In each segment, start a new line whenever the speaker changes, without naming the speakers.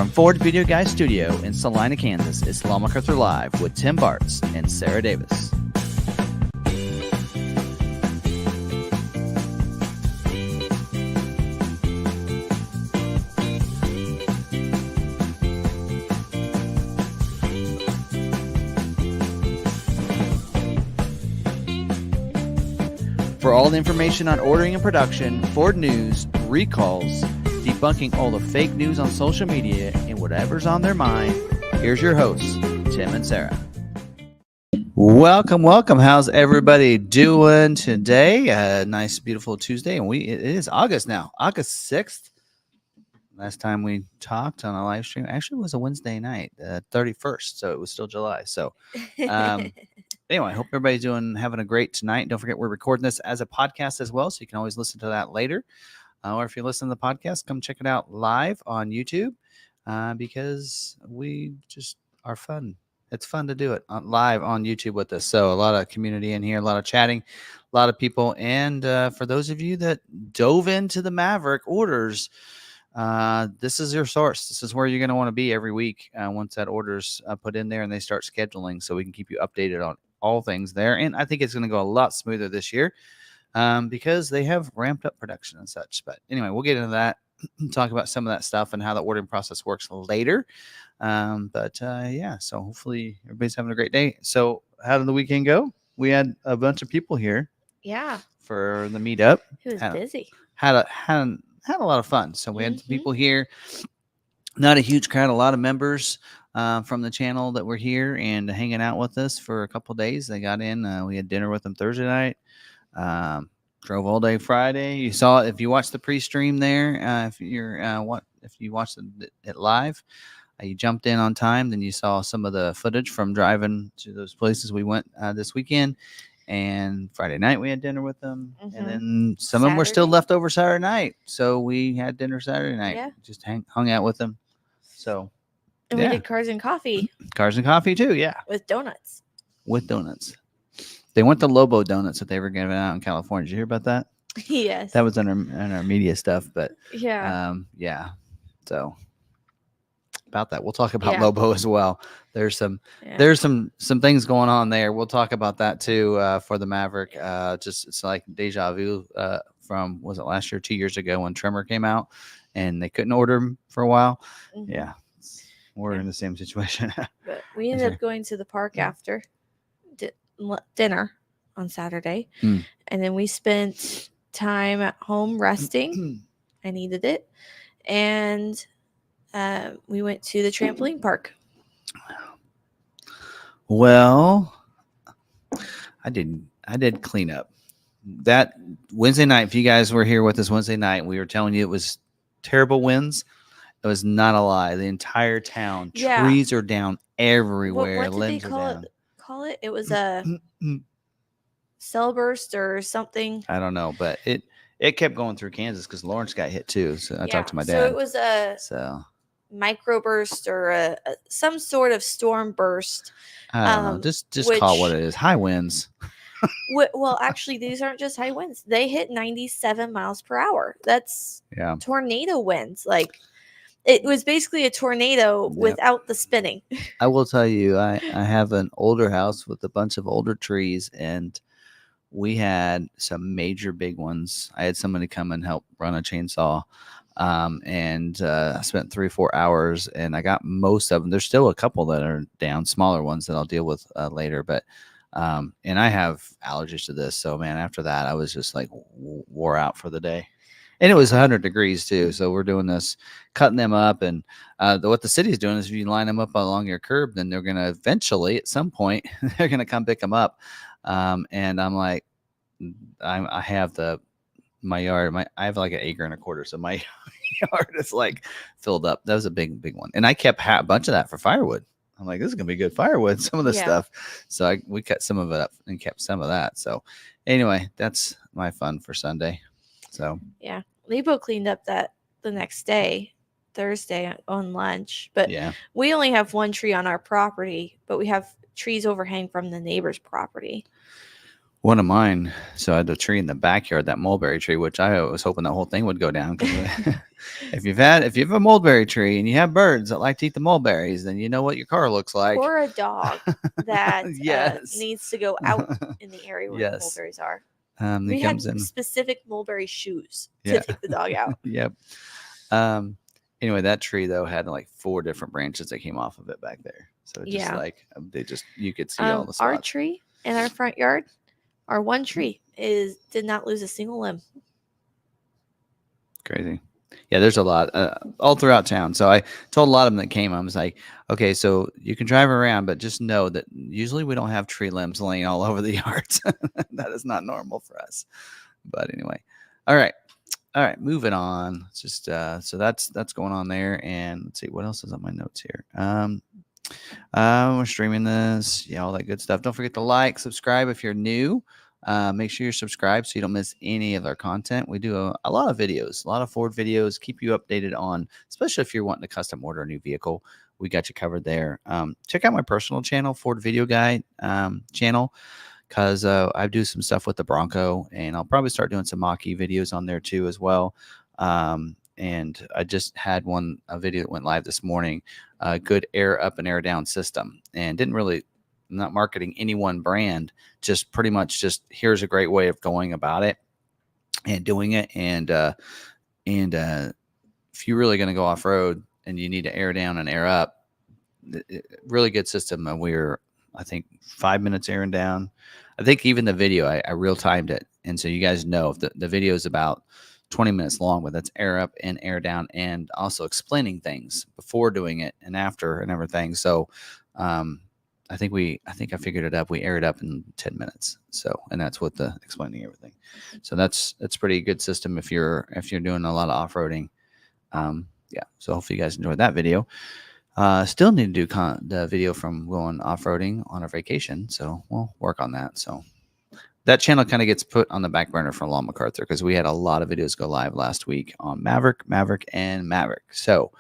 From Ford Video Guy Studio in Salina, Kansas, it's McArthur Live with Tim Bartz and Sarah Davis. For all the information on ordering and production, Ford news, recalls, debunking all the fake news on social media, and whatever's on their mind, here's your hosts, Tim and Sarah. Welcome. How's everybody doing today? Nice, beautiful Tuesday, and it is August now, August 6th. Last time we talked on a live stream, actually, it was a Wednesday night, 31st, so it was still July. So, anyway, I hope everybody's having a great tonight. Don't forget, we're recording this as a podcast as well, so you can always listen to that later. Or if you listen to the podcast, come check it out live on YouTube because we just are fun. It's fun to do it live on YouTube with us. So a lot of community in here, a lot of chatting, a lot of people. And for those of you that dove into the Maverick orders, this is your source. This is where you're going to want to be every week once that order's put in there and they start scheduling, so we can keep you updated on all things there. And I think it's going to go a lot smoother this year because they have ramped up production and such. But anyway, we'll get into that, talk about some of that stuff and how the ordering process works later. Yeah, so hopefully everybody's having a great day. So how did the weekend go? We had a bunch of people here.
Yeah.
For the meetup.
It was busy.
Had a lot of fun. So we had people here, not a huge crowd, a lot of members from the channel that were here and hanging out with us for a couple of days. They got in. We had dinner with them Thursday night. Drove all day Friday. You saw it if you watched the pre-stream there. If you watched it live, you jumped in on time. Then you saw some of the footage from driving to those places we went this weekend. And Friday night we had dinner with them, and then some of them were still left over Saturday night, so we had dinner Saturday night. Yeah. Just hung out with them. So,
and we did cars and coffee.
Cars and coffee too, yeah.
With donuts.
They went to Lobo Donuts that they were giving out in California. Did you hear about that?
Yes.
That was in our media stuff, but
yeah.
So about that, we'll talk about Lobo as well. There's some things going on there. We'll talk about that too for the Maverick. Just it's like deja vu from, was it last year, 2 years ago when Tremor came out and they couldn't order them for a while. Yeah, we're in the same situation.
But we ended up going to the park after dinner on Saturday, and then we spent time at home resting. I needed it, and we went to the trampoline park.
Well, I did clean up that Wednesday night. If you guys were here with us Wednesday night, we were telling you it was terrible winds. It was not a lie. The entire town, trees are down everywhere.
What did they call it? It was a cell burst or something.
I don't know, but it kept going through Kansas because Lawrence got hit too. So I talked to my dad.
So it was a microburst or some sort of storm burst.
I don't know. Just call it what it is. High winds.
Well, actually, these aren't just high winds. They hit 97 miles per hour. That's tornado winds. Like, it was basically a tornado without the spinning.
I will tell you, I have an older house with a bunch of older trees, and we had some major big ones. I had somebody come and help run a chainsaw. And I spent 3 or 4 hours, and I got most of them. There's still a couple that are down, smaller ones that I'll deal with later. But and I have allergies to this, so man, after that, I was just like wore out for the day. And it was 100 degrees too, so we're doing this, cutting them up, and what the city's doing is if you line them up along your curb, then they're gonna eventually, at some point, they're gonna come pick them up. And I'm like, I have my yard, I have like 1.25 acres, so my yard is like filled up. That was a big one, and I kept a bunch of that for firewood. I'm like, this is gonna be good firewood, some of this stuff. So we cut some of it up and kept some of that. So anyway, that's my fun for Sunday. So
Lebo cleaned up that the next day, Thursday, on lunch. But we only have one tree on our property, but we have trees overhang from the neighbor's property.
One of mine, so I had a tree in the backyard, that mulberry tree, which I was hoping the whole thing would go down. Cause if you have a mulberry tree and you have birds that like to eat the mulberries, then you know what your car looks like.
Or a dog that
Yes.
needs to go out in the area where the
Yes.
mulberries are.
He
We had
comes in.
specific mulberry shoes
Yeah.
to take the dog out.
Yep. Anyway, that tree though had like 4 different branches that came off of it back there. So it just
Yeah.
like you could see all the spots.
Our tree in our front yard, our one tree did not lose a single limb.
Crazy. Yeah, there's a lot all throughout town. So I told a lot of them that came, I was like, okay, so you can drive around, but just know that usually we don't have tree limbs laying all over the yards. That is not normal for us. But anyway, all right, moving on. It's just so that's going on there, and let's see what else is on my notes here. We're streaming this, all that good stuff. Don't forget to like, subscribe if you're new. Make sure you're subscribed so you don't miss any of our content. We do a lot of videos, a lot of Ford videos, keep you updated on, especially if you're wanting to custom order a new vehicle. We got you covered there. Check out my personal channel, Ford Video Guy channel, because I do some stuff with the Bronco, and I'll probably start doing some mach-e videos on there too as well. And I just had a video that went live this morning, good air up and air down system, and not marketing any one brand, just pretty much just here's a great way of going about it and doing it. And if you're really going to go off road and you need to air down and air up, really good system. We're, I think, 5 minutes airing down. I think even the video, I real timed it. And so you guys know if the video is about 20 minutes long, but that's air up and air down, and also explaining things before doing it and after and everything. So, I think I figured it up. We aired up in 10 minutes. So, and that's what the explaining everything. So that's pretty good system if you're doing a lot of off-roading. Yeah. So hopefully you guys enjoyed that video. Still need to do the video from going off-roading on our vacation. So we'll work on that. So that channel kind of gets put on the back burner for long McArthur, because we had a lot of videos go live last week on Maverick, and Maverick. So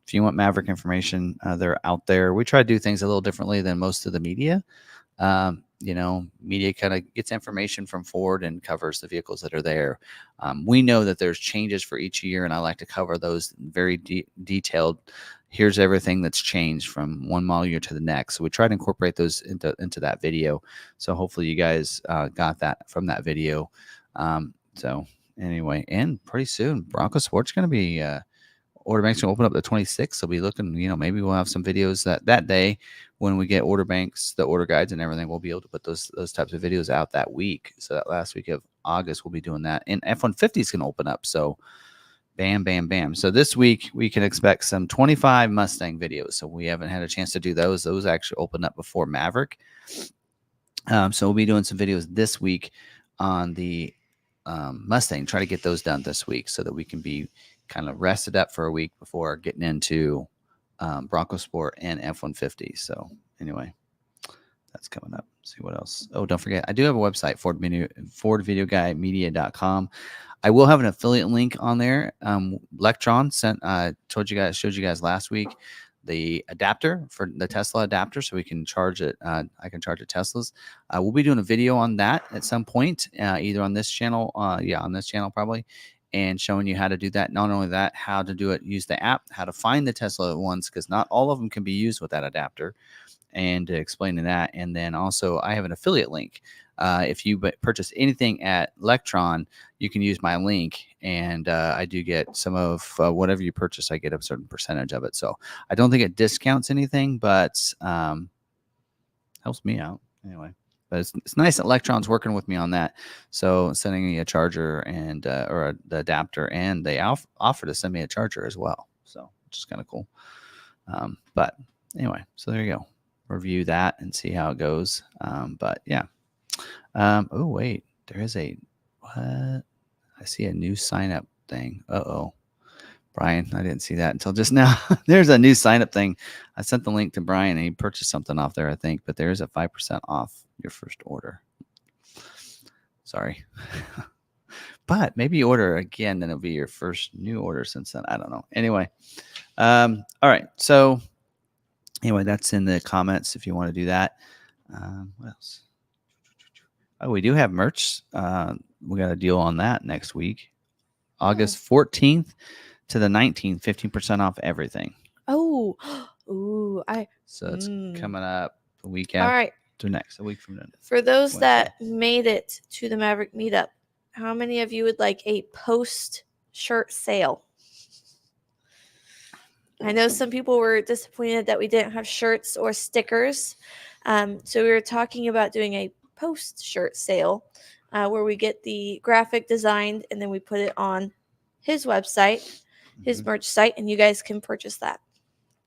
if you want Maverick information, they're out there. We try to do things a little differently than most of the media. Media kind of gets information from Ford and covers the vehicles that are there. We know that there's changes for each year, and I like to cover those very detailed. Here's everything that's changed from one model year to the next. So we try to incorporate those into that video. So hopefully you guys got that from that video. So anyway, and pretty soon Bronco Sport's going to be order banks will open up the 26th. So we'll be looking, maybe we'll have some videos that day when we get order banks, the order guides and everything. We'll be able to put those types of videos out that week. So that last week of August, we'll be doing that. And F-150 is going to open up. So bam, bam, bam. So this week we can expect some 25 Mustang videos. So we haven't had a chance to do those. Those actually opened up before Maverick. So we'll be doing some videos this week on the Mustang. Try to get those done this week so that we can be kind of rested up for a week before getting into Bronco Sport and F-150. So anyway, that's coming up. Let's see what else. Oh, don't forget, I do have a website, FordVideoGuyMedia.com. I will have an affiliate link on there. Electron showed you guys last week the adapter for the Tesla adapter, so we can charge it. I can charge it Teslas. We'll be doing a video on that at some point, either on this channel. On this channel probably. And showing you how to do that. Not only that, how to do it, use the app, how to find the Tesla ones, because not all of them can be used with that adapter, and explaining that. And then also I have an affiliate link. If you purchase anything at Electron, you can use my link, and I do get some of whatever you purchase. I get a certain percentage of it. So I don't think it discounts anything, but helps me out anyway. But it's nice that Electron's working with me on that. So sending me a charger and the adapter, and they offer to send me a charger as well. So which is kind of cool. But anyway, so there you go. Review that and see how it goes. But yeah. Oh wait, there is what? I see a new sign up thing. Uh-oh. Brian, I didn't see that until just now. There's a new sign up thing. I sent the link to Brian and he purchased something off there, I think, but there's a 5% off your first order. Sorry. But maybe you order again, then it'll be your first new order since then. I don't know. Anyway. All right. So anyway, that's in the comments if you want to do that. What else? Oh, we do have merch. We got a deal on that next week. August
Hmm.
14th to the 19th, 15% off everything.
Oh, ooh,
So it's coming up a week
All right.
after next, a week from then.
For those
Wednesday.
that made it to the Maverick meetup, how many of you would like a post shirt sale? I know some people were disappointed that we didn't have shirts or stickers. So we were talking about doing a post shirt sale where we get the graphic designed and then we put it on his website, his merch site, and you guys can purchase that.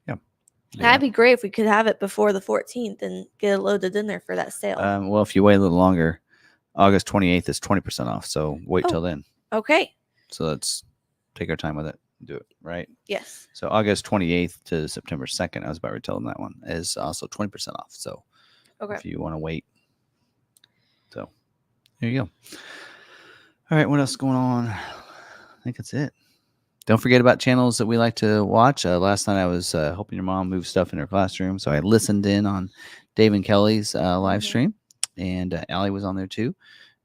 Yeah.
That'd be great if we could have it before the 14th and get it loaded in there for that sale.
Well, if you wait a little longer, August 28th is 20% off. So wait till then.
Okay.
So let's take our time with it. Do it, right?
Yes.
So August 28th to September 2nd, I was about to tell them that one, is also 20% off. So if you want to wait. So there you go. All right. What else is going on? I think that's it. Don't forget about channels that we like to watch. Last night I was helping your mom move stuff in her classroom. So I listened in on Dave and Kelly's live stream. And Allie was on there too.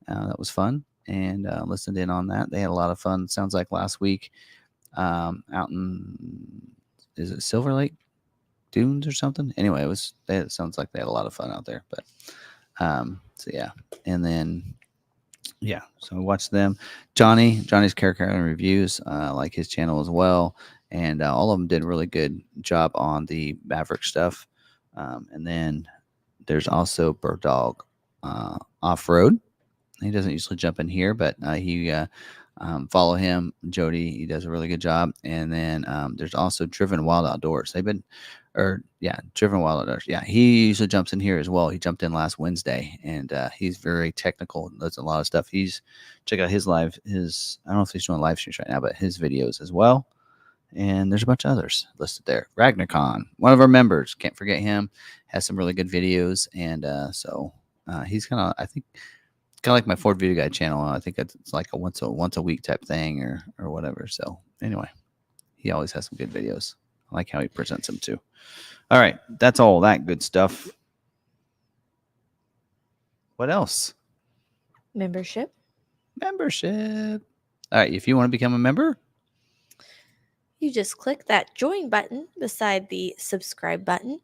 That was fun. And listened in on that. They had a lot of fun. Sounds like last week out in, is it Silver Lake Dunes or something? Anyway, it sounds like they had a lot of fun out there. But so yeah. And then yeah, so I watched them. Johnny's character and reviews, like his channel as well, and all of them did a really good job on the Maverick stuff. And then there's also Bird Dog Off Road. He doesn't usually jump in here, but he follow him, Jody. He does a really good job. And then there's also Driven Wild Outdoors. Driven Wild Outdoors. Yeah, he usually jumps in here as well. He jumped in last Wednesday, and he's very technical. Does a lot of stuff. Check out his live. I don't know if he's doing live streams right now, but his videos as well. And there's a bunch of others listed there. RagnarCon, one of our members, can't forget him, has some really good videos, and so he's kind of, I think, kind of like my Ford Video Guide channel. I think it's like a once a week type thing or whatever. So anyway, he always has some good videos. I like how he presents them too. All right, that's all that good stuff. What else?
Membership.
All right, if you want to become a member,
you just click that join button beside the subscribe button.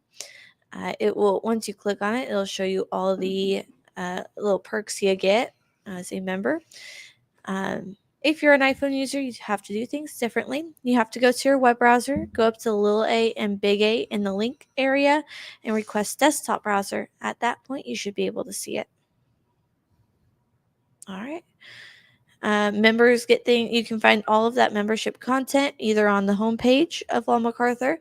It will, once you click on it, it'll show you all the little perks you get as a member. If you're an iPhone user, you have to do things differently. You have to go to your web browser, go up to little a and big A in the link area, and request desktop browser. At that point, you should be able to see it. All right. Members get things. You can find all of that membership content either on the homepage of Law McArthur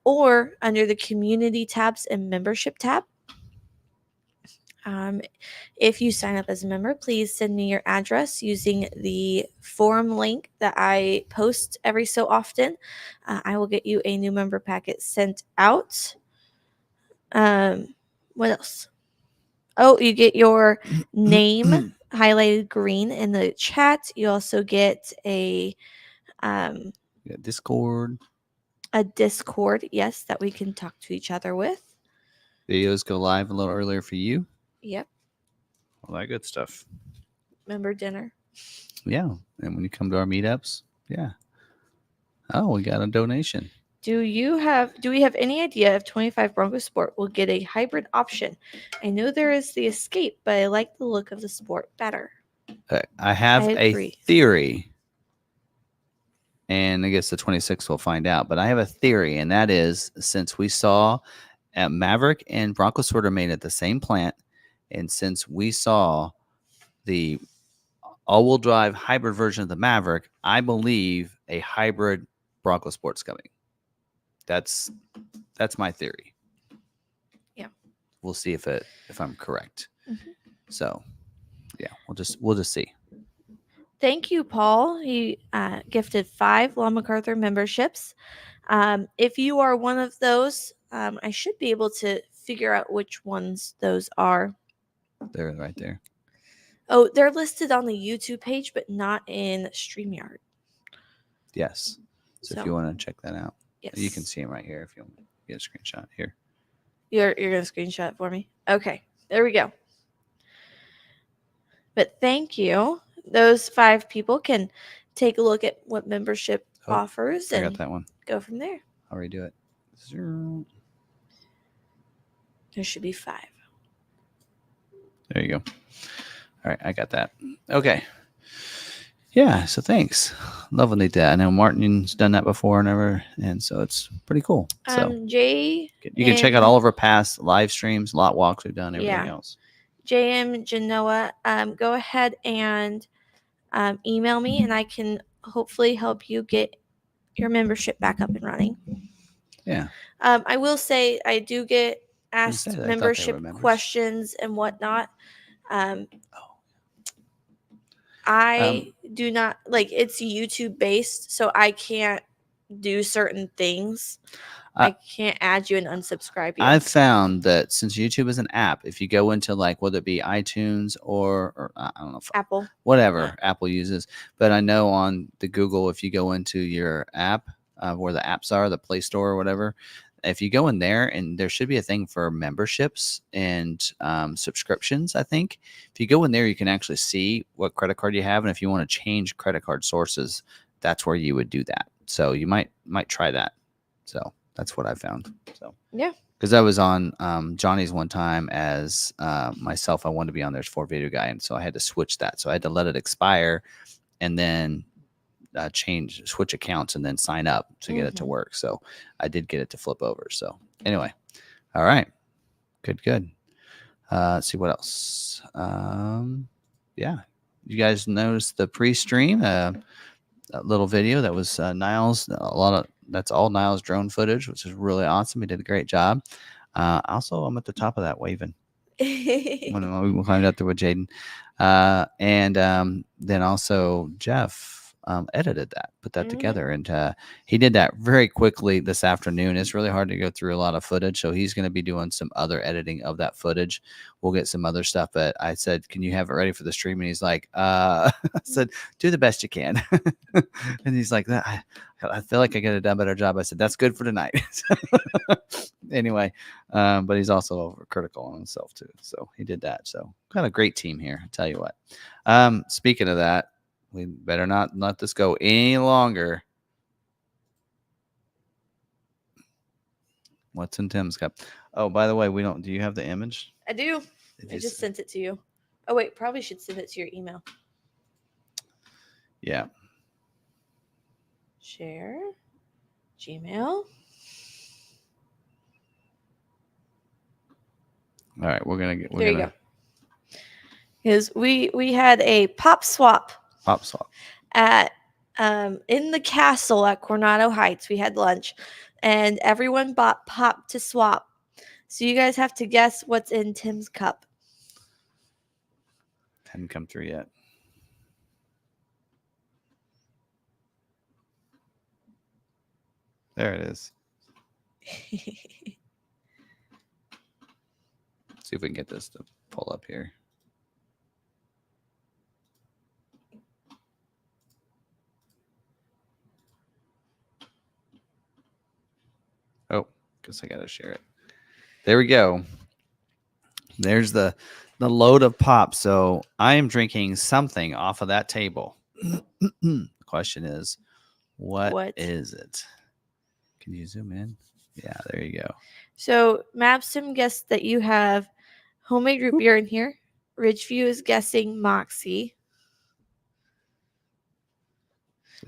or under the community tabs and membership tab. If you sign up as a member, please send me your address using the forum link that I post every so often. I will get you a new member packet sent out. What else? Oh, you get your name highlighted green in the chat. You also get a
Discord.
A Discord, yes, that we can talk to each other with.
Videos go live a little earlier for you.
Yep.
All that good stuff.
Member dinner.
Yeah, and when you come to our meetups, yeah. Oh, we got a donation.
Do we have any idea if 25 Bronco Sport will get a hybrid option? I know there is the Escape, but I like the look of the Sport better.
I have a theory, and I guess the 26th we'll find out, but I have a theory, and that is, since we saw Maverick and Bronco Sport are made at the same plant, and since we saw the all-wheel drive hybrid version of the Maverick, I believe a hybrid Bronco Sport's coming. That's my theory.
Yeah.
We'll see if I'm correct.
Mm-hmm.
So, yeah, we'll just see.
Thank you, Paul. He gifted 5 Law McArthur memberships. If you are one of those, I should be able to figure out which ones those are.
They're right there.
Oh, they're listed on the YouTube page, but not in StreamYard.
Yes. So if you want to check that out,
yes,
you can see them right here if you want to get a screenshot here.
You're going to screenshot it for me? Okay, there we go. But thank you. Those 5 people can take a look at what membership offers
I got
and
that one.
go from there.
I'll redo it.
There should be 5.
There you go. All right, I got that. Okay. Yeah, so thanks. Love when they did that. I know Martin's done that before and so it's pretty cool. So
Jay,
you can check out all of our past live streams, lot walks we've done, everything else.
JM Genoa, go ahead and email me, and I can hopefully help you get your membership back up and running.
Yeah.
I will say I do get asked membership questions and whatnot. I do not it's YouTube based, so I can't do certain things. I can't add you and unsubscribe you.
I've found that since YouTube is an app, if you go into whether it be iTunes or I don't know,
Apple,
whatever Apple uses, but I know on the Google, if you go into your app where the apps are, the Play Store or whatever, if you go in there, and there should be a thing for memberships and subscriptions, I think. If you go in there, you can actually see what credit card you have, and if you want to change credit card sources, that's where you would do that. So you might try that. So that's what I found. So
yeah,
because I was on Johnny's one time as myself. I wanted to be on there as for video guy, and so I had to switch that. So I had to let it expire, and then switch accounts, and then sign up to get it to work. So I did get it to flip over. So anyway, all right, good. Let's see what else. Yeah, you guys noticed the pre-stream a little video that was Niles. That's all Niles drone footage, which is really awesome. He did a great job. Also, I'm at the top of that waving when we climbed up there with Jaden, and then also Jeff edited that, put that together, and he did that very quickly this afternoon. It's really hard to go through a lot of footage, so he's going to be doing some other editing of that footage. We'll get some other stuff, but I said, can you have it ready for the stream? And he's like, I said, do the best you can. And he's like, I feel like I could have done a better job. I said, that's good for tonight. Anyway, but he's also overcritical on himself too, so he did that. So got a great team here, I tell you what. Speaking of that, we better not let this go any longer. What's in Tim's cup? Oh, by the way, do you have the image?
I do. I just sent it to you. Oh, wait, probably should send it to your email.
Yeah.
Share. Gmail.
All right, we're gonna
there you go. Because we had a pop swap. At in the castle at Coronado Heights. We had lunch, and everyone bought pop to swap. So you guys have to guess what's in Tim's cup.
Hadn't come through yet. There it is. See if we can get this to pull up here. Oh, guess I gotta share it. There we go. There's the load of pop. So I am drinking something off of that table. The question is, what is it? Can you zoom in? Yeah, there you go.
So Mabsum guessed that you have homemade root beer in here. Ridgeview is guessing mach-e.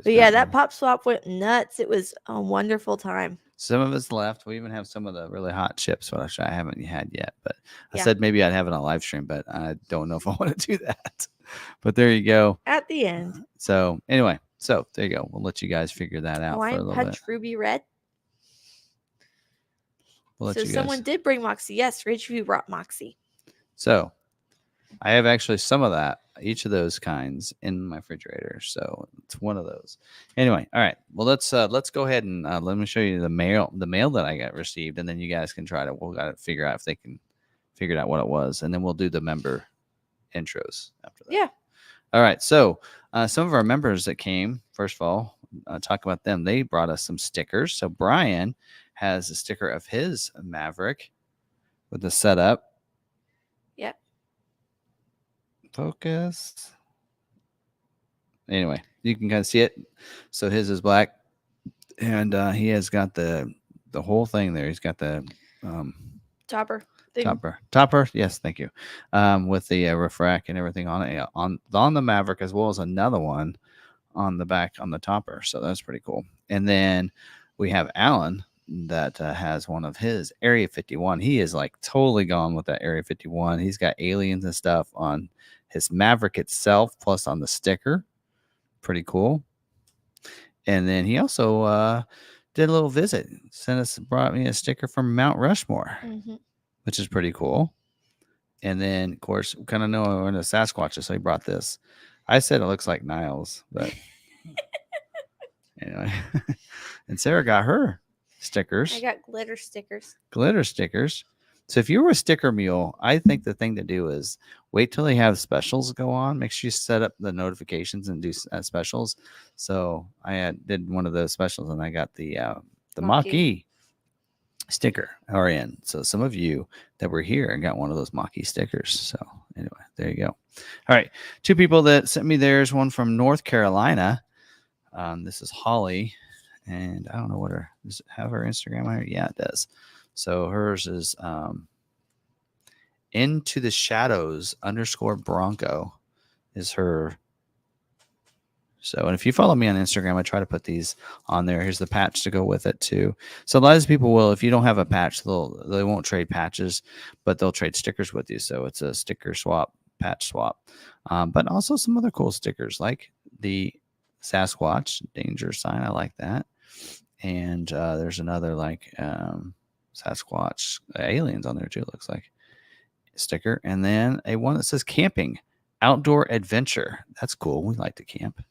But yeah, that pop swap went nuts. It was a wonderful time.
Some of us left. We even have some of the really hot chips, which I haven't had yet. But I said maybe I'd have it on live stream, but I don't know if I want to do that. But there you go.
At the end.
So anyway, there you go. We'll let you guys figure that out for a little
Punch
bit.
Ruby Red.
So
someone did bring mach-e. Yes, Ridgeview brought mach-e.
So I have actually some of that, each of those kinds in my refrigerator. So it's one of those. Anyway, all right. Well, let's go ahead and let me show you the mail that I got received, and then you guys can try to. We'll got to figure out if they can figure out what it was, and then we'll do the member intros after that.
Yeah.
All right. So some of our members that came, first of all, talk about them. They brought us some stickers. So Brian has a sticker of his Maverick with the setup.
Yep.
Focus. Anyway, you can kind of see it. So his is black, and he has got the whole thing there. He's got the
Topper thing.
topper. Yes, thank you. With the roof rack and everything on it, on the Maverick, as well as another one on the back on the topper. So that's pretty cool. And then we have Alan that has one of his Area 51. He is like totally gone with that Area 51. He's got aliens and stuff on his Maverick itself, plus on the sticker. Pretty cool. And then he also did a little visit. Brought me a sticker from Mount Rushmore, which is pretty cool. And then, of course, we kind of know we're into Sasquatches, so he brought this. I said it looks like Niles, but anyway. And Sarah got her stickers.
I got glitter stickers.
So if you were a sticker mule, I think the thing to do is wait till they have specials go on. Make sure you set up the notifications and do specials. So I did one of those specials, and I got the mach-e sticker RN. So some of you that were here got one of those mach-e stickers. So anyway, there you go. All right, 2 people that sent me theirs. One from North Carolina. This is Holly, and I don't know what does it have her Instagram on here? Yeah, it does. So hers is Into the Shadows _Bronco is her. So, and if you follow me on Instagram, I try to put these on there. Here's the patch to go with it too. So a lot of people will, if you don't have a patch, they won't trade patches, but they'll trade stickers with you. So it's a sticker swap, patch swap, but also some other cool stickers like the Sasquatch danger sign. I like that. And there's another like Sasquatch aliens on there too. It looks like sticker, and then a one that says camping outdoor adventure. That's cool. We like to camp.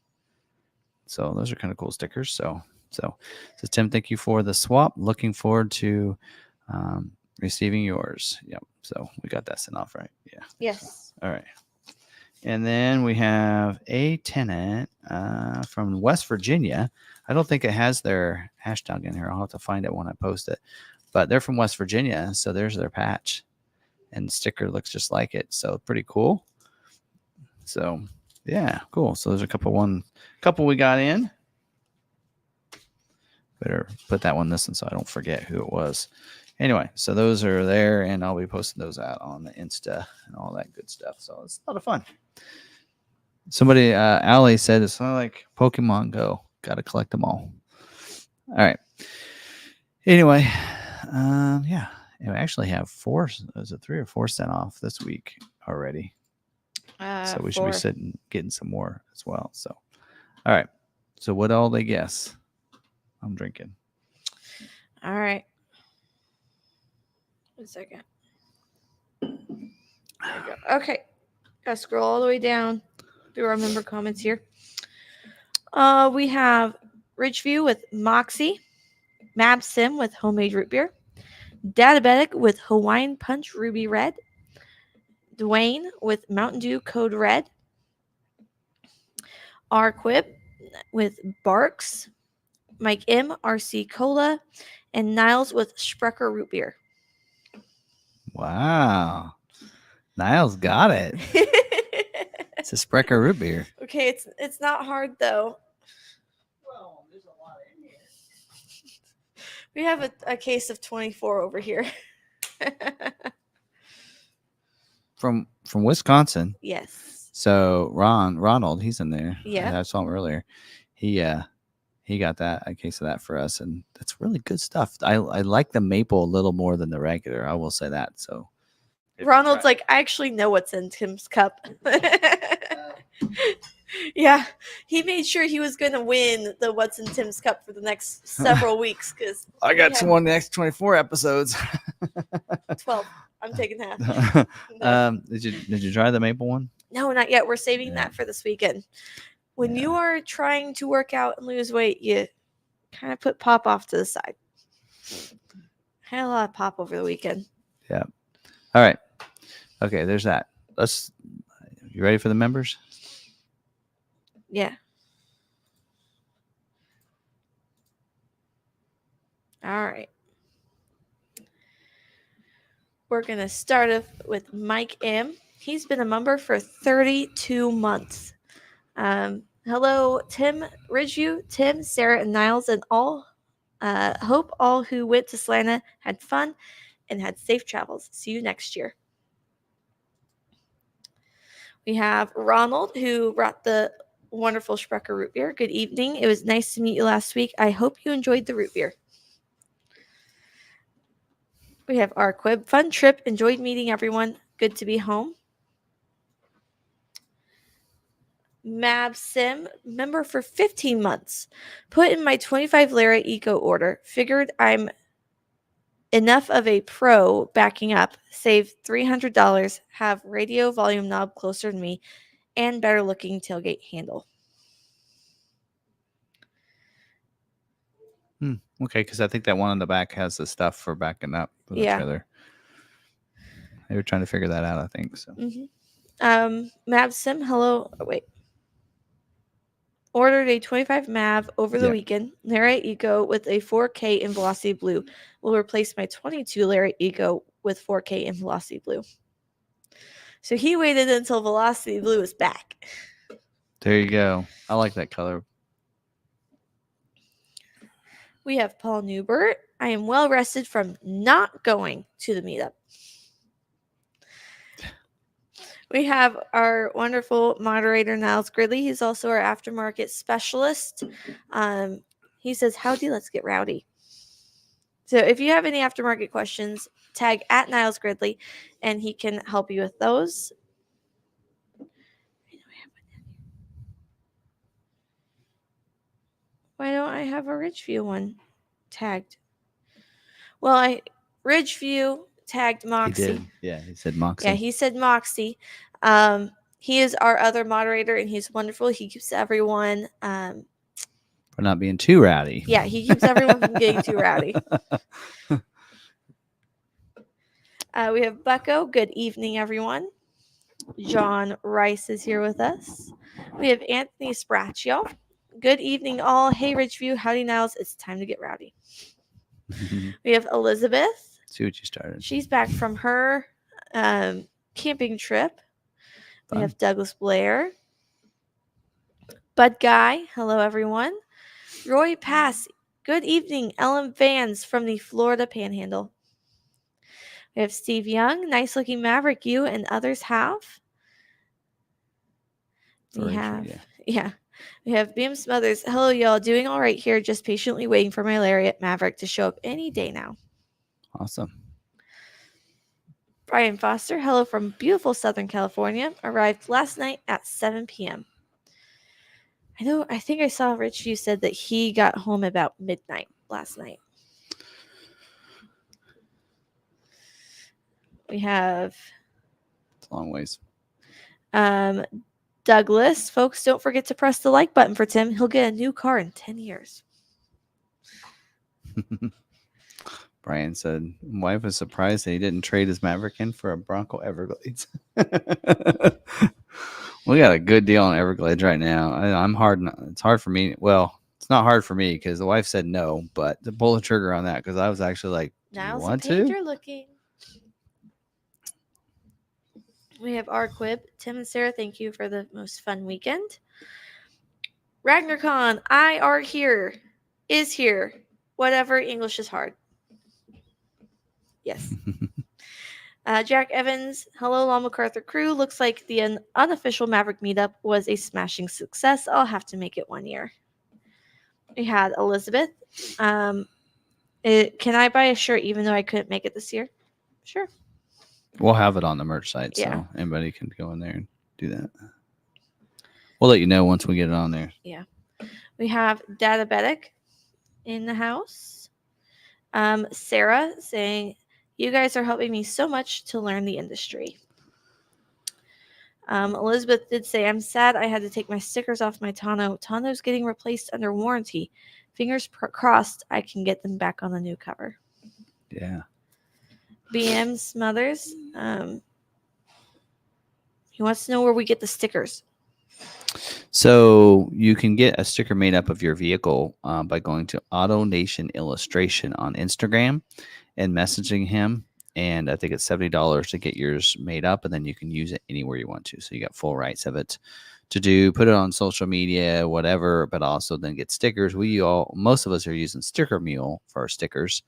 So those are kind of cool stickers. So Tim, thank you for the swap. Looking forward to receiving yours. Yep. So we got that sent off, right? Yeah.
Yes.
All right. And then we have a tenant from West Virginia. I don't think it has their hashtag in here. I'll have to find it when I post it. But they're from West Virginia, so there's their patch. And the sticker looks just like it. So pretty cool. So yeah, cool. So there's a couple we got in. Better put that one missing so I don't forget who it was. Anyway, so those are there, and I'll be posting those out on the Insta and all that good stuff. So it's a lot of fun. Somebody, Allie said it's not like Pokemon Go. Got to collect them all. All right. Anyway, yeah. And we actually have 4. Is it 3 or 4 sent off this week already? So we should be getting some more as well. So, all right. So what all they guess? I'm drinking.
All right. 1 second. There you go. Okay. Gotta scroll all the way down through our member comments here. We have Ridgeview with Moxie, Mab Sim with homemade root beer, Databetic with Hawaiian Punch Ruby Red, Dwayne with Mountain Dew Code Red, R Quip with Barks, Mike M RC Cola, and Niles with Sprecher Root Beer.
Wow. Niles got it. It's a Sprecher root beer.
Okay, it's not hard though.
Well, there's a lot in here.
We have a case of 24 over here.
From Wisconsin.
Yes.
So Ronald, he's in there.
Yeah.
I saw him earlier. He got a case of that for us, and that's really good stuff. I like the maple a little more than the regular. I will say that. So
Ronald's like, I actually know what's in Tim's cup. Yeah, he made sure he was going to win the What's in Tim's Cup for the next several weeks because
I got to one next 24 episodes.
12. I'm taking half. No.
Did you try the maple one?
No, not yet. We're saving that for this weekend. When you are trying to work out and lose weight, you kind of put pop off to the side. I had a lot of pop over the weekend.
Yeah. All right. Okay, there's that. You ready for the members?
Yeah. All right. We're going to start off with Mike M. He's been a member for 32 months. Hello, Tim Ridgeview, Tim, Sarah, and Niles, and all. Hope all who went to Salina had fun and had safe travels. See you next year. We have Ronald, who brought the wonderful Sprecher root beer. Good evening. It was nice to meet you last week. I hope you enjoyed the root beer. We have our Quib. Fun trip. Enjoyed meeting everyone. Good to be home. Mab Sim, member for 15 months. Put in my 25 Lara Eco order. Figured I'm enough of a pro backing up. Save $300. Have radio volume knob closer to me. And better looking tailgate handle.
Okay, because I think that one on the back has the stuff for backing up for the trailer. They were trying to figure that out, I think. So.
Mav Sim, hello. Oh, wait. Ordered a 25 MAV over the weekend. Lara Eco with a 4K in Velocity Blue. Will replace my 22 Lara Eco with 4K in Velocity Blue. So he waited until Velocity Blue was back.
There you go. I like that color.
We have Paul Newbert. I am well rested from not going to the meetup. We have our wonderful moderator, Niles Gridley. He's also our aftermarket specialist. He says, howdy, let's get rowdy. So if you have any aftermarket questions, tag at Niles Gridley, and he can help you with those. Why don't I have a Ridgeview one tagged? Well, Ridgeview tagged Moxie.
He did. Yeah, he said Moxie.
Yeah, he said Moxie. He is our other moderator, and he's wonderful. He keeps everyone
for not being too rowdy.
Yeah, he keeps everyone from getting too rowdy. We have Bucko. Good evening, everyone. John Rice is here with us. We have Anthony Spraccio. Good evening, all. Hey, Ridgeview. Howdy, Niles. It's time to get rowdy. We have Elizabeth.
See what you started.
She's back from her camping trip. Fun. We have Douglas Blair. Bud Guy. Hello, everyone. Roy Pass. Good evening, Ellen Vans from the Florida Panhandle. We have Steve Young. Nice looking Maverick you and others have. We have BM Smothers. Hello, y'all. Doing all right here. Just patiently waiting for my Lariat Maverick to show up any day now.
Awesome.
Brian Foster. Hello from beautiful Southern California. Arrived last night at 7 p.m. I think I saw Ridgeview said that he got home about midnight last night. We have...
It's a long ways.
Douglas. Folks, don't forget to press the like button for Tim. He'll get a new car in 10 years.
Brian said, wife was surprised that he didn't trade his Maverick in for a Bronco Everglades. We got a good deal on Everglades right now. It's hard for me. Well, it's not hard for me because the wife said no, but to pull the trigger on that because I was actually like,
now's
want
the page
to?
you're looking. We have our Quib. Tim and Sarah, thank you for the most fun weekend. RagnarCon, I are here, is here. Whatever, English is hard. Yes. Jack Evans, hello, McArthur crew. Looks like the unofficial Maverick meetup was a smashing success. I'll have to make it 1 year. We had Elizabeth. Can I buy a shirt even though I couldn't make it this year? Sure.
We'll have it on the merch site, so anybody can go in there and do that. We'll let you know once we get it on there.
Yeah. We have Databetic in the house. Sarah saying, you guys are helping me so much to learn the industry. Elizabeth did say, I'm sad I had to take my stickers off my tonneau. Tonneau's getting replaced under warranty. Fingers crossed I can get them back on the new cover.
Yeah.
BM Smothers. He wants to know where we get the stickers.
So you can get a sticker made up of your vehicle by going to Auto Nation Illustration on Instagram and messaging him And I think it's $70 to get yours made up, and then you can use it anywhere you want to. So you got full rights of it to put it on social media, whatever, but also then get stickers. Most of us are using Sticker Mule for our stickers,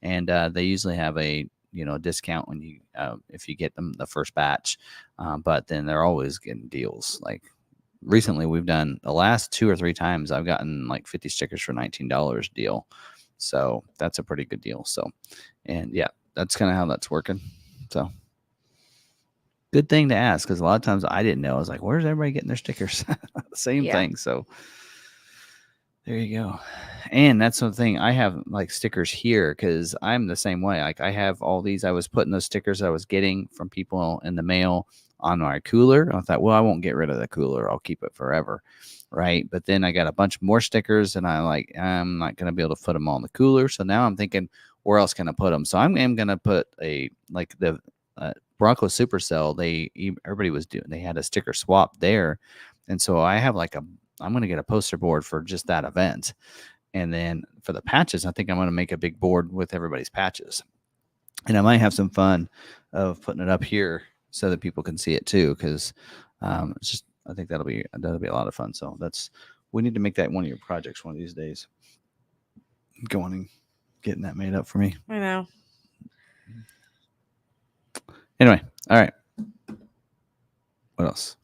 and they usually have a discount when you if you get them the first batch, but then they're always getting deals. Like recently, we've done the last 2 or 3 times I've gotten like 50 stickers for $19 deal, so that's a pretty good deal. So, and yeah, that's kind of how that's working. So good thing to ask, because a lot of times I didn't know. I was like, where's everybody getting their stickers? Same thing. So there you go. And that's the thing. I have like stickers here because I'm the same way. Like I have all these. I was putting those stickers I was getting from people in the mail on my cooler. I thought, well, I won't get rid of the cooler. I'll keep it forever. Right. But then I got a bunch more stickers, and I'm not going to be able to put them all in the cooler. So now I'm thinking, where else can I put them? So I'm going to put the Bronco Supercell. Everybody was doing. They had a sticker swap there, and so I have I'm going to get a poster board for just that event. And then for the patches, I think I'm going to make a big board with everybody's patches. And I might have some fun of putting it up here so that people can see it too. Because it's just, I think that'll be a lot of fun. So we need to make that one of your projects one of these days. Going and getting that made up for me.
I know.
Anyway, all right. What else?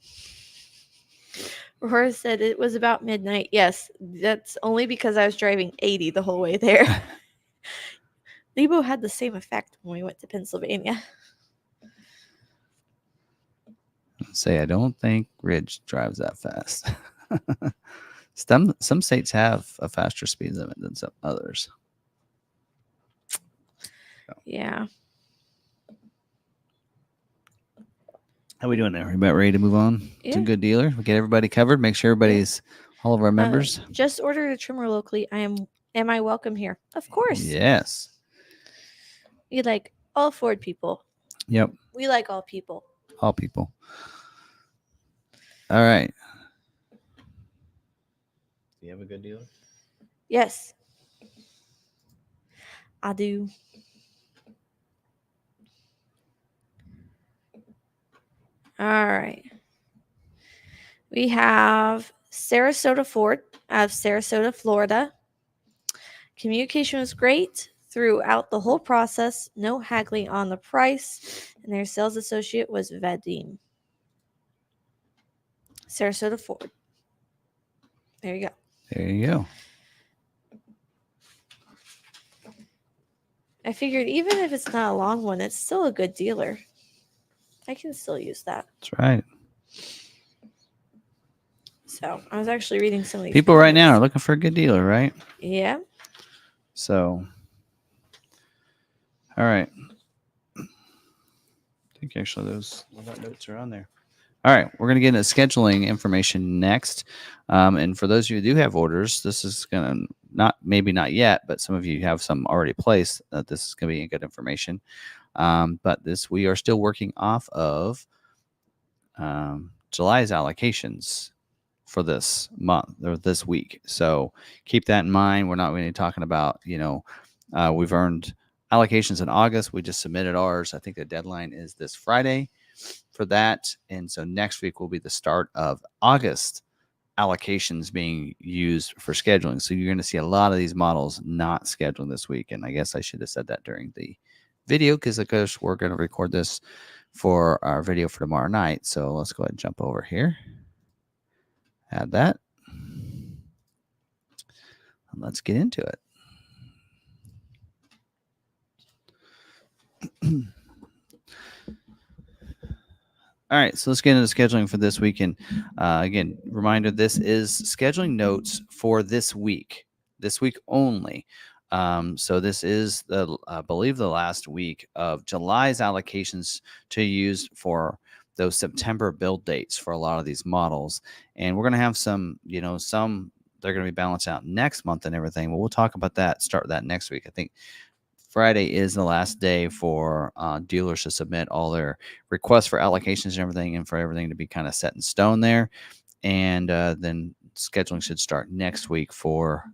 Roar said it was about midnight. Yes, that's only because I was driving 80 the whole way there. Lebo had the same effect when we went to Pennsylvania.
I don't think Ridge drives that fast. Some states have a faster speed limit than some others. So.
Yeah.
How we doing there? We about ready to move on to a good dealer? We get everybody covered. Make sure everybody's all of our members.
Just ordered a trimmer locally. Am I welcome here? Of course.
Yes.
You like all Ford people.
Yep.
We like all people.
All people. All right. Do you have a good dealer?
Yes. I do. All right. We have Sarasota Ford out of Sarasota, Florida. Communication was great throughout the whole process. No haggling on the price. And their sales associate was Vadim. Sarasota Ford. There you go.
There you go.
I figured even if it's not a long one, it's still a good dealer. I can still use that.
That's right.
So I was actually reading some of these
people right now are looking for a good dealer, right?
Yeah.
So, all right. I think actually those notes are on there. All right, we're going to get into scheduling information next. And for those of you who do have orders, this is going to maybe not yet, but some of you have some already placed. This is going to be good information. But we are still working off of July's allocations for this month or this week. So keep that in mind. We're not really talking about, we've earned allocations in August. We just submitted ours. I think the deadline is this Friday for that. And so next week will be the start of August allocations being used for scheduling. So you're going to see a lot of these models not scheduled this week. And I guess I should have said that during the video because of course we're going to record this for our video for tomorrow night. So let's go ahead and jump over here. Add that. And let's get into it. All right, so let's get into scheduling for this week. And again, reminder, this is scheduling notes for this week only. So this is, I believe, the last week of July's allocations to use for those September build dates for a lot of these models. And we're going to have some they're going to be balanced out next month and everything. But we'll talk about that, start with that next week. I think Friday is the last day for dealers to submit all their requests for allocations and everything, and for everything to be kind of set in stone there. And then scheduling should start next week for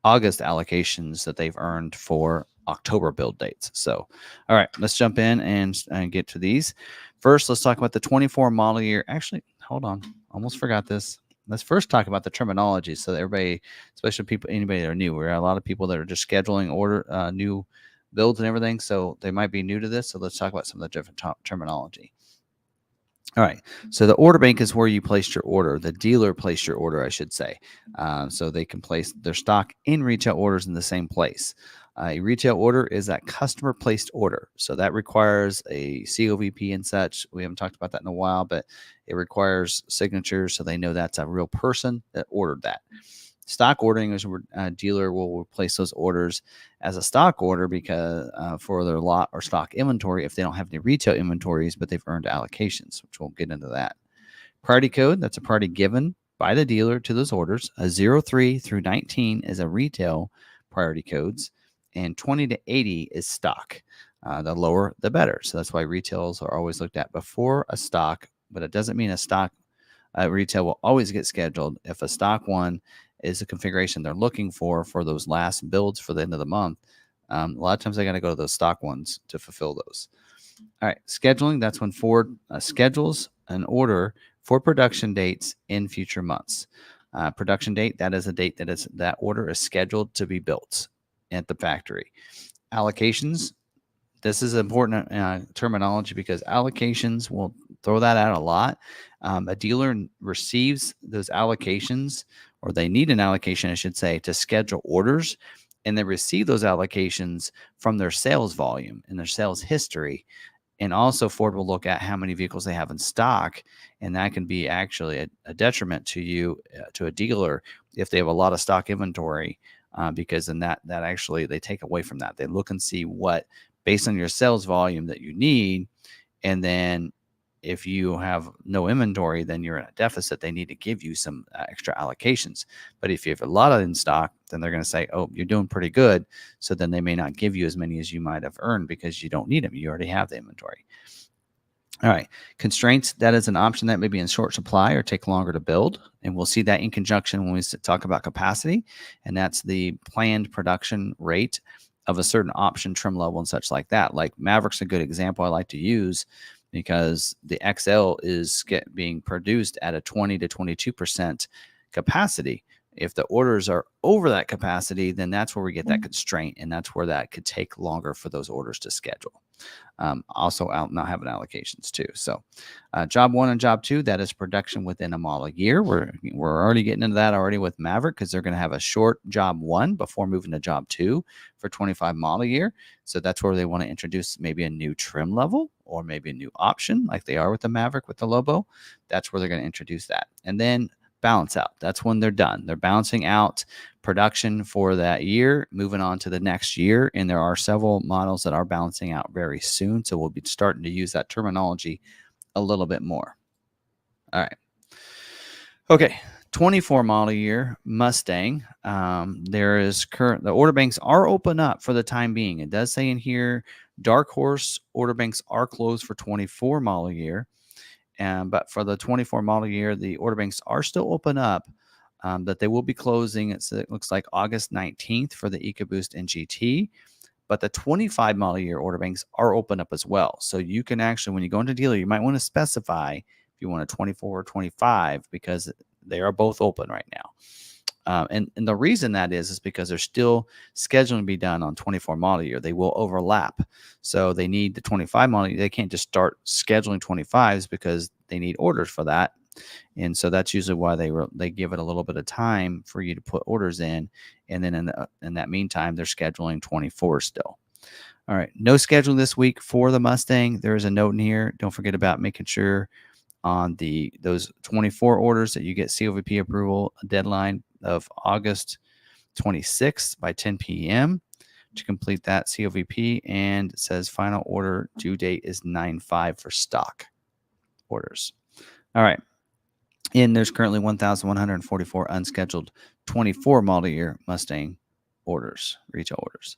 August allocations that they've earned for October build dates. So, all right, let's jump in and get to these. First, let's talk about the 24 model year. Actually, hold on. Almost forgot this. Let's first talk about the terminology so that everybody, especially people, anybody that are new, we have a lot of people that are just scheduling new builds and everything. So they might be new to this. So let's talk about some of the different terminology. All right. So the order bank is where you placed your order. The dealer placed your order, I should say. So they can place their stock in retail orders in the same place. A retail order is that customer placed order. So that requires a COVP and such. We haven't talked about that in a while, but it requires signatures so they know that's a real person that ordered that. Stock ordering is where a dealer will place those orders as a stock order because for their lot or stock inventory if they don't have any retail inventories, but they've earned allocations, which we'll get into that. Priority code, that's a priority given by the dealer to those orders. A 03 through 19 is a retail priority codes, and 20 to 80 is stock. The lower, the better. So that's why retails are always looked at before a stock, but it doesn't mean a stock retail will always get scheduled. If a stock one is a configuration they're looking for those last builds for the end of the month, a lot of times they got to go to those stock ones to fulfill those. All right, scheduling, that's when Ford schedules an order for production dates in future months. Production date, that is a date that order is scheduled to be built at the factory. Allocations, this is important terminology because allocations, will throw that out a lot. A dealer receives those allocations, or they need an allocation, I should say, to schedule orders, and they receive those allocations from their sales volume and their sales history. And also Ford will look at how many vehicles they have in stock, and that can be actually a detriment to you, to a dealer, if they have a lot of stock inventory, because then that actually they take away from that. They look and see what, based on your sales volume, that you need, and then if you have no inventory, then you're in a deficit. They need to give you some extra allocations. But if you have a lot of in stock, then they're going to say, oh, you're doing pretty good. So then they may not give you as many as you might have earned because you don't need them. You already have the inventory. All right. Constraints, that is an option that may be in short supply or take longer to build. And we'll see that in conjunction when we talk about capacity. And that's the planned production rate of a certain option, trim level, and such like that. Like Maverick's a good example I like to use, because the XL is being produced at a 20 to 22% capacity. If the orders are over that capacity, then that's where we get that constraint, and that's where that could take longer for those orders to schedule. Also, out not having allocations too. So, job one and job two, that is production within a model year. We're already getting into that already with Maverick, because they're going to have a short job one before moving to job two for 25 model year. So that's where they want to introduce maybe a new trim level or maybe a new option, like they are with the Maverick with the Lobo. That's where they're going to introduce that, and then balance out. That's when they're done. They're balancing out production for that year, moving on to the next year. And there are several models that are balancing out very soon. So we'll be starting to use that terminology a little bit more. All right. Okay. 24 model year Mustang. The order banks are open up for the time being. It does say in here, Dark Horse order banks are closed for 24 model year. But for the 24 model year, the order banks are still open up, that they will be closing. It looks like August 19th for the EcoBoost and GT. But the 25 model year order banks are open up as well. So you can actually, when you go into dealer, you might want to specify if you want a 24 or 25, because they are both open right now. And the reason that is because they're still scheduling to be done on 24 model year. They will overlap. So they need the 25 model year. They can't just start scheduling 25s because they need orders for that. And so that's usually why they give it a little bit of time for you to put orders in. And then in that meantime, they're scheduling 24 still. All right. No scheduling this week for the Mustang. There is a note in here. Don't forget about making sure on those 24 orders that you get COVP approval, a deadline of August 26th by 10 p.m. to complete that COVP. And it says final order due date is 9/5 for stock orders. All right. And there's currently 1,144 unscheduled 24 model year Mustang orders, retail orders.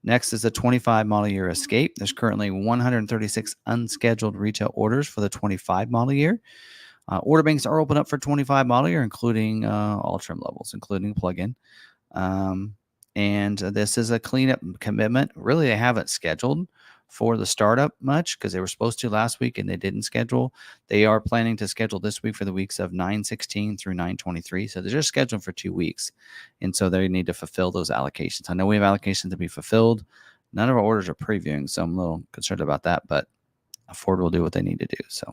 Next is the 25 model year Escape. There's currently 136 unscheduled retail orders for the 25 model year. Order banks are open up for 25 model year, including all trim levels, including plug-in. And this is a cleanup commitment. Really, they haven't scheduled for the startup much because they were supposed to last week and they didn't schedule. They are planning to schedule this week for the weeks of 9/16 through 9/23. So they're just scheduling for 2 weeks. And so they need to fulfill those allocations. I know we have allocations to be fulfilled. None of our orders are previewing, so I'm a little concerned about that, but Ford will do what they need to do. So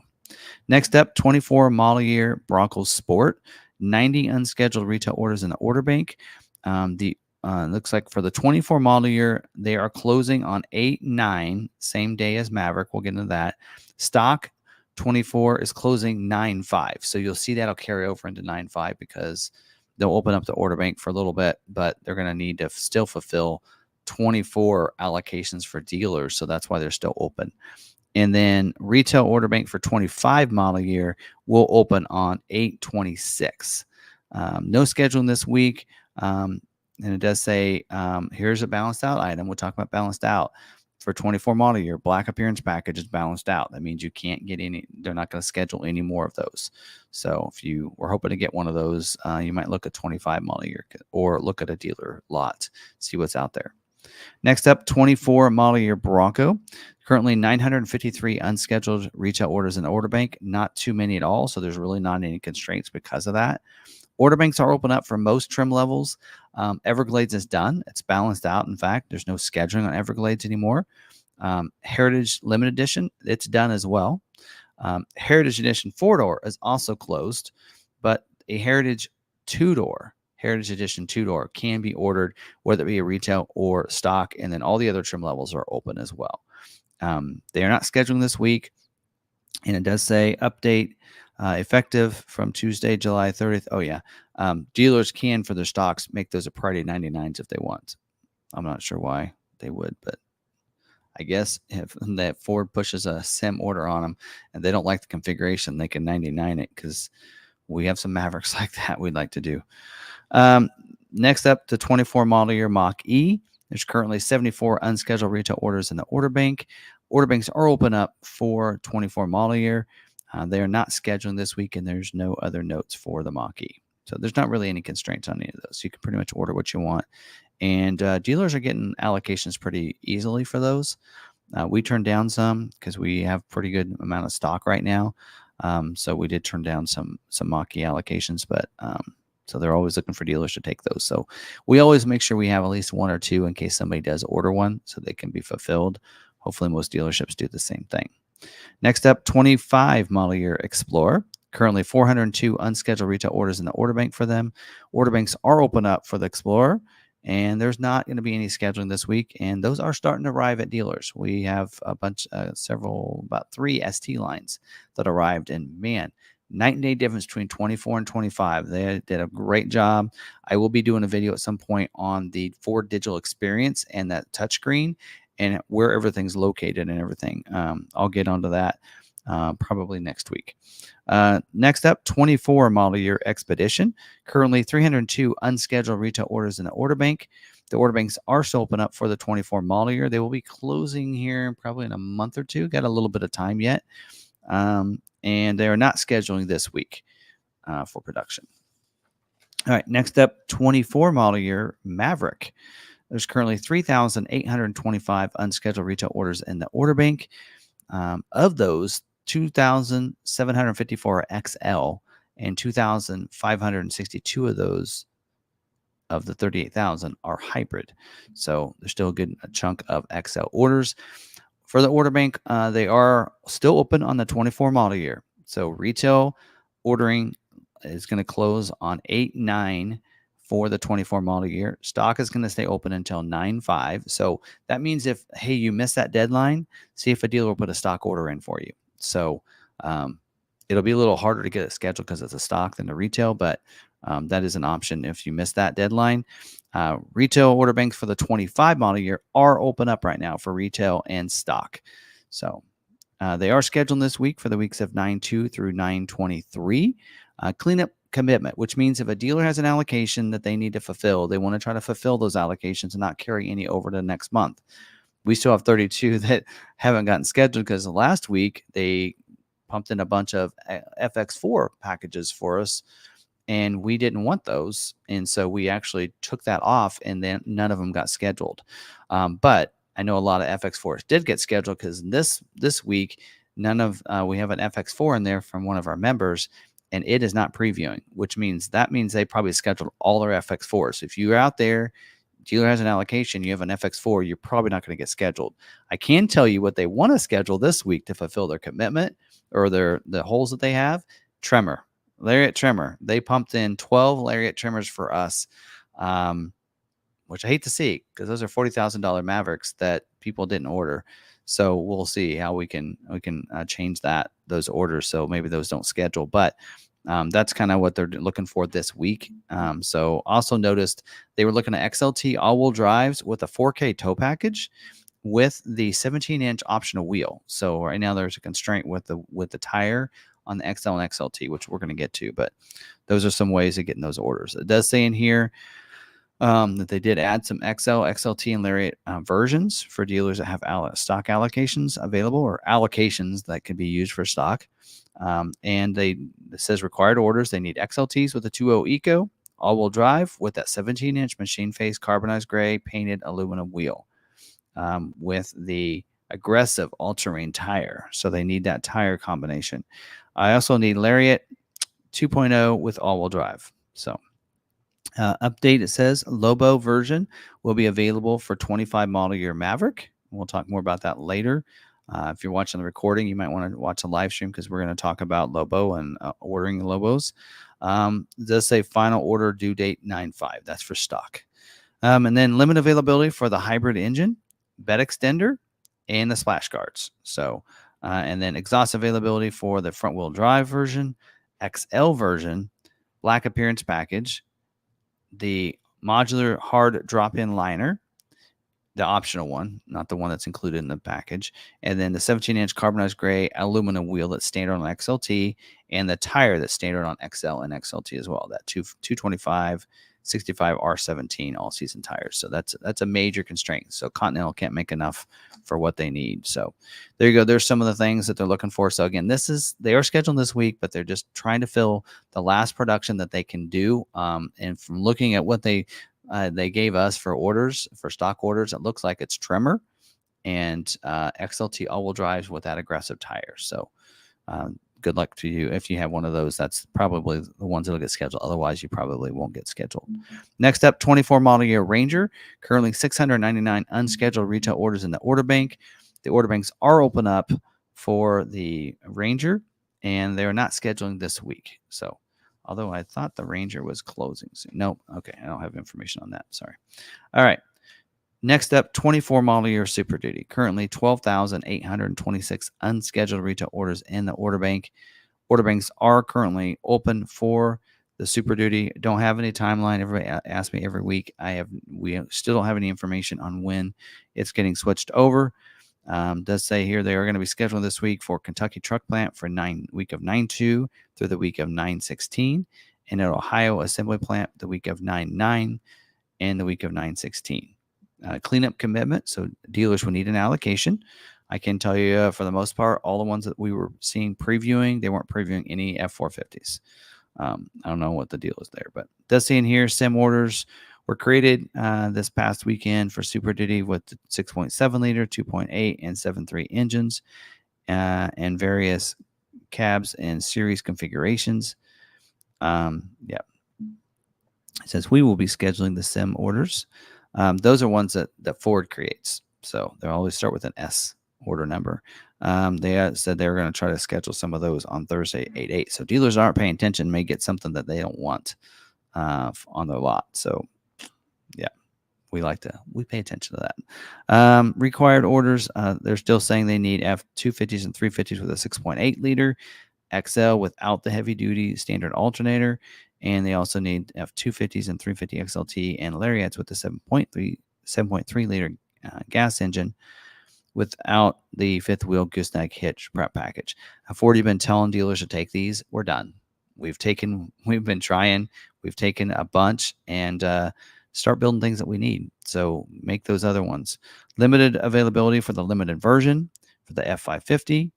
next up, 24 model year Broncos Sport, 90 unscheduled retail orders in the order bank. Looks like for the 24 model year, they are closing on 8/9, same day as Maverick. We'll get into that. Stock 24 is closing 9/5. So you'll see that'll carry over into 9/5 because they'll open up the order bank for a little bit, but they're going to need to still fulfill 24 allocations for dealers. So that's why they're still open. And then retail order bank for 25 model year will open on 8/26. No scheduling this week. And it does say, here's a balanced out item. We'll talk about balanced out for 24 model year. Black appearance package is balanced out. That means you can't get any, they're not going to schedule any more of those. So if you were hoping to get one of those, you might look at 25 model year or look at a dealer lot, see what's out there. Next up, 24 model year Bronco. Currently 953 unscheduled retail orders in the order bank. Not too many at all, so there's really not any constraints because of that. Order banks are open up for most trim levels. Everglades is done. It's balanced out. In fact, there's no scheduling on Everglades anymore. Heritage Limited Edition, it's done as well. Heritage Edition 4-door is also closed, but a Heritage 2-door, Heritage Edition 2-door can be ordered, whether it be a retail or stock, and then all the other trim levels are open as well. They are not scheduling this week, and it does say update effective from Tuesday, July 30th. Oh, yeah. Dealers can, for their stocks, make those a priority 99s if they want. I'm not sure why they would, but I guess if that Ford pushes a SIM order on them and they don't like the configuration, they can 99 it because we have some Mavericks like that we'd like to do. Next up, the 24 model year Mach-E. There's currently 74 unscheduled retail orders in the order bank. Order banks are open up for 24 model year. They are not scheduling this week, and there's no other notes for the Mach-E. So there's not really any constraints on any of those. You can pretty much order what you want. And dealers are getting allocations pretty easily for those. We turned down some because we have pretty good amount of stock right now. So we did turn down some Mach-E allocations, but so they're always looking for dealers to take those. So we always make sure we have at least one or two in case somebody does order one so they can be fulfilled. Hopefully most dealerships do the same thing. Next up, 25 model year Explorer. Currently 402 unscheduled retail orders in the order bank for them. Order banks are open up for the Explorer, and there's not going to be any scheduling this week, and those are starting to arrive at dealers. We have a bunch, about 3 ST lines that arrived, and man, night and day difference between 24 and 25. They did a great job. I will be doing a video at some point on the Ford digital experience and that touchscreen and where everything's located and everything. I'll get onto that probably next week. Next up, 24 model year Expedition. Currently 302 unscheduled retail orders in the order bank. The order banks are still open up for the 24 model year. They will be closing here probably in a month or two. Got a little bit of time yet. And they are not scheduling this week for production. All right, next up, 24 model year Maverick. There's currently 3,825 unscheduled retail orders in the order bank. Of those, 2,754 are XL, and 2,562 of those, of the 38,000, are hybrid. So there's still a good chunk of XL orders. For the order bank, they are still open on the 24 model year. So retail ordering is going to close on 8/9 for the 24 model year. Stock is going to stay open until 9/5. So that means if, hey, you missed that deadline, see if a dealer will put a stock order in for you. So it'll be a little harder to get it scheduled because it's a stock than the retail, but that is an option if you miss that deadline. Retail order banks for the 25 model year are open up right now for retail and stock. So they are scheduled this week for the weeks of 9/2 through 9/23. Cleanup commitment, which means if a dealer has an allocation that they need to fulfill, they want to try to fulfill those allocations and not carry any over to the next month. We still have 32 that haven't gotten scheduled because last week they pumped in a bunch of FX4 packages for us. and we didn't want those. And so we actually took that off, and then none of them got scheduled. But I know a lot of FX4s did get scheduled, because this week, none of we have an FX4 in there from one of our members, and it is not previewing, which means they probably scheduled all their FX4s. If you're out there, dealer has an allocation, you have an FX4, you're probably not going to get scheduled. I can tell you what they want to schedule this week to fulfill their commitment or the holes that they have. Trimmer, lariat trimmer. They pumped in 12 lariat trimmers for us, which I hate to see, because those are $40,000 Mavericks that people didn't order. So we'll see how we can change those orders, so maybe those don't schedule. But that's kind of what they're looking for this week. So also noticed they were looking at XLT all-wheel drives with a 4K tow package with the 17-inch optional wheel. So right now there's a constraint with the tire on the XL and XLT, which we're going to get to. But those are some ways of getting those orders. It does say in here that they did add some XL, XLT, and Lariat versions for dealers that have stock allocations available, or allocations that can be used for stock. And it says required orders. They need XLTs with a 2.0 Eco, all-wheel drive with that 17-inch machine face carbonized gray painted aluminum wheel, with the aggressive all-terrain tire. So they need that tire combination. I also need Lariat 2.0 with all-wheel drive. So update, it says Lobo version will be available for 25 model year Maverick. We'll talk more about that later. If you're watching the recording, you might want to watch the live stream, because we're going to talk about Lobo and ordering the Lobos. It does say final order due date 9/5. That's for stock. And then limit availability for the hybrid engine, bed extender, and the splash guards. So, and then exhaust availability for the front wheel drive version, XL version, black appearance package, the modular hard drop-in liner, the optional one, not the one that's included in the package, and then the 17-inch carbonized gray aluminum wheel that's standard on XLT, and the tire that's standard on XL and XLT as well, that 225 65 R17 all-season tires. So that's a major constraint. So Continental can't make enough for what they need. So there you go. There's some of the things that they're looking for. So again, they are scheduled this week, but they're just trying to fill the last production that they can do. And from looking at what they gave us for orders, for stock orders, it looks like it's trimmer and XLT all-wheel drives with that aggressive tire. So good luck to you. If you have one of those, that's probably the ones that'll get scheduled. Otherwise, you probably won't get scheduled. Next up, 24 model year Ranger. Currently 699 unscheduled retail orders in the order bank. The order banks are open up for the Ranger, and they're not scheduling this week. So, although I thought the Ranger was closing soon. No, okay, I don't have information on that. Sorry. All right. Next up, 24 model year Super Duty. Currently 12,826 unscheduled retail orders in the order bank. Order banks are currently open for the Super Duty. Don't have any timeline. Everybody asks me every week. We still don't have any information on when it's getting switched over. Does say here they are going to be scheduled this week for Kentucky Truck Plant for week of 9/2 through the week of 9/16, and at Ohio Assembly Plant the week of 9/9 and the week of 9/16. Cleanup commitment, so dealers will need an allocation. I can tell you for the most part, all the ones that we were seeing previewing, they weren't previewing any F450s. I don't know what the deal is there, but it does say in here sim orders were created this past weekend for Super Duty with the 6.7 liter, 2.8, and 7.3 engines, and various cabs and series configurations. Yeah. It says we will be scheduling the sim orders. Those are ones that Ford creates. So they'll always start with an S order number. They said they were going to try to schedule some of those on Thursday, 8/8. So dealers aren't paying attention, may get something that they don't want on their lot. So yeah, we pay attention to that. Required orders, they're still saying they need F250s and 350s with a 6.8 liter, XL without the heavy duty standard alternator. And they also need F250s and 350 XLT and Lariats with the 7.3 liter gas engine without the fifth wheel gooseneck hitch prep package. I've already been telling dealers to take these. We're done. We've been trying. We've taken a bunch and start building things that we need. So make those other ones. Limited availability for the limited version for the F550,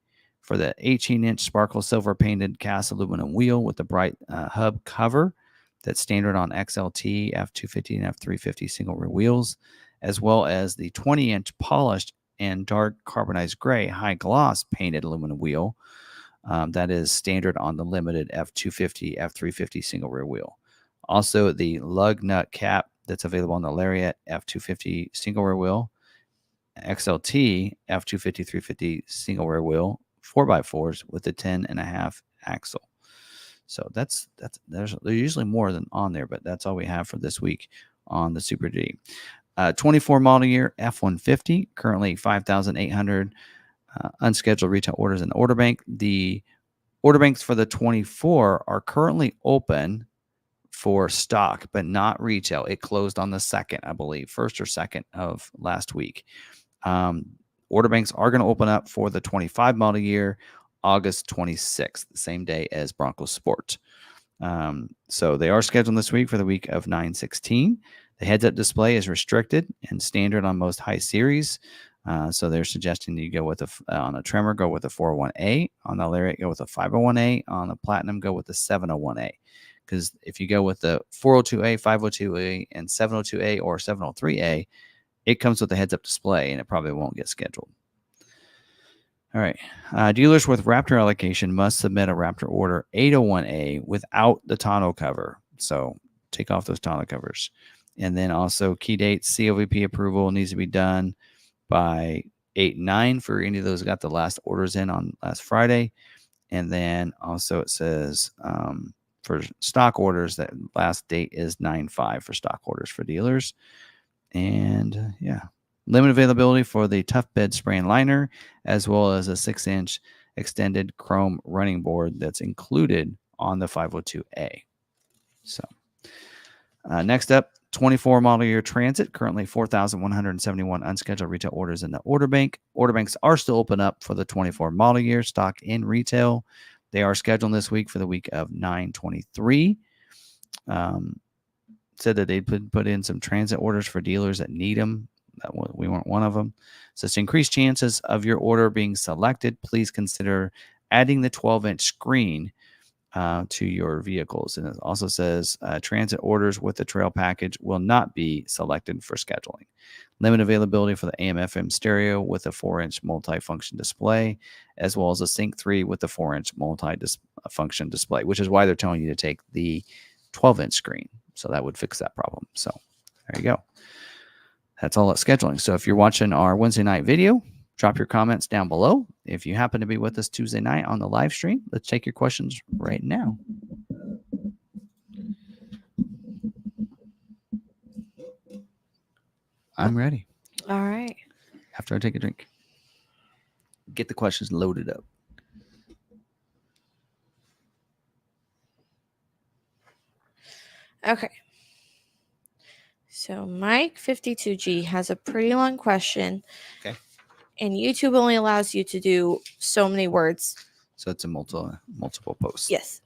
for the 18-inch sparkle silver painted cast aluminum wheel with the bright hub cover that's standard on XLT, F250, and F350 single rear wheels, as well as the 20-inch polished and dark carbonized gray high gloss painted aluminum wheel that is standard on the limited F250, F350 single rear wheel. Also, the lug nut cap that's available on the Lariat F250 single rear wheel, XLT F250 350 single rear wheel 4x4s with the 10.5 axle. So there's usually more than on there, but that's all we have for this week on the Super D. 24 model year F-150, currently 5,800 unscheduled retail orders in the order bank. The order banks for the 24 are currently open for stock, but not retail. It closed on the 2nd, I believe, 1st or 2nd of last week. Order banks are going to open up for the 25 model year, August 26th, the same day as Bronco Sport. So they are scheduled this week for the week of 9/16. The heads-up display is restricted and standard on most high series. So they're suggesting you go with on a Tremor, go with a 401A. On the Lariat, go with a 501A. On the Platinum, go with the 701A. Because if you go with the 402A, 502A, and 702A or 703A, it comes with a heads-up display, and it probably won't get scheduled. All right. Dealers with Raptor allocation must submit a Raptor order 801A without the tonneau cover. So take off those tonneau covers. And then also key dates, COVP approval needs to be done by 8/9 for any of those who got the last orders in on last Friday. And then also it says for stock orders, that last date is 9/5 for stock orders for dealers. And limited availability for the Tough Bed spray and liner, as well as a 6-inch extended chrome running board that's included on the 502A. So next up, 24 model year Transit, currently 4,171 unscheduled retail orders in the order bank. Order banks are still open up for the 24 model year, stock in retail. They are scheduled this week for the week of 9/23. Said that they put in some transit orders for dealers that need them. We weren't one of them. So to increase chances of your order being selected, please consider adding the 12-inch screen to your vehicles. And it also says transit orders with the trail package will not be selected for scheduling. Limited availability for the AM/FM stereo with a 4-inch multi-function display, as well as a Sync 3 with the 4-inch multi-function display, which is why they're telling you to take the 12-inch screen. So that would fix that problem. So there you go. That's all at scheduling. So if you're watching our Wednesday night video, drop your comments down below. If you happen to be with us Tuesday night on the live stream, let's take your questions right now. I'm ready.
All right.
After I take a drink. Get the questions loaded up.
Okay. So Mike 52G has a pretty long question.
Okay.
And YouTube only allows you to do so many words.
So it's a multiple posts.
Yes.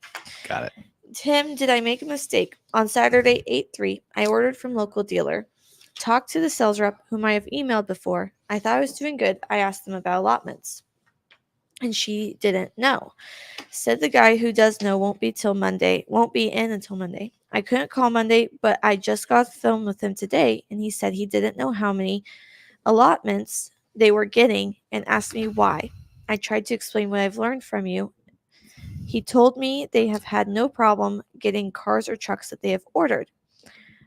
Got it.
Tim, did I make a mistake? On Saturday, 8/3, I ordered from local dealer. Talked to the sales rep, whom I have emailed before. I thought I was doing good. I asked them about allotments. And she didn't know. Said the guy who does know won't be in until Monday. I couldn't call Monday, but I just got off the phone with him today, and he said he didn't know how many allotments they were getting and asked me why. I tried to explain what I've learned from you. He told me they have had no problem getting cars or trucks that they have ordered.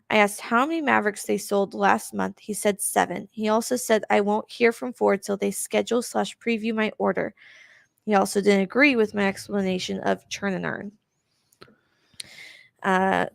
I asked how many Mavericks they sold last month. He said 7. He also said I won't hear from Ford till they schedule/preview my order. He also didn't agree with my explanation of churn and earn.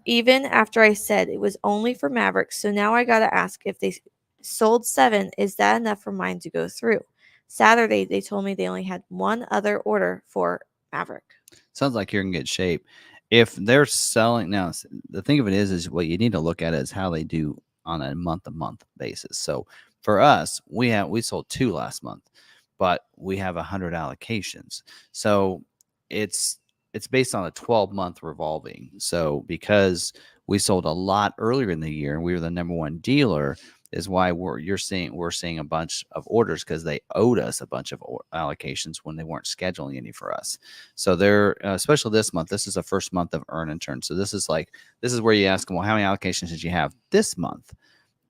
Even after I said it was only for Mavericks, so now I gotta ask if they sold 7, is that enough for mine to go through? Saturday, they told me they only had one other order for Maverick.
Sounds like you're in good shape. If they're selling now, the thing of it is what you need to look at is how they do on a month-to-month basis. So for us, we sold 2 last month, but we have 100 allocations. So it's based on a 12-month revolving. So because we sold a lot earlier in the year and we were the number 1 dealer, is why we're seeing a bunch of orders, because they owed us a bunch of allocations when they weren't scheduling any for us. So they're especially this month. This is the first month of earn and turn. So this is where you ask them, well, how many allocations did you have this month?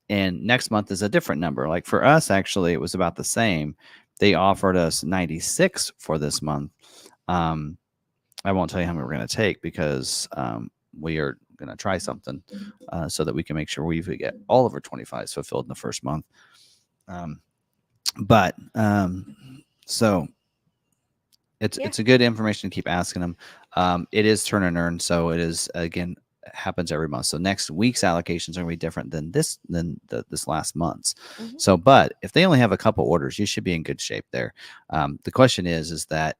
And next month is a different number. Like for us, actually, it was about the same. They offered us 96 for this month. I won't tell you how many we're going to take, because we are going to try something so that we can make sure we get all of our 25s fulfilled in the first month. So it's a good information to keep asking them. It is turn and earn, so it is, again, happens every month. So next week's allocations are going to be different than this last month's. So, but if they only have a couple orders, you should be in good shape there. The question is that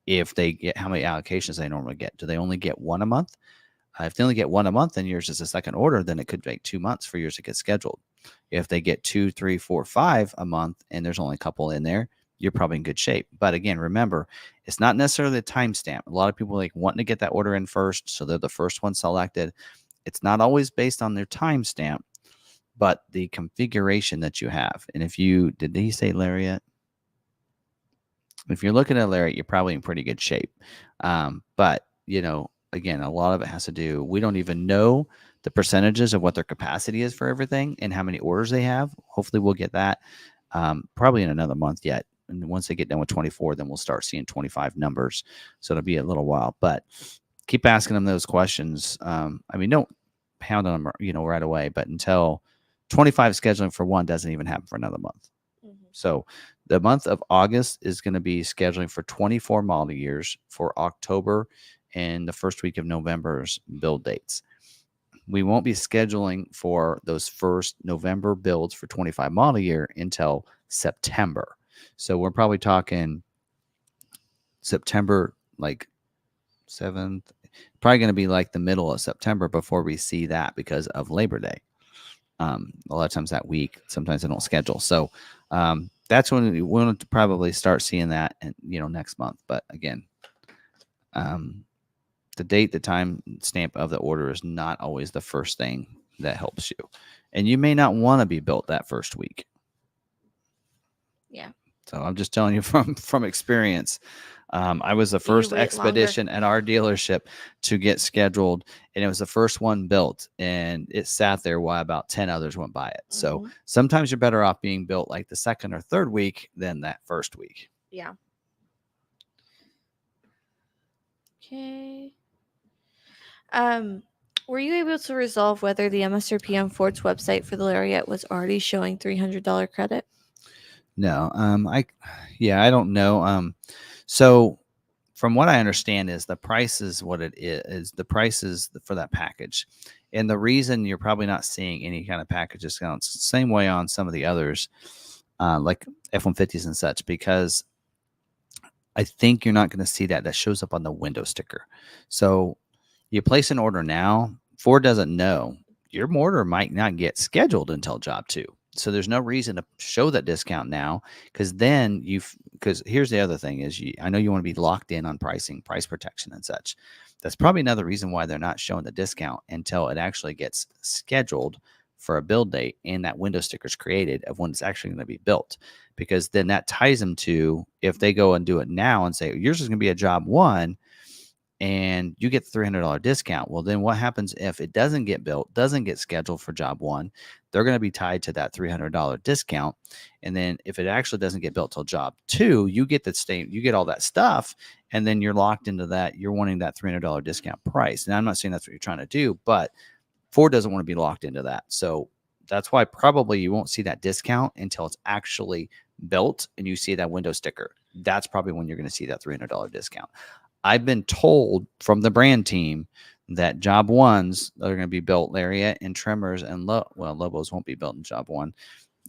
if they get how many allocations they normally get. Do they only get one a month? If they only get one a month and yours is a second order, then it could take 2 months for yours to get scheduled. If they get 2, 3, 4, 5 a month and there's only a couple in there, you're probably in good shape. But again, remember, it's not necessarily a timestamp. A lot of people wanting to get that order in first, so they're the first one selected. It's not always based on their timestamp, but the configuration that you have. And did he say lariat? If you're looking at lariat, you're probably in pretty good shape. But again, a lot of it has to do, we don't even know the percentages of what their capacity is for everything and how many orders they have. Hopefully we'll get that probably in another month yet. And once they get done with 24, then we'll start seeing 25 numbers. So it'll be a little while, but keep asking them those questions. Don't pound on them, right away, but until 25 scheduling for one doesn't even happen for another month. So the month of August is going to be scheduling for 24 model years for October and the first week of November's build dates. We won't be scheduling for those first November builds for 25 model year until September. So we're probably talking September, like 7th, probably going to be like the middle of September before we see that, because of Labor Day. A lot of times that week, sometimes they don't schedule. So that's when we want to probably start seeing that, next month. But again, the date, the time stamp of the order is not always the first thing that helps you. And you may not want to be built that first week.
Yeah.
So I'm just telling you from experience. I was the first expedition at our dealership to get scheduled, and it was the first one built, and it sat there while about 10 others went by it. So sometimes you're better off being built like the second or third week than that first week.
Yeah. Okay. Were you able to resolve whether the MSRP on Ford's website for the Lariat was already showing $300 credit?
No. I don't know. So from what I understand is the price is what it is. The price is for that package. And the reason you're probably not seeing any kind of package discounts, same way on some of the others, like F-150s and such, because I think you're not going to see that shows up on the window sticker. So you place an order now, Ford doesn't know. Your order might not get scheduled until job 2. So there's no reason to show that discount now, because here's the other thing is I know you want to be locked in on pricing, price protection and such. That's probably another reason why they're not showing the discount until it actually gets scheduled for a build date and that window sticker is created of when it's actually going to be built, because then that ties them to, if they go and do it now and say yours is going to be a job 1 and you get the $300 discount. Well, then what happens if it doesn't get built, doesn't get scheduled for job 1? They're going to be tied to that $300 discount. And then if it actually doesn't get built till job 2, you get you get all that stuff, and then you're locked into that. You're wanting that $300 discount price. And I'm not saying that's what you're trying to do, but Ford doesn't want to be locked into that. So that's why probably you won't see that discount until it's actually built and you see that window sticker. That's probably when you're going to see that $300 discount. I've been told from the brand team that job 1s that are going to be built, Lariat and trimmers and Lobos won't be built in job 1.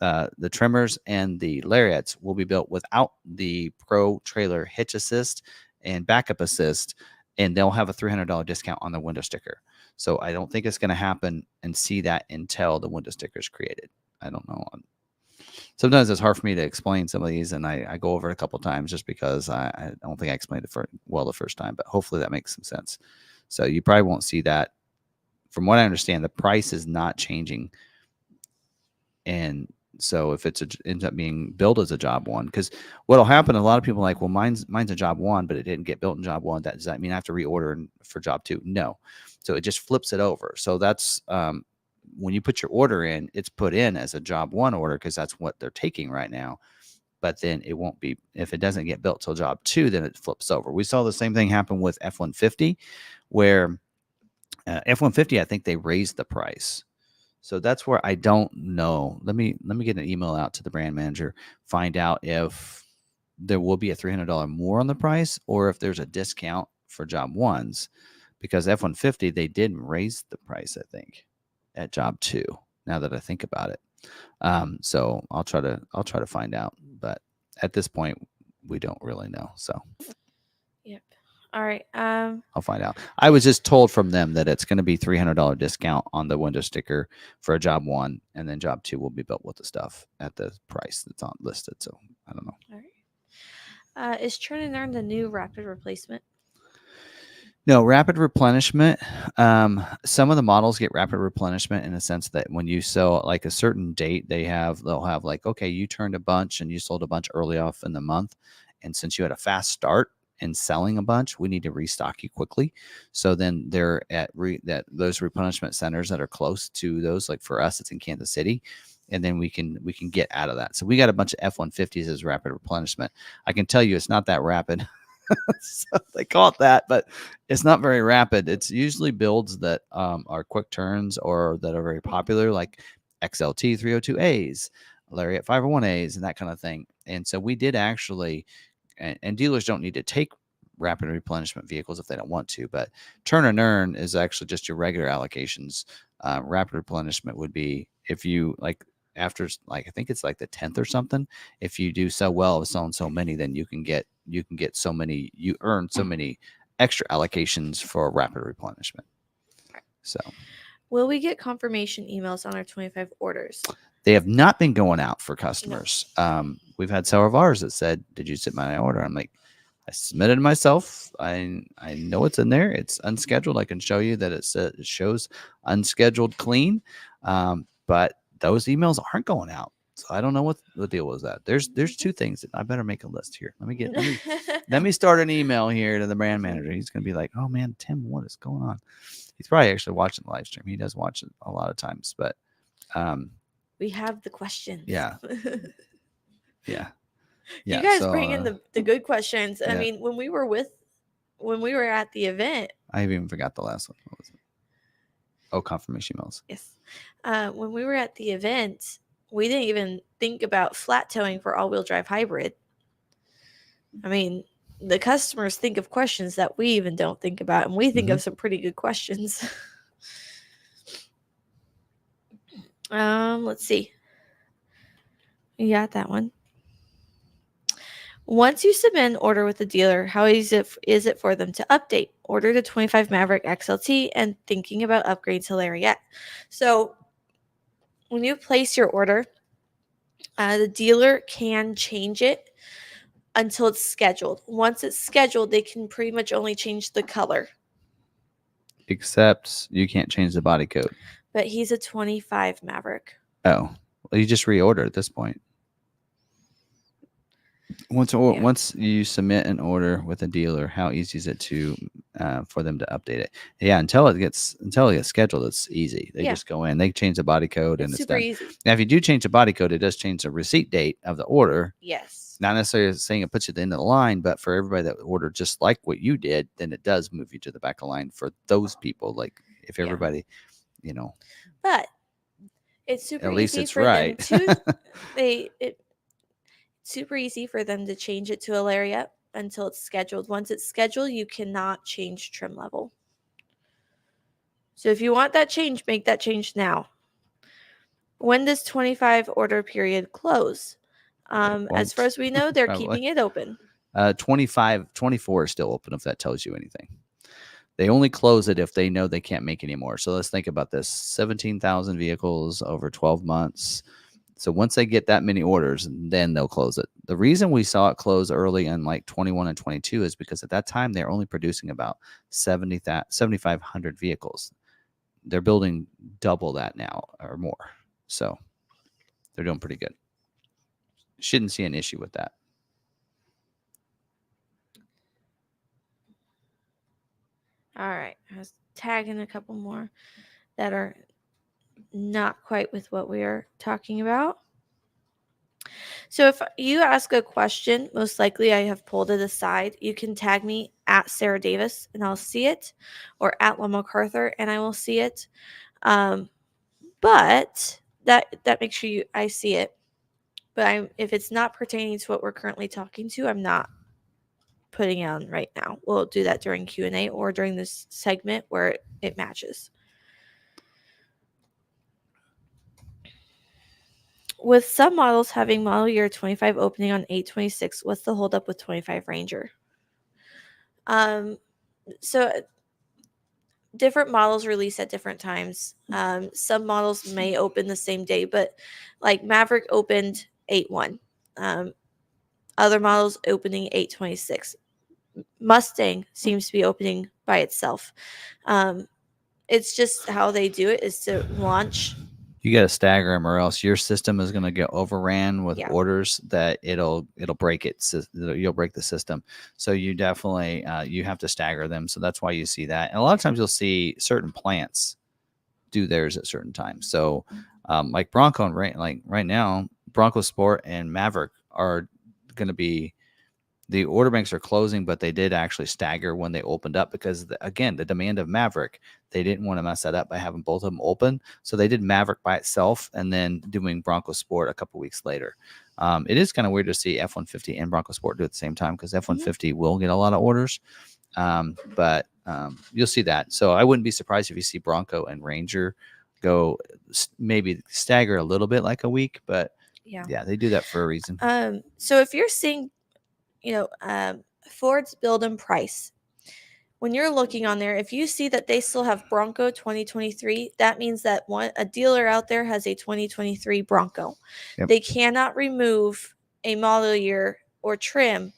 The trimmers and the Lariats will be built without the Pro Trailer hitch assist and backup assist, and they'll have a $300 discount on the window sticker. So I don't think it's going to happen and see that until the window sticker is created. I don't know. Sometimes it's hard for me to explain some of these, and I go over it a couple of times just because I don't think I explained it well the first time, but hopefully that makes some sense. So you probably won't see that. From what I understand, the price is not changing And so if ends up being built as a job one, because what'll happen, a lot of people are like, well, mine's a job one, but it didn't get built in job one. Does that mean I have to reorder for job two? No. So it just flips it over. So that's when you put your order in, it's put in as a job one order because that's what they're taking right now. But then it won't be, if it doesn't get built till job two, then it flips over. We saw the same thing happen with F-150, where F-150, I think they raised the price. So that's where I don't know. Let me get an email out to the brand manager, find out if there will be a $300 more on the price or if there's a discount for job ones, because F-150, they did raise the price, I think, at job two, now that I think about it. So I'll try to find out, but at this point we don't really know. So
Yep. All right.
I'll find out. I was just told from them that it's going to be $300 discount on the window sticker for a job one, and then job two will be built with the stuff at the price that's on listed. So I don't know.
All right. Is Churn and Earn the new rapid replacement?
No, rapid replenishment. Some of the models get rapid replenishment in a sense that when you sell like a certain date, they'll have like, okay, you turned a bunch and you sold a bunch early off in the month, and since you had a fast start in selling a bunch, we need to restock you quickly. So then they're at those replenishment centers that are close to those. Like for us, it's in Kansas City, and then we can get out of that. So we got a bunch of F-150s as rapid replenishment. I can tell you, it's not that rapid. So they call it that, but it's not very rapid. It's usually builds that are quick turns or that are very popular, like XLT 302As, Lariat 501As, and that kind of thing. And so we did actually, and dealers don't need to take rapid replenishment vehicles if they don't want to, but Turn and Earn is actually just your regular allocations. Rapid replenishment would be if you like, after like I think it's like the 10th or something, if you do so well of selling so many, then you can get so many, you earn so many extra allocations for rapid replenishment. So
will we get confirmation emails on our 25 orders?
They have not been going out for customers. No. We've had several of ours that said, did you submit my order? I'm like, I submitted myself. I know it's in there. It's unscheduled. I can show you that it shows unscheduled clean. But those emails aren't going out. So I don't know what the deal was that. There's two things that I better make a list here. Let me start an email here to the brand manager. He's going to be like, oh man, Tim, what is going on? He's probably actually watching the live stream. He does watch it a lot of times, but
we have the questions.
Yeah. Yeah.
You guys bring in the good questions. Yeah. I mean, when we were at the event,
I even forgot the last one. What was it? Oh, confirmation emails.
Yes. When we were at the event, we didn't even think about flat towing for all-wheel drive hybrid. I mean, the customers think of questions that we even don't think about, and we think of some pretty good questions. Let's see. You got that one. Once you submit an order with the dealer, how easy is it for them to update? Order the 25 Maverick XLT and thinking about upgrades to Lariat. So when you place your order, the dealer can change it until it's scheduled. Once it's scheduled, they can pretty much only change the color.
Except you can't change the body code.
But he's a 25 Maverick.
Oh, well, you just reorder at this point. Once you submit an order with a dealer, how easy is it for them to update it? Yeah, until it gets scheduled, it's easy. They just go in, they change the body code, and it's
super
done.
Easy.
Now, if you do change the body code, it does change the receipt date of the order.
Yes.
Not necessarily saying it puts you at the end of the line, but for everybody that ordered just like what you did, then it does move you to the back of the line for those people. Like if everybody,
But it's super
at least
easy
it's
for
right.
them to super easy for them to change it to a Lariat until it's scheduled. Once it's scheduled, you cannot change trim level. So if you want that change, make that change now. When does 25 order period close? As far as we know, they're keeping it open.
24 is still open, if that tells you anything. They only close it if they know they can't make any more. So let's think about this. 17,000 vehicles over 12 months. So once they get that many orders, then they'll close it. The reason we saw it close early in like 21 and 22 is because at that time, they're only producing about 7,500 vehicles. They're building double that now or more. So they're doing pretty good. Shouldn't see an issue with that.
All right. I was tagging a couple more that are not quite with what we are talking about. So if you ask a question, most likely I have pulled it aside. You can tag me at Sarah Davis and I'll see it, or at McArthur and I will see it. But that makes sure I see it. But if it's not pertaining to what we're currently talking to, I'm not putting it on right now. We'll do that during Q&A or during this segment where it matches. With some models having model year 25 opening on 8/26, what's the holdup with 25 Ranger? So different models release at different times. Some models may open the same day, but like Maverick opened 8/1. Other models opening 8/26. Mustang seems to be opening by itself. It's just how they do it is to launch.
You got to stagger them, or else your system is going to get overran with orders that it'll break it. So you'll break the system. So you definitely you have to stagger them. So that's why you see that. And a lot of times you'll see certain plants do theirs at certain times. So like Bronco, and right now, Bronco Sport and Maverick are going to be, the order banks are closing, but they did actually stagger when they opened up because, again, the demand of Maverick, they didn't want to mess that up by having both of them open. So they did Maverick by itself and then doing Bronco Sport a couple weeks later. It is kind of weird to see F-150 and Bronco Sport do it at the same time because F-150 will get a lot of orders. But you'll see that. So I wouldn't be surprised if you see Bronco and Ranger go maybe stagger a little bit like a week, but yeah, they do that for a reason.
So if you're seeing Ford's build and price, when you're looking on there, if you see that they still have Bronco 2023, that means that a dealer out there has a 2023 Bronco. Yep. They cannot remove a model year or trim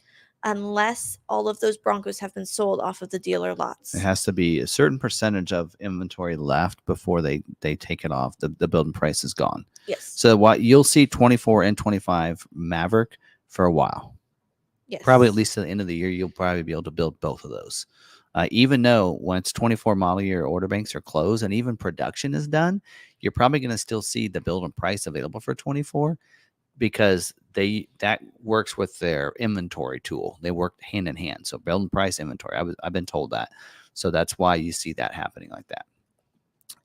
unless all of those Broncos have been sold off of the dealer lots.
It has to be a certain percentage of inventory left before they take it off. The build and price is gone.
Yes.
So what you'll see 24 and 25 Maverick for a while.
Yes.
Probably at least to the end of the year, you'll probably be able to build both of those. Even though once 24 model year order banks are closed and even production is done, you're probably going to still see the build and price available for 24 because that works with their inventory tool. They work hand in hand. So build and price, inventory. I've been told that. So that's why you see that happening like that.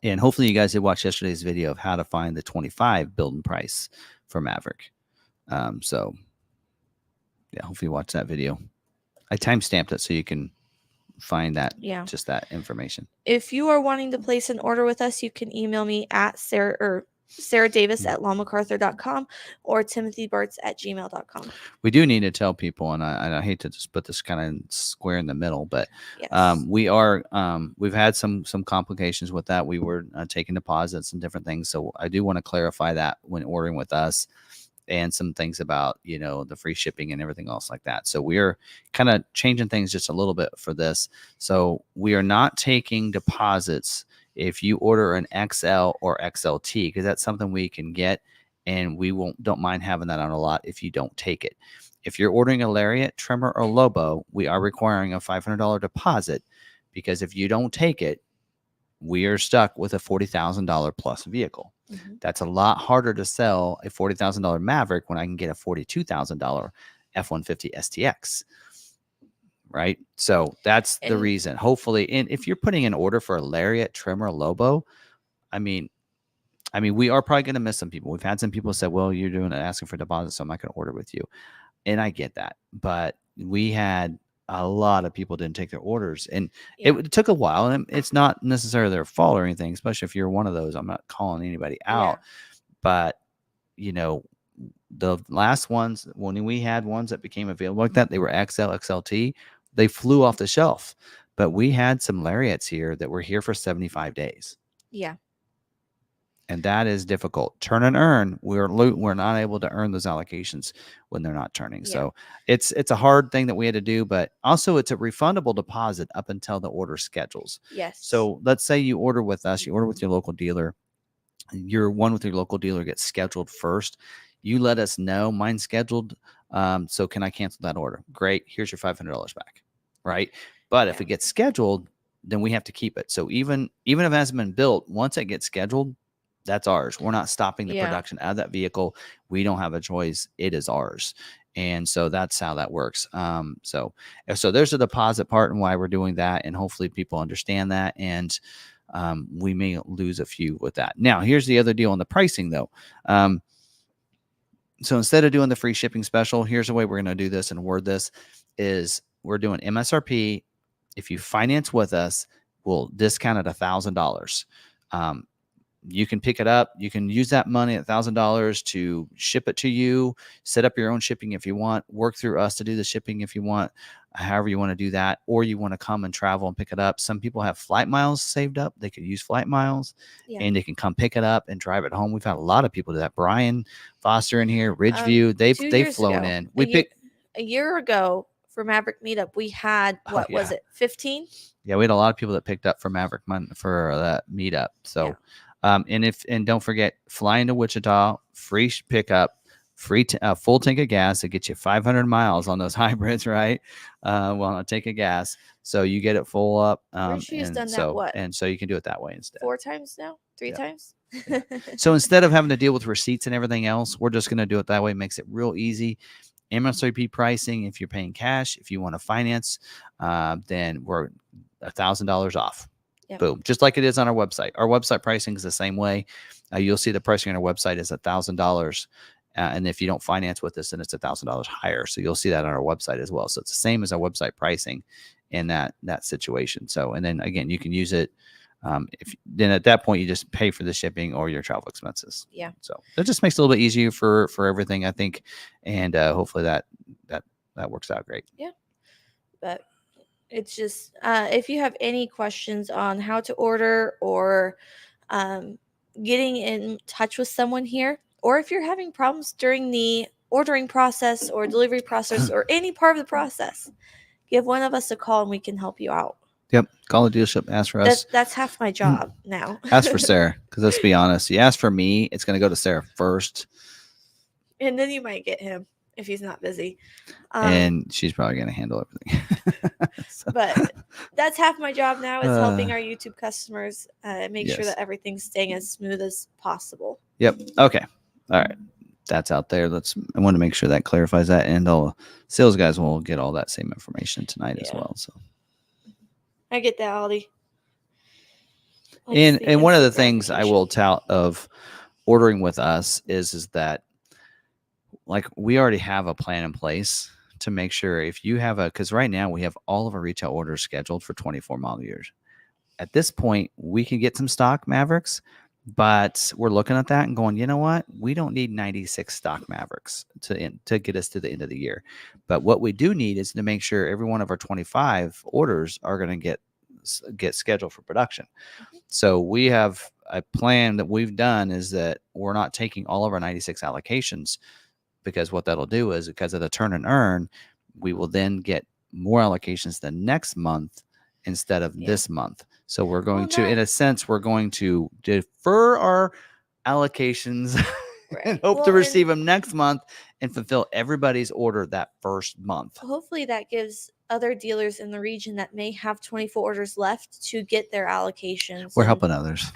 And hopefully you guys did watch yesterday's video of how to find the 25 build and price for Maverick. So yeah, hopefully you watch that video. I timestamped it so you can find that, just that information.
If you are wanting to place an order with us, you can email me at Sarah Davis at lawmacarthur.com or timothybartz@gmail.com.
We do need to tell people, and I hate to just put this kind of square in the middle, but we've had some complications with that. We were taking deposits and different things, so I do want to clarify that when ordering with us. And some things about, the free shipping and everything else like that. So we're kind of changing things just a little bit for this. So we are not taking deposits if you order an XL or XLT, because that's something we can get and we don't mind having that on a lot if you don't take it. If you're ordering a Lariat, Trimmer, or Lobo, we are requiring a $500 deposit because if you don't take it, we are stuck with a $40,000 plus vehicle. Mm-hmm. That's a lot harder to sell a $40,000 Maverick when I can get a $42,000 F-150 STX. Right? So that's the reason. Hopefully, and if you're putting an order for a Lariat, Trimmer, Lobo, I mean, we are probably going to miss some people. We've had some people say, well, you're asking for deposits, so I'm not going to order with you. And I get that. But we had a lot of people didn't take their orders, and it took a while, and it's not necessarily their fault or anything, especially if you're one of those. I'm not calling anybody out, but the last ones, when we had ones that became available like that, they were XL, XLT, they flew off the shelf. But we had some Lariats here that were here for 75 days.
Yeah.
And that is difficult. Turn and earn. We're not able to earn those allocations when they're not turning. Yeah. So it's a hard thing that we had to do, but also it's a refundable deposit up until the order schedules.
Yes.
So let's say you order with us, you order with your local dealer, your one with your local dealer gets scheduled first. You let us know mine's scheduled. So can I cancel that order? Great. Here's your $500 back. Right. But if it gets scheduled, then we have to keep it. So even if it hasn't been built, once it gets scheduled, that's ours. We're not stopping the production out of that vehicle. We don't have a choice. It is ours. And so that's how that works. So there's a deposit part and why we're doing that. And hopefully people understand that. And we may lose a few with that. Now, here's the other deal on the pricing, though. So instead of doing the free shipping special, here's the way we're going to do this and word this is we're doing MSRP. If you finance with us, we'll discount it $1,000. You can pick it up. You can use that money at $1,000 to ship it to you, set up your own shipping if you want, work through us to do the shipping if you want, however you want to do that, or you want to come and travel and pick it up. Some people have flight miles saved up. They could use flight miles and they can come pick it up and drive it home. We've had a lot of people do that. Brian Foster in here, Ridgeview, they've flown in.
A year ago for Maverick Meetup, we had, was it, 15?
Yeah, we had a lot of people that picked up for Maverick for that meetup. So, and don't forget, flying to Wichita, free pickup, free full tank of gas. It gets you 500 miles on those hybrids, right? On a tank of gas, so you get it full up. And so you can do it that way instead.
4 times now, 3 times.
So instead of having to deal with receipts and everything else, we're just going to do it that way. It makes it real easy. MSRP pricing. If you're paying cash, if you want to finance, then we're $1,000 off. Yep. Boom. Just like it is on our website. Our website pricing is the same way. You'll see the pricing on our website is $1,000. And if you don't finance with us, then it's $1,000 higher. So you'll see that on our website as well. So it's the same as our website pricing in that situation. So, and then again, you can use it. Then at that point, you just pay for the shipping or your travel expenses.
Yeah.
So that just makes it a little bit easier for everything, I think. And hopefully that works out great.
Yeah. But it's just, if you have any questions on how to order or getting in touch with someone here, or if you're having problems during the ordering process or delivery process or any part of the process, give one of us a call and we can help you out.
Yep. Call the dealership. Ask for us.
That's half my job now.
Ask for Sarah, because let's be honest. You ask for me, it's going to go to Sarah first.
And then you might get him if he's not busy.
And she's probably going to handle everything.
But that's half my job now is helping our YouTube customers make sure that everything's staying as smooth as possible.
Yep. Okay. All right. That's out there. I want to make sure that clarifies that. And all sales guys will get all that same information tonight as well. So
I get that, Aldi.
And one of the things I will tout of ordering with us is that, like, we already have a plan in place to make sure if you have because right now we have all of our retail orders scheduled for 24 model years. At this point, we can get some stock Mavericks, but we're looking at that and going, you know what? We don't need 96 stock Mavericks to get us to the end of the year. But what we do need is to make sure every one of our 25 orders are going to get scheduled for production. Mm-hmm. So we have a plan that we've done is that we're not taking all of our 96 allocations, because what that'll do is, because of the turn and earn, we will then get more allocations the next month instead of this month. So we're going to, in a sense, we're going to defer our allocations and hope to receive them next month and fulfill everybody's order that first month.
Hopefully that gives other dealers in the region that may have 24 orders left to get their allocations.
We're helping others.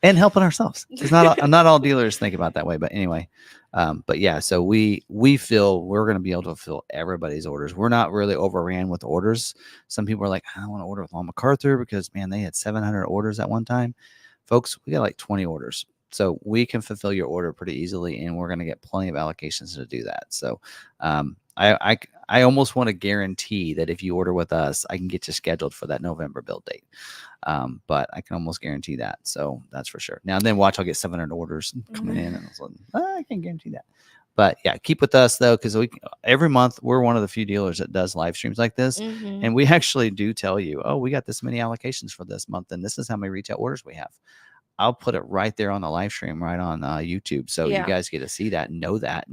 And helping ourselves. It's not all dealers think about that way, but anyway. But yeah, so we feel we're going to be able to fulfill everybody's orders. We're not really overran with orders. Some people are like, I don't want to order with McArthur because, man, they had 700 orders at one time. Folks, we got like 20 orders. So we can fulfill your order pretty easily, and we're going to get plenty of allocations to do that. So I almost want to guarantee that if you order with us, I can get you scheduled for that November build date. But I can almost guarantee that. So that's for sure. Now, then watch, I'll get 700 orders coming in, and I can't guarantee that. But yeah, keep with us though, because every month we're one of the few dealers that does live streams like this. Mm-hmm. And we actually do tell you, oh, we got this many allocations for this month, and this is how many retail orders we have. I'll put it right there on the live stream, right on YouTube. So you guys get to see that and know that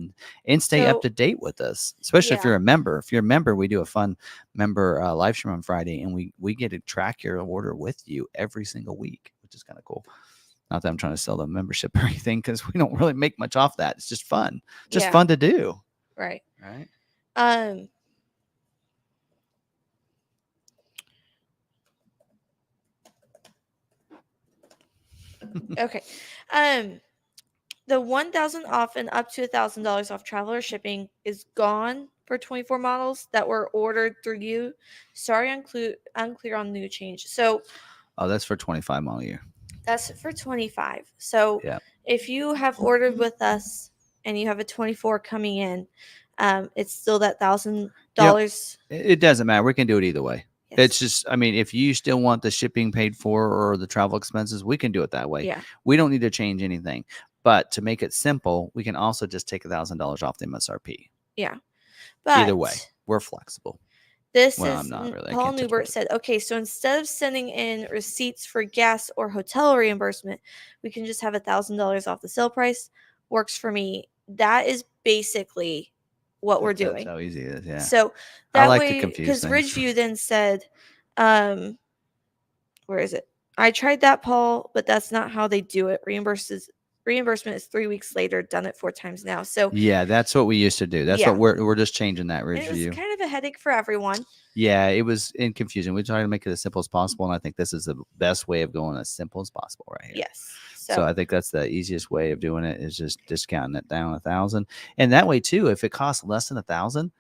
and stay up to date with us, especially if you're a member. If you're a member, we do a fun member live stream on Friday, and we get to track your order with you every single week, which is kind of cool. Not that I'm trying to sell the membership or anything, because we don't really make much off that. It's just fun. Just
Yeah.
fun to do.
Right.
Right.
Okay. The 1,000 off and up to $1,000 off traveler shipping is gone for 24 models that were ordered through you. Sorry, unclear on new change. So,
that's for 25 model year.
That's for 25. So,
yeah.
If you have ordered with us and you have a 24 coming in, it's still that $1,000.
It doesn't matter. We can do it either way. Yes. It's just, I mean, if you still want the shipping paid for or the travel expenses, we can do it that way.
Yeah.
We don't need to change anything. But to make it simple, we can also just take $1,000 off the MSRP.
Yeah.
But either way, we're flexible.
I'm not really. Paul Newbert said, okay, so instead of sending in receipts for gas or hotel reimbursement, we can just have $1,000 off the sale price. Works for me. That is basically what we're doing.
That's how easy it is, yeah.
So
that I like way, to confuse
because Ridgeview then said, where is it? I tried that, Paul, but that's not how they do it. Reimbursement is 3 weeks later, done it 4 times now. So
yeah, that's what we used to do. That's what we're just changing that review.
It was kind of a headache for everyone.
Yeah, it was confusing. We tried to make it as simple as possible, and I think this is the best way of going as simple as possible right here.
Yes.
So I think that's the easiest way of doing it, is just discounting it down 1,000, and that way too, if it costs less than 1,000,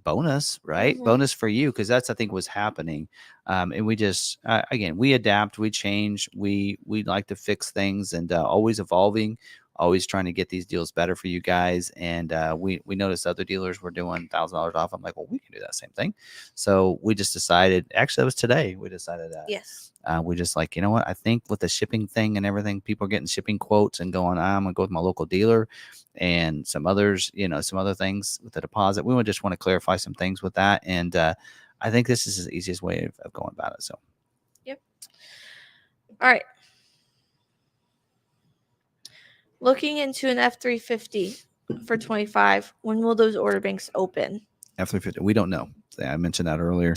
bonus, right? Mm-hmm. Bonus for you, because that's, I think, what's happening. And we just again, we adapt, we change, we like to fix things, and always evolving, always trying to get these deals better for you guys. And we noticed other dealers were doing $1,000 off. I'm like, well, we can do that same thing. So we just decided, actually that was today, we decided that.
Yes.
We just like, you know what, I think with the shipping thing and everything, people are getting shipping quotes and going, I'm gonna go with my local dealer and some others, some other things with the deposit. We would just want to clarify some things with that. And I think this is the easiest way of going about it. So
yep. All right. Looking into an F-350 for 25, when will those order banks open?
F-350, we don't know. I mentioned that earlier.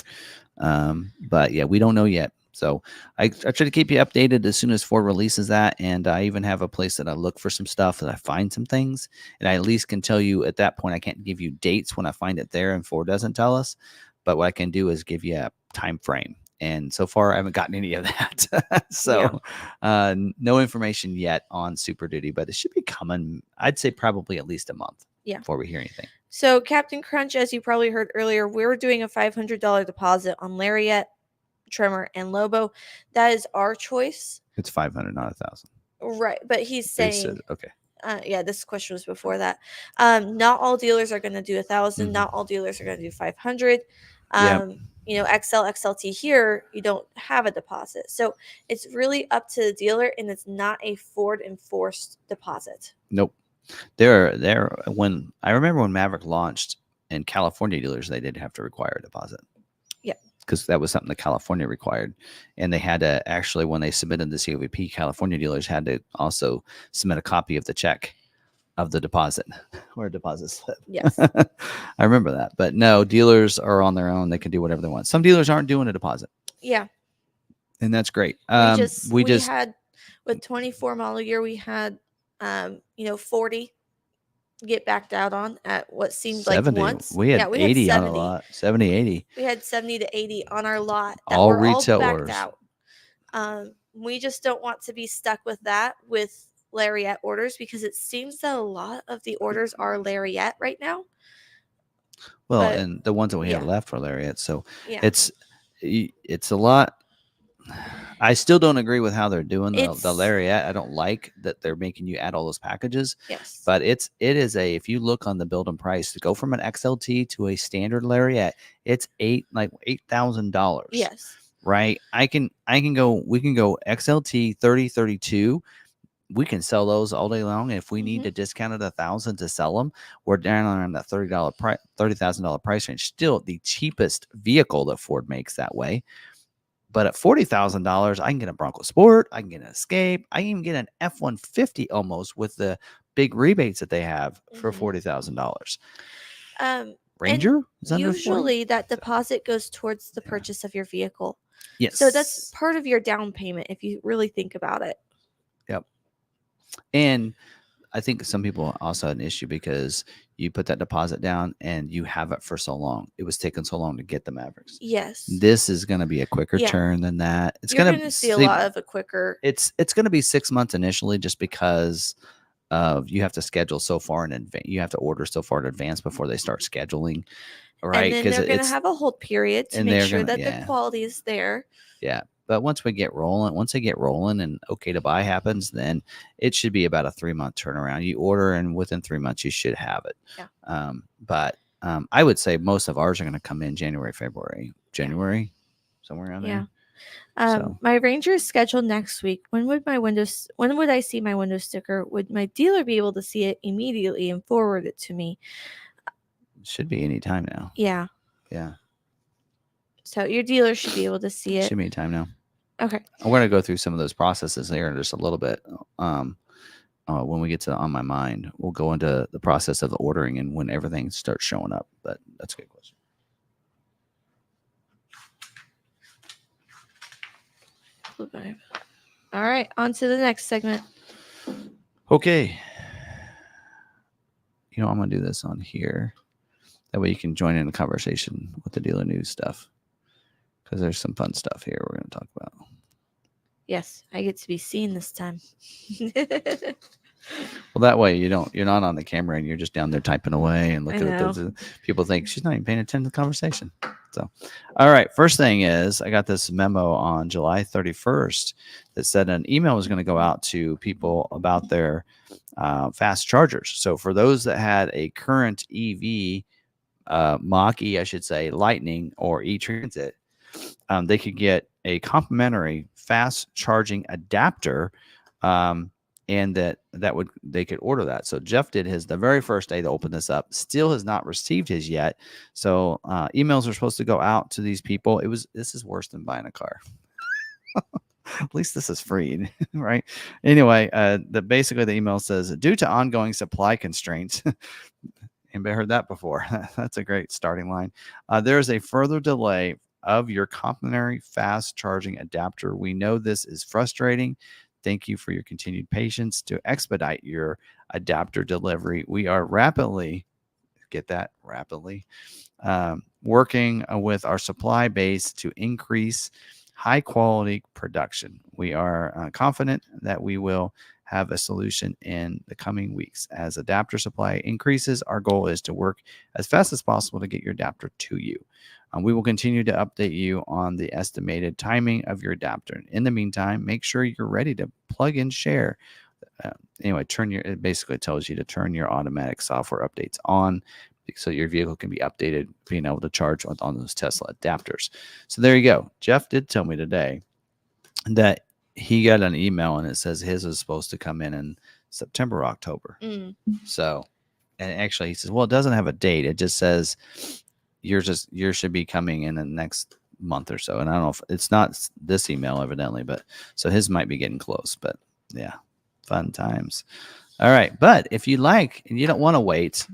But yeah, we don't know yet. So I try to keep you updated as soon as Ford releases that. And I even have a place that I look for some stuff, that I find some things. And I at least can tell you at that point, I can't give you dates when I find it there and Ford doesn't tell us. But what I can do is give you a time frame. And so far, I haven't gotten any of that. So no information yet on Super Duty, but it should be coming, I'd say probably at least a month before we hear anything.
So Captain Crunch, as you probably heard earlier, we're doing a $500 deposit on Lariat, Tremor, and Lobo. That is our choice.
It's 500, not 1,000.
Right, but he's saying,
said, okay.
This question was before that. Not all dealers are going to do 1,000. Mm-hmm. Not all dealers are going to do 500. XLT here, you don't have a deposit. So it's really up to the dealer, and it's not a Ford enforced deposit.
Nope. When I remember when Maverick launched in California dealers, they did have to require a deposit.
Yeah.
Because that was something that California required. And they had to actually, when they submitted the COVP, California dealers had to also submit a copy of the check of the deposit or a deposit slip.
Yes.
I remember that. But no, dealers are on their own. They can do whatever they want. Some dealers aren't doing a deposit.
Yeah.
And that's great.
We just had, with 24 model year, we had 40 get backed out on at what seemed 70. Like once.
We had 80 on a lot. 70, 80.
We had 70 to 80 on our lot. That
all
were
retail
all backed
orders.
Out. We just don't want to be stuck with that with Lariat orders, because it seems that a lot of the orders are Lariat right now.
Well, and the ones that we have left are Lariat. So it's a lot. I still don't agree with how they're doing the Lariat. I don't like that they're making you add all those packages.
Yes.
But it is if you look on the build and price to go from an XLT to a standard Lariat, it's $8,000.
Yes.
Right. We can go XLT 3032. We can sell those all day long. And if we need to discount it 1,000 to sell them, we're down on that $30,000 price range. Still the cheapest vehicle that Ford makes that way. But at $40,000, I can get a Bronco Sport, I can get an Escape, I can even get an F-150 almost with the big rebates that they have for $40,000. Ranger is under
usually 40? That deposit goes towards the purchase of your vehicle.
Yes.
So that's part of your down payment if you really think about it.
Yep. And I think some people also had an issue because you put that deposit down and you have it for so long. It was taking so long to get the Mavericks.
Yes.
This is going to be a quicker
Yeah.
turn than that. It's
You're
going
to see a lot of a quicker.
It's going to be 6 months initially, just because of you have to schedule so far in advance. You have to order so far in advance before they start scheduling. Right.
And then they're going to have a hold period to make sure that the quality is there.
Yeah. But once they get rolling and okay to buy happens, then it should be about a 3-month turnaround. You order and within 3 months you should have it.
Yeah.
But I would say most of ours are going to come in January, somewhere around there.
My Ranger is scheduled next week. When would I see my window sticker? Would my dealer be able to see it immediately and forward it to me?
It should be any time now.
Yeah.
Yeah.
So your dealer should be able to see it.
Should be any time now.
Okay.
I'm going to go through some of those processes here in just a little bit. When we get to On My Mind, we'll go into the process of the ordering and when everything starts showing up. But that's a good question.
All right, on to the next segment.
Okay. I'm going to do this on here. That way you can join in the conversation with the dealer news stuff. Because there's some fun stuff here we're going to talk about.
Yes, I get to be seen this time.
Well, that way you're not on the camera and you're just down there typing away and looking at those. People think she's not even paying attention to the conversation. So, all right. First thing is I got this memo on July 31st that said an email was going to go out to people about their fast chargers. So for those that had a current EV, mach-e, I should say, Lightning or e-Transit, they could get a complimentary fast charging adapter, and they could order that. So Jeff did his the very first day to open this up. Still has not received his yet. So emails are supposed to go out to these people. This is worse than buying a car. At least this is free, right? Anyway, basically the email says, due to ongoing supply constraints. Anybody heard that before? That's a great starting line. There is a further delay of your complimentary fast charging adapter. We know this is frustrating. Thank you for your continued patience. To expedite your adapter delivery, we are rapidly working with our supply base to increase high quality production. We are confident that we will have a solution in the coming weeks. As adapter supply increases, our goal is to work as fast as possible to get your adapter to you. We will continue to update you on the estimated timing of your adapter. In the meantime, make sure you're ready to plug and share. It basically tells you to turn your automatic software updates on so your vehicle can be updated, being able to charge on those Tesla adapters. So there you go. Jeff did tell me today that he got an email and it says his is supposed to come in September or October. So, and actually he says, well, it doesn't have a date. It just says yours should be coming in the next month or so. And I don't know if it's not this email evidently, but so his might be getting close, but yeah, fun times. All right. But if you like, and you don't want to wait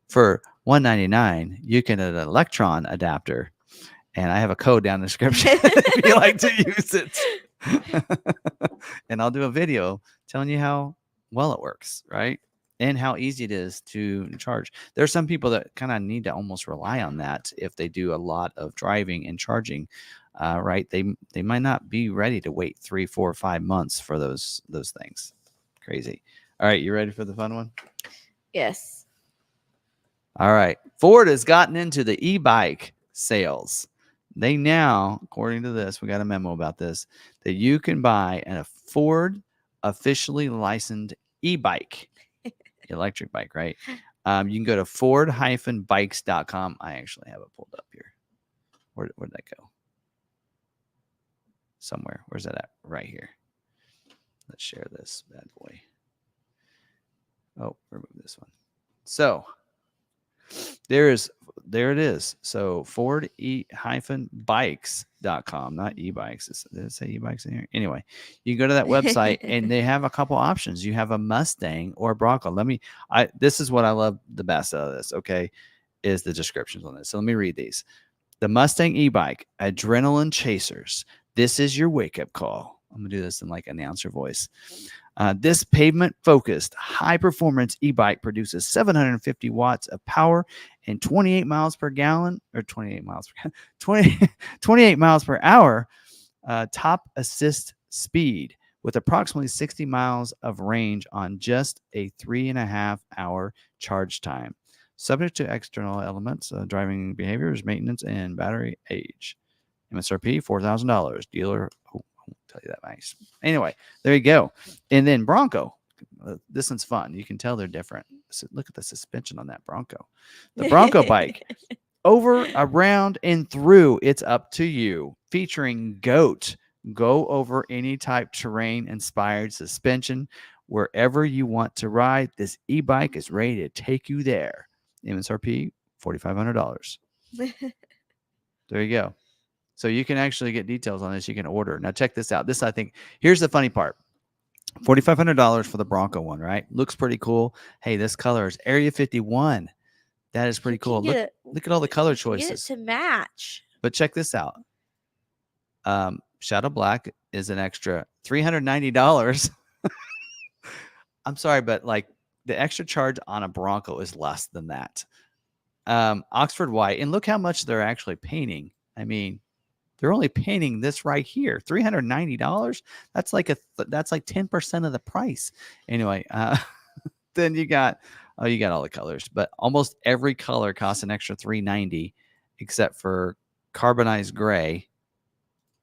for $199, you can get an electron adapter. And I have a code down in the description if you like to use it. And I'll do a video telling you how well it works, right? And how easy it is to charge. There are some people that kind of need to almost rely on that if they do a lot of driving and charging, right? They might not be ready to wait 3, 4, 5 months for those things. Crazy. All right, you ready for the fun one?
Yes.
All right. Ford has gotten into the e-bike sales. They now, according to this, we got a memo about this, that you can buy a Ford officially licensed e-bike, electric bike, right? You can go to ford-bikes.com. I actually have it pulled up here. Where'd that go? Somewhere. Where's that at? Right here. Let's share this bad boy. Oh, remove this one. So there it is. So ford-bikes.com, not e-bikes. Did it say e-bikes in here? Anyway, you go to that website and they have a couple options. You have a Mustang or a Bronco. This is what I love the best out of this, okay, is the descriptions on this. So let me read these. The Mustang e-bike, adrenaline chasers. This is your wake-up call. I'm going to do this in like announcer voice. This pavement-focused, high-performance e-bike produces 750 watts of power and 28 miles per gallon, or 28 miles per 28 miles per hour top assist speed, with approximately 60 miles of range on just a 3.5-hour charge time, subject to external elements, driving behaviors, maintenance, and battery age. MSRP $4,000. Dealer. Oh, I won't tell you that nice. Anyway, there you go. And then Bronco. This one's fun. You can tell they're different. So look at the suspension on that Bronco. The Bronco bike. Over, around, and through. It's up to you. Featuring GOAT. Go over any type terrain inspired suspension. Wherever you want to ride, this e-bike is ready to take you there. MSRP $4,500. There you go. So you can actually get details on this. You can order. Now check this out. This, I think, here's the funny part. $4,500 for the Bronco one, right? Looks pretty cool. Hey, this color is Area 51. That is pretty cool. Look at all the color choices.
Get it to match.
But check this out. Shadow Black is an extra $390. I'm sorry, but like the extra charge on a Bronco is less than that. Oxford White, and look how much they're actually painting. I mean, they're only painting this right here, $390. That's like 10% of the price. Anyway, then you got all the colors, but almost every color costs an extra $390, except for carbonized gray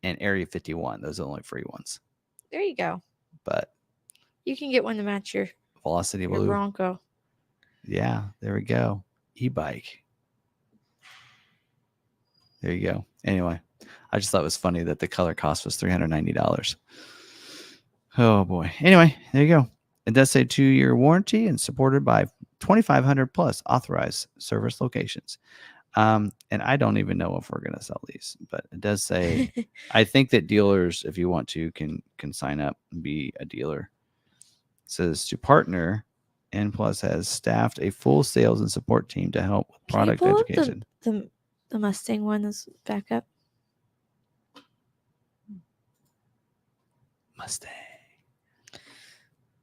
and Area 51. Those are the only free ones.
There you go.
But
you can get one to match your
Velocity Blue
Bronco.
Yeah, there we go. E-bike. There you go. Anyway, I just thought it was funny that the color cost was $390. Oh boy. Anyway, there you go. It does say 2-year warranty and supported by 2,500 plus authorized service locations. And I don't even know if we're going to sell these, but it does say, I think that dealers, if you want to, can sign up and be a dealer. It says to partner, N Plus has staffed a full sales and support team to help with product education.
The Mustang one is back up.
Mustang.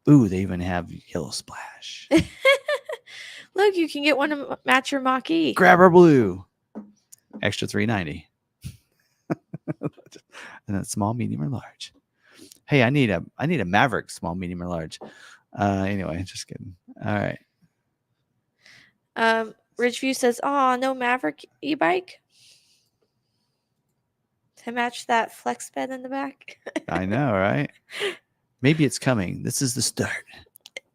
Ooh, they even have Yellow Splash.
Look, you can get one to match your mach-e.
Grabber Blue. Extra $390. And then small, medium, or large. Hey, I need a Maverick, small, medium, or large. Anyway, just kidding. All right.
Ridgeview says, "Oh, no Maverick e-bike to match that flex bed in the back."
I know, right? Maybe it's coming. This is the start.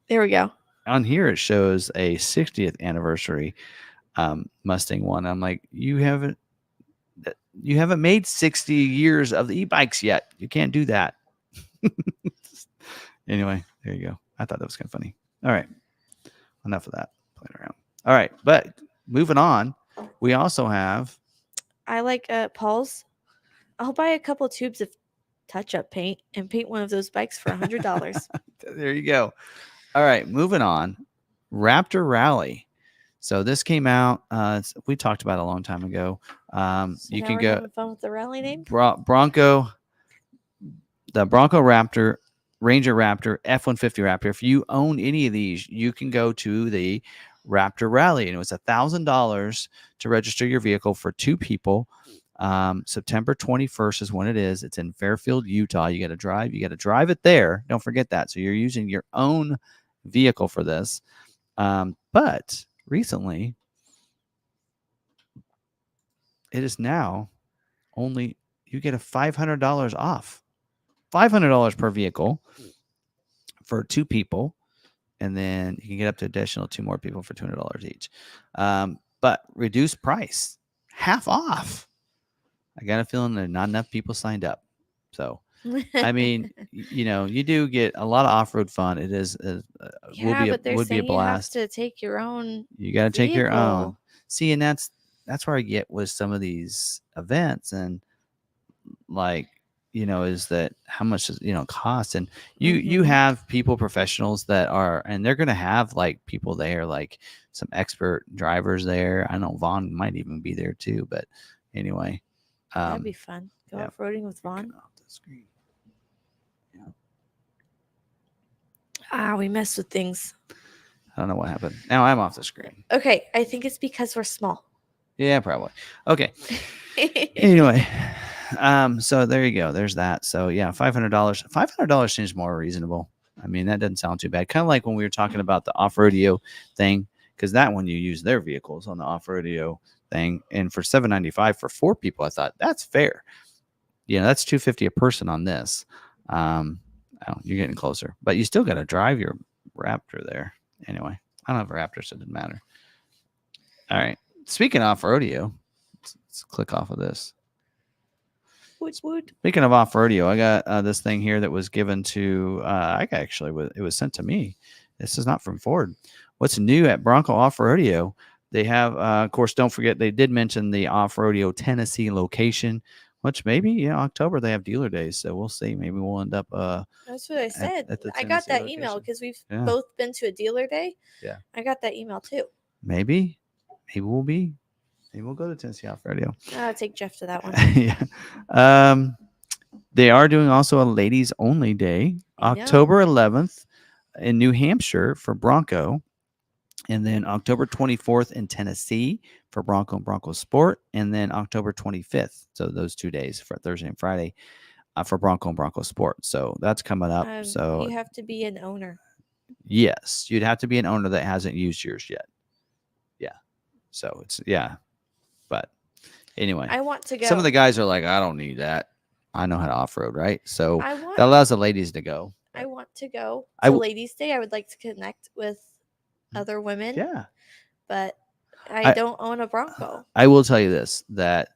There we go.
On here, it shows a 60th anniversary Mustang one. I'm like, you haven't made 60 years of the e-bikes yet. You can't do that. Anyway, there you go. I thought that was kind of funny. All right. Enough of that playing around. All right. But moving on, we also have.
I like Paul's. I'll buy a couple tubes of touch-up paint and paint one of those bikes for $100.
There you go. All right. Moving on. Raptor Rally. So this came out. We talked about it a long time ago.
So
you
now
can
we're
go
having fun with the rally name.
Bronco. The Bronco Raptor, Ranger Raptor, F-150 Raptor. If you own any of these, you can go to the Raptor Rally, and it was $1,000 to register your vehicle for 2 people. September 21st is when it is. It's in Fairfield, Utah. You got to drive it there. Don't forget that. So you're using your own vehicle for this. But recently, it is now only, you get a $500 off. $500 per vehicle for 2 people. And then you can get up to additional 2 more people for $200 each. But reduced price, half off. I got a feeling that not enough people signed up. So, I mean, you do get a lot of off-road fun. It is would be a blast.
You have to take your own.
You got to take your own. See, and that's where I get with some of these events, and like, is that how much does cost? And you have professionals that are, and they're gonna have like people there, like some expert drivers there. I know Vaughn might even be there too. But anyway,
that'd be fun. Go off-roading with Vaughn.
Off the screen. Yeah.
We messed with things.
I don't know what happened. Now I'm off the screen.
Okay, I think it's because we're small.
Yeah, probably. Okay. Anyway, so there you go. There's that. So yeah, $500. $500 seems more reasonable. I mean, that doesn't sound too bad. Kind of like when we were talking about the off-roadeo thing, because that one you use their vehicles on the off-roadeo thing, and for $795 for 4 people, I thought that's fair. You know, that's $250 a person on this. Oh, you're getting closer, but you still got to drive your Raptor there. Anyway, I don't have a Raptor, so it doesn't matter. All right. Speaking of off-roadeo, let's click off of this.
Wood.
Speaking of off-roadeo, I got this thing here that was given to, it was sent to me. This is not from Ford. What's new at Bronco Off-Roadeo? They have, of course, don't forget, they did mention the Off-Roadeo Tennessee location, which maybe, October they have dealer days. So we'll see. Maybe we'll end up.
That's what I said.
At the
I got
Tennessee
that email
location.
because we've
Yeah.
both been to a dealer day.
Yeah.
I got that email too.
Maybe we'll go to Tennessee Off-Roadeo.
I'll take Jeff to that one.
Yeah. They are doing also a ladies only day, October 11th in New Hampshire for Bronco, and then October 24th in Tennessee for Bronco and Bronco Sport, and then October 25th. So those 2 days for Thursday and Friday for Bronco and Bronco Sport. So that's coming up. So
you have to be an owner.
Yes, you'd have to be an owner that hasn't used yours yet. Yeah. So it's but anyway,
I want to go.
Some of the guys are like, I don't need that. I know how to off-road, right? So that allows the ladies to go.
I want to go to Ladies' Day. I would like to connect with other women.
Yeah.
But I don't own a Bronco.
I will tell you this, that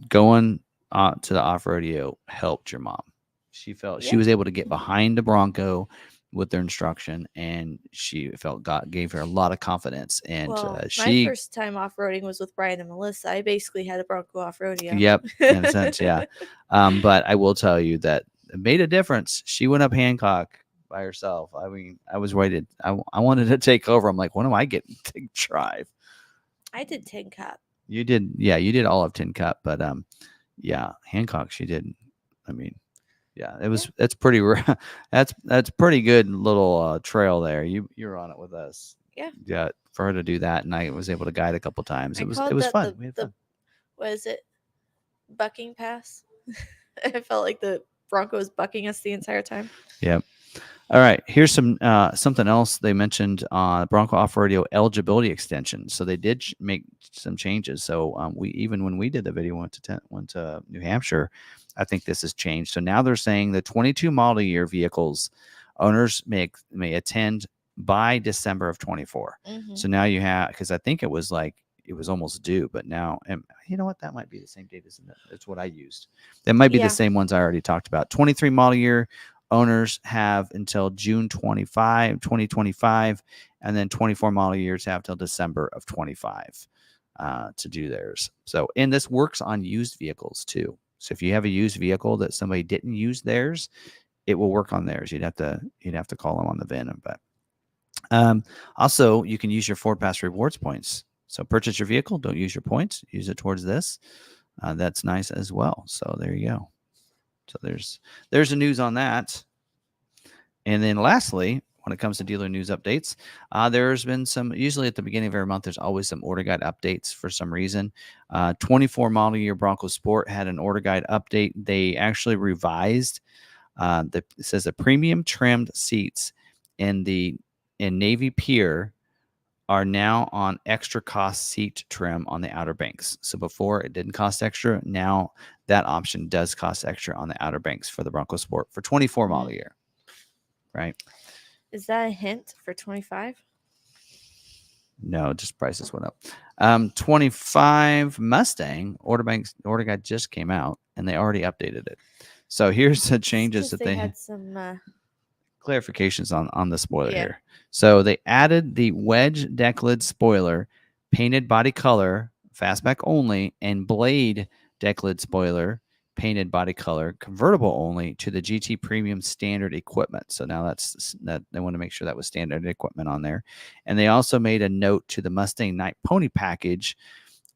going to the off-roadeo helped your mom. She felt she was able to get behind the Bronco with their instruction, and she felt God gave her a lot of confidence. And
my first time off-roading was with Brian and Melissa. I basically had a Bronco off-roadeo.
Yep, in a sense, yeah. But I will tell you that it made a difference. She went up Hancock by herself. I mean, I was waited. I wanted to take over. I'm like, when am I getting to drive? I
did Tin Cup.
You did, yeah. You did all of Tin Cup, but yeah, Hancock she did. I mean. Yeah, it was. That's pretty. That's pretty good little trail there. You're on it with us. Yeah. For her to do that, and I was able to guide a couple times. It was fun. We had fun.
What is it? Bucking pass. I felt like the Bronco was bucking us the entire time.
Yep. All right. Here's some something else they mentioned on Bronco Off-Roadeo eligibility extension. So they did make some changes. So when we did the video, went to New Hampshire. I think this has changed. So now they're saying the 22 model year vehicles owners may attend by December of 24. Mm-hmm. So now you have, because I think it was almost due, but now, and you know what? That might be the same date, isn't it? It's what I used. That might be the same ones I already talked about. 23 model year owners have until June 2025, and then 24 model years have till December of 25 to do theirs. So, and this works on used vehicles too. So if you have a used vehicle that somebody didn't use theirs, it will work on theirs. You'd have to call them on the VIN. But also you can use your Ford Pass rewards points. So purchase your vehicle, don't use your points, use it towards this. That's nice as well. So there you go. So there's the news on that. And then lastly, when it comes to dealer news updates, there's been some, usually at the beginning of every month, there's always some order guide updates for some reason. 24 model year Bronco Sport had an order guide update. They actually revised, it says the premium trimmed seats in Navy Pier are now on extra cost seat trim on the Outer Banks. So before it didn't cost extra. Now that option does cost extra on the Outer Banks for the Bronco Sport for 24 model year. Right.
Is that a hint for 25?
No, just prices went up. 25 Mustang order guide just came out, and they already updated it. So here's the changes that they
had some
clarifications on the spoiler here. So they added the wedge deck lid spoiler, painted body color, fastback only, and blade deck lid spoiler, painted body color, convertible only, to the GT Premium standard equipment. So now that they want to make sure that was standard equipment on there. And they also made a note to the Mustang Night Pony package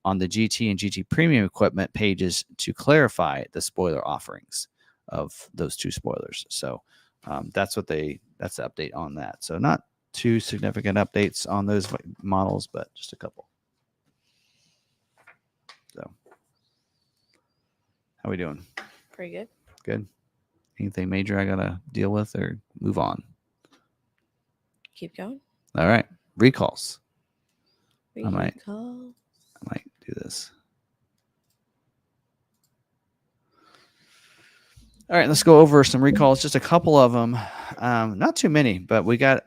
on the GT and GT Premium equipment pages to clarify the spoiler offerings of those two spoilers. So that's what they that's the update on that. So not too significant updates on those models, but just a couple. So how we doing?
Pretty good.
Good. Anything major I gotta deal with or move on?
Keep going.
All right. Recalls.
Recall.
I might do this. All right, let's go over some recalls. Just a couple of them, not too many, but we got.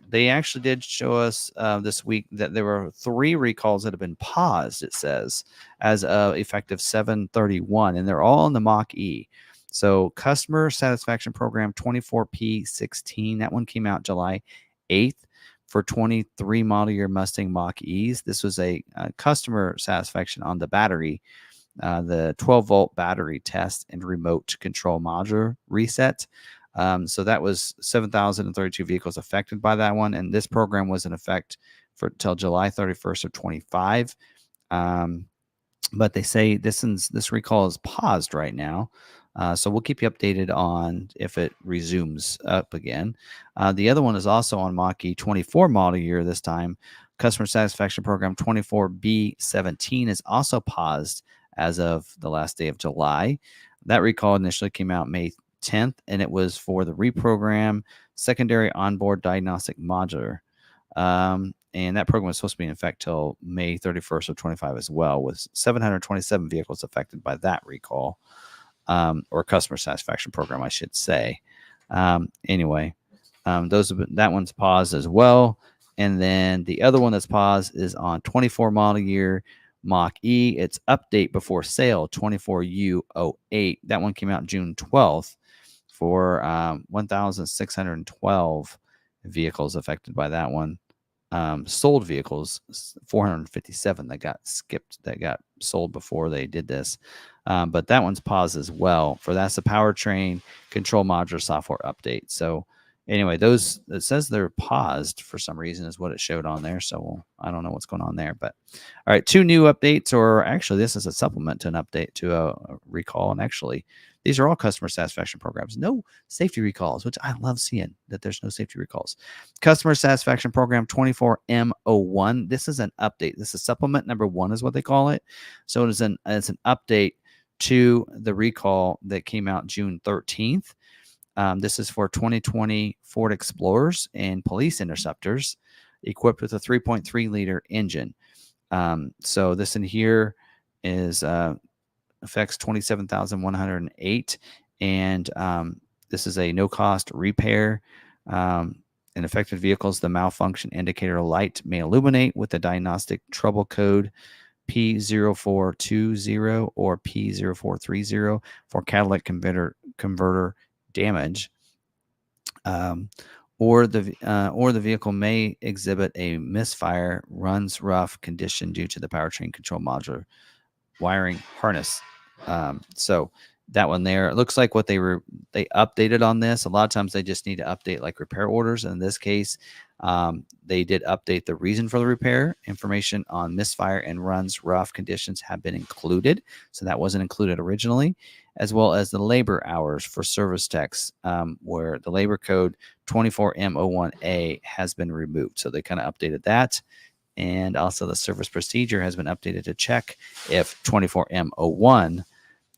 They actually did show us this week that there were 3 recalls that have been paused. It says as of effective 7/31, and they're all in the mach-e. So, customer satisfaction program 24P16. That one came out July 8th for 23 model year Mustang Mach-E's. This was a customer satisfaction on the battery. The 12-volt battery test and remote control module reset. So that was 7,032 vehicles affected by that one. And this program was in effect for till July 31st of 25. But they say this recall is paused right now. So we'll keep you updated on if it resumes up again. The other one is also on Mach-E 24 model year this time. Customer satisfaction program 24B17 is also paused as of the last day of July. That recall initially came out May 10th, and it was for the reprogram secondary onboard diagnostic module. And that program was supposed to be in effect till May 31st of 25 as well, with 727 vehicles affected by that recall, or customer satisfaction program, I should say. Anyway, that one's paused as well. And then the other one that's paused is on 24 model year Mach-E. It's update before sale 24U08. That one came out June 12th for 1,612 vehicles affected by that one. Sold vehicles 457 that got sold before they did this. But that one's paused as well. That's the powertrain control module software update. So anyway, it says they're paused for some reason is what it showed on there. So I don't know what's going on there, but all right, 2 new updates, or actually this is a supplement to an update to a recall. And actually these are all customer satisfaction programs. No safety recalls, which I love seeing that there's no safety recalls. Customer satisfaction program 24M01. This is an update. This is supplement number 1 is what they call it. So it's an update to the recall that came out June 13th. This is for 2020 Ford Explorers and police interceptors equipped with a 3.3 liter engine. So this in here is affects 27,108, and this is a no-cost repair. In affected vehicles, the malfunction indicator light may illuminate with the diagnostic trouble code P0420 or P0430 for catalytic converter damage, or the vehicle may exhibit a misfire, runs rough condition due to the powertrain control module wiring harness. So that one there, it looks like what they updated on this. A lot of times they just need to update like repair orders. In this case, they did update the reason for the repair. Information on misfire and runs rough conditions have been included. So that wasn't included originally, as well as the labor hours for service techs, where the labor code 24M01A has been removed. So they kind of updated that. And also the service procedure has been updated to check if 24M01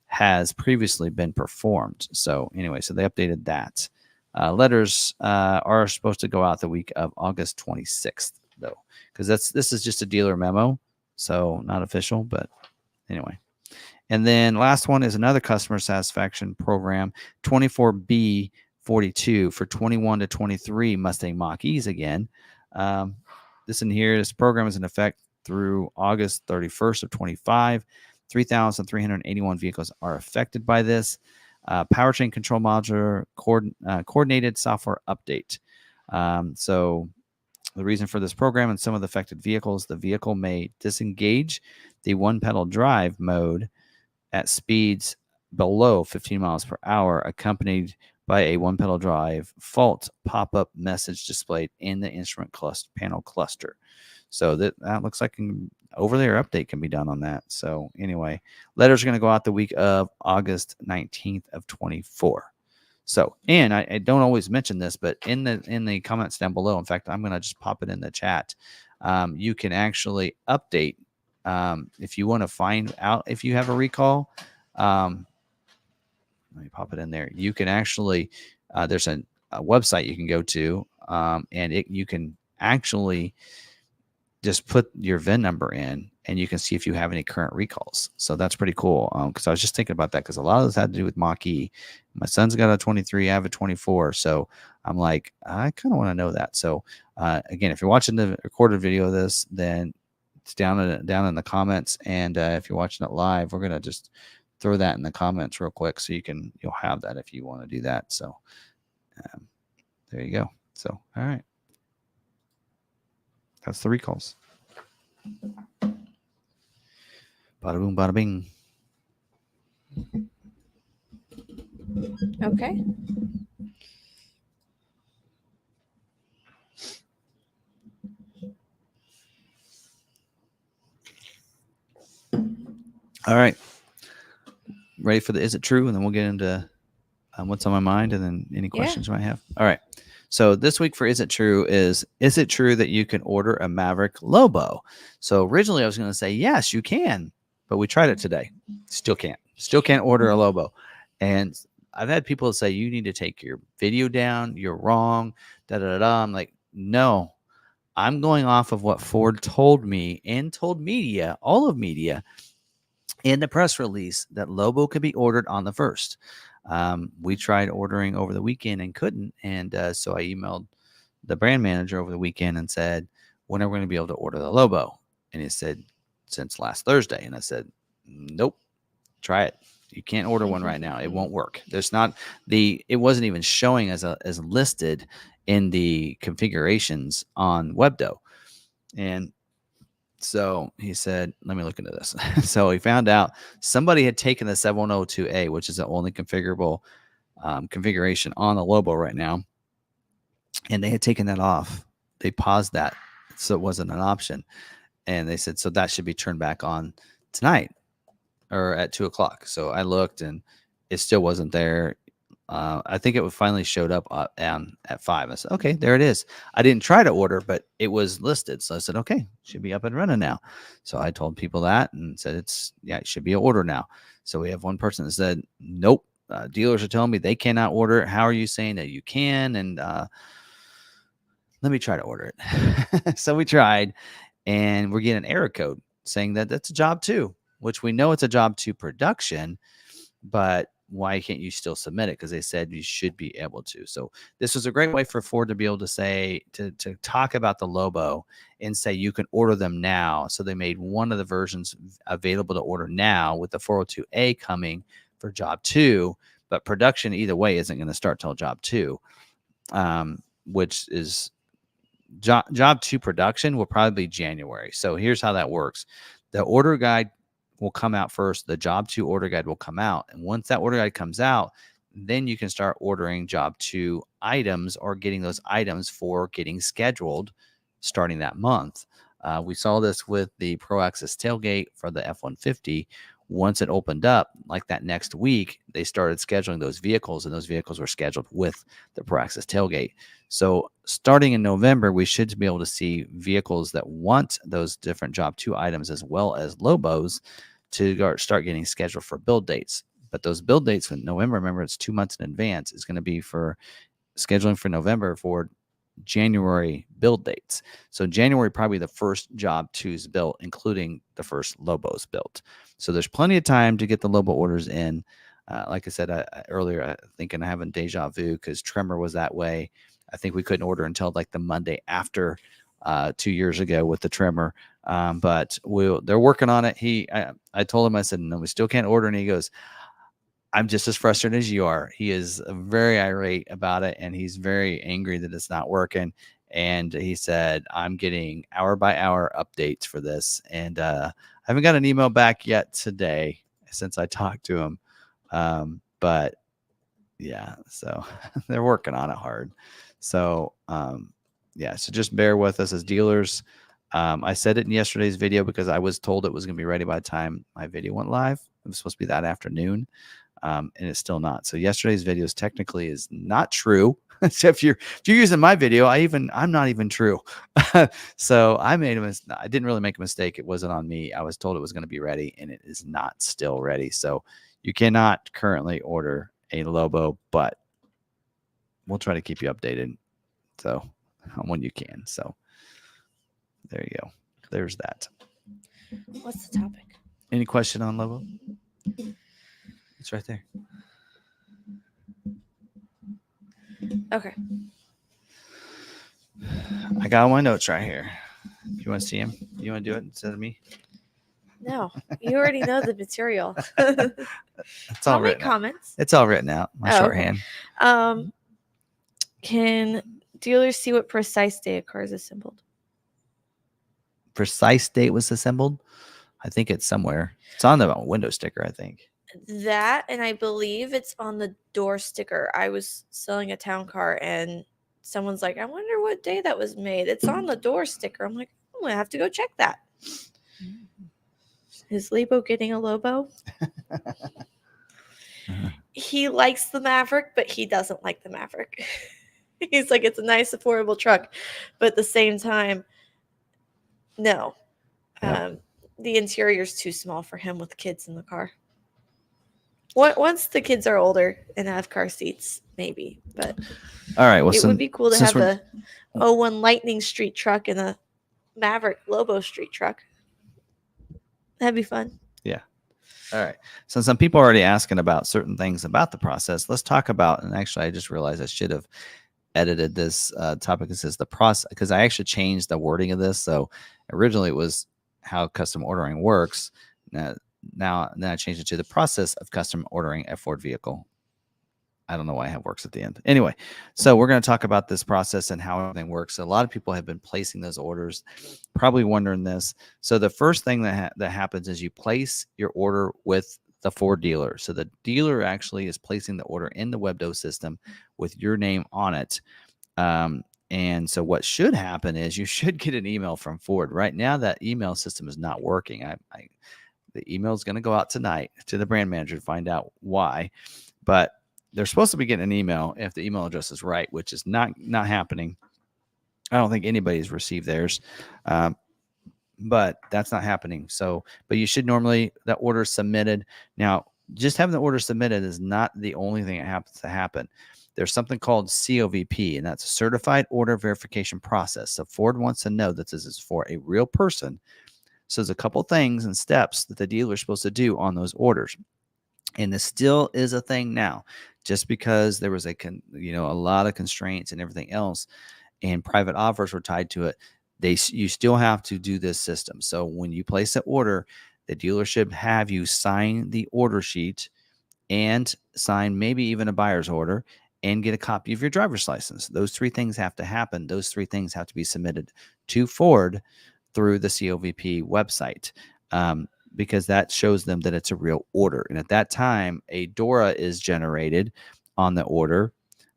has previously been performed. So anyway, so they updated that. Letters are supposed to go out the week of August 26th, though, because this is just a dealer memo, so not official, but anyway. And then last one is another customer satisfaction program, 24B42 for 21 to 23 Mustang Mach-E's again. This program is in effect through August 31st of 25. 3,381 vehicles are affected by this. Powertrain control module coordinated software update. So the reason for this program and some of the affected vehicles, the vehicle may disengage the one-pedal drive mode at speeds below 15 miles per hour, accompanied by a one-pedal drive fault pop-up message displayed in the instrument panel cluster. So that looks like an over-the-air update can be done on that. So anyway, letters are going to go out the week of August 19th of 24. So, and I don't always mention this, but in the comments down below, in fact, I'm going to just pop it in the chat. You can actually update if you want to find out if you have a recall. Let me pop it in there. You can actually, there's a website you can go to, and you can actually just put your VIN number in, and you can see if you have any current recalls. So that's pretty cool. Because I was just thinking about that, because a lot of this had to do with mach-e. My son's got a 23, I have a 24. So I'm like, I kind of want to know that. So again, if you're watching the recorded video of this, then it's down in the comments. And if you're watching it live, we're gonna just throw that in the comments real quick, so you'll have that if you want to do that. So there you go. So all right. That's the recalls. Bada boom, bada bing.
Okay.
All right. Ready for the is it true? And then we'll get into what's on my mind, and then any questions you might have. All right. So this week for Is It True is it true that you can order a Maverick Lobo? So originally I was going to say, yes, you can, but we tried it today. Still can't order a Lobo. And I've had people say, you need to take your video down. You're wrong. I'm like, no, I'm going off of what Ford told me and told media, all of media, in the press release, that Lobo could be ordered on the 1st. We tried ordering over the weekend and couldn't. And so I emailed the brand manager over the weekend and said, when are we going to be able to order the Lobo? And he said, since last Thursday. And I said, nope, try it. You can't order one right now. It won't work. It wasn't even showing as listed in the configurations on Webdo. And so he said, let me look into this. So he found out somebody had taken the 7102A, which is the only configurable configuration on the Lobo right now, and they had taken that off. They paused that, so it wasn't an option. And they said, so that should be turned back on tonight or at 2:00. So I looked, and it still wasn't there. I think it finally showed up at 5. I said, okay, there it is. I didn't try to order, but it was listed. So I said, okay, should be up and running now. So I told people that and said, it should be an order now. So we have one person that said, nope, dealers are telling me they cannot order it. How are you saying that you can? And let me try to order it. So we tried, and we're getting an error code saying that that's a job 2, which we know it's a job 2 production, but why can't you still submit it? Because they said you should be able to. So this was a great way for Ford to be able to say, to talk about the Lobo and say you can order them now. So they made one of the versions available to order now, with the 402A coming for job 2, but production either way isn't going to start till job 2, which is job 2 production will probably be January. So here's how that works. The order guide will come out first. The job 2 order guide will come out. And once that order guide comes out, then you can start ordering job 2 items, or getting those items for getting scheduled starting that month. We saw this with the Pro Access tailgate for the F-150. Once it opened up, like that next week, they started scheduling those vehicles, and those vehicles were scheduled with the Pro Access tailgate. So starting in November, we should be able to see vehicles that want those different job 2 items, as well as Lobos, to start getting scheduled for build dates. But those build dates in November, remember, it's 2 months in advance, is going to be for scheduling for November for January build dates. So January, probably the first job 2s built, including the first Lobos built. So there's plenty of time to get the Lobo orders in. Like I said earlier, I think I'm having deja vu, because Tremor was that way. I think we couldn't order until like the Monday after 2 years ago with the Tremor. But they're working on it. I told him, I said, no, we still can't order. And he goes, I'm just as frustrated as you are. He is very irate about it, and he's very angry that it's not working. And he said, I'm getting hour by hour updates for this. And I haven't got an email back yet today since I talked to him. But yeah, so they're working on it hard. So so just bear with us as dealers. I said it in yesterday's video because I was told it was going to be ready by the time my video went live. It was supposed to be that afternoon. and it's still not. So yesterday's videos technically is not true. So if you're using my video, I'm not even true. So I didn't really make a mistake. It wasn't on me. I was told it was going to be ready, and it is not still ready. So you cannot currently order a Lobo, but we'll try to keep you updated. So when you can. So there you go. There's that.
What's the topic?
Any question on Lobo? It's right there.
Okay.
I got my notes right here. If you want to see them, you want to do it instead of me?
No, you already know the material.
It's all
I'll make
written out.
comments.
It's all written out. My shorthand.
Okay. Can dealers see what precise day a car is assembled?
Precise date was assembled? I think it's somewhere. It's on the window sticker, I think.
That, and I believe it's on the door sticker. I was selling a town car, and someone's like, I wonder what day that was made. It's on the door sticker. I'm like, I'm going to have to go check that. Is Lebo getting a Lobo? He likes the Maverick, but he doesn't like the Maverick. He's like, it's a nice, affordable truck. But at the same time, no.
Yep.
The interior's too small for him with kids in the car. Once the kids are older and have car seats, maybe. But
all right, well,
it would be cool to have a 01 Lightning Street truck and a Maverick Lobo Street truck. That'd be fun.
Yeah. All right. So some people are already asking about certain things about the process. Let's talk about, and actually I just realized I should have edited this topic. It says the process, because I actually changed the wording of this. So originally it was how custom ordering works. Now I changed it to the process of custom ordering a Ford vehicle. I don't know why I have works at the end. Anyway, so we're going to talk about this process and how everything works. So a lot of people have been placing those orders, probably wondering this. So the first thing that happens is you place your order with the Ford dealer. So the dealer actually is placing the order in the WebDo system with your name on it. And so what should happen is you should get an email from Ford. Right now, that email system is not working. The email is going to go out tonight to the brand manager to find out why. But they're supposed to be getting an email if the email address is right, which is not happening. I don't think anybody's received theirs, but that's not happening. So, but you should normally, that order is submitted. Now, just having the order submitted is not the only thing that happens to happen. There's something called COVP, and that's a Certified Order Verification Process. So Ford wants to know that this is for a real person. So there's a couple things and steps that the dealer is supposed to do on those orders. And this still is a thing now, just because there was a lot of constraints and everything else, and private offers were tied to it. You still have to do this system. So when you place an order, the dealer should have you sign the order sheet and sign maybe even a buyer's order and get a copy of your driver's license. Those three things have to happen. Those three things have to be submitted to Ford through the COVP website. Because that shows them that it's a real order. And at that time, a DORA is generated on the order,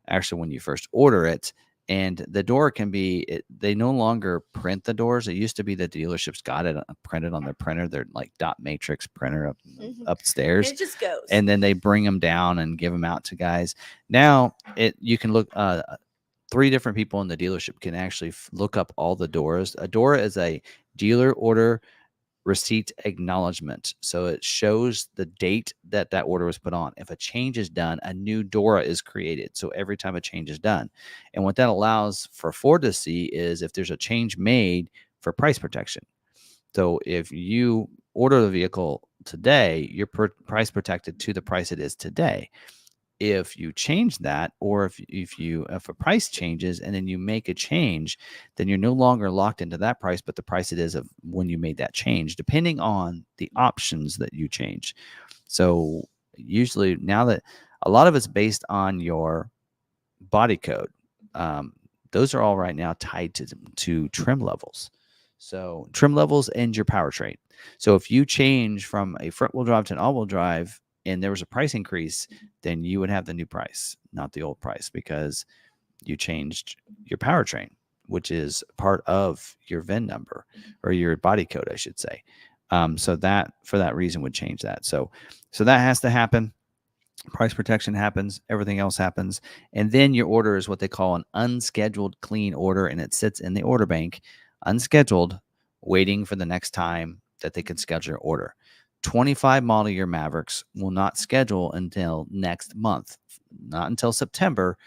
actually when you first order it. And the DORA can be, they no longer print the doors. It used to be the dealerships got it printed on their printer. They're like dot matrix printer upstairs.
It just goes.
And then they bring them down and give them out to guys. Now, you can look, 3 different people in the dealership can actually look up all the DORAs. A DORA is a dealer order receipt acknowledgement. So it shows the date that order was put on. If a change is done, a new DORA is created. So every time a change is done. And what that allows for Ford to see is if there's a change made for price protection. So if you order the vehicle today, you're price protected to the price it is today. If you change that, or if a price changes and then you make a change, then you're no longer locked into that price, but the price it is of when you made that change, depending on the options that you change. So usually now that a lot of it's based on your body code, those are all right now tied to trim levels. So trim levels and your powertrain. So if you change from a front wheel drive to an all-wheel drive, and there was a price increase, then you would have the new price, not the old price, because you changed your powertrain, which is part of your VIN number or your body code, I should say. So that for that reason would change that. So that has to happen. Price protection happens, everything else happens, and then your order is what they call an unscheduled clean order, and it sits in the order bank, unscheduled, waiting for the next time that they can schedule your order. 25 model year Mavericks will not schedule until next month, not until September.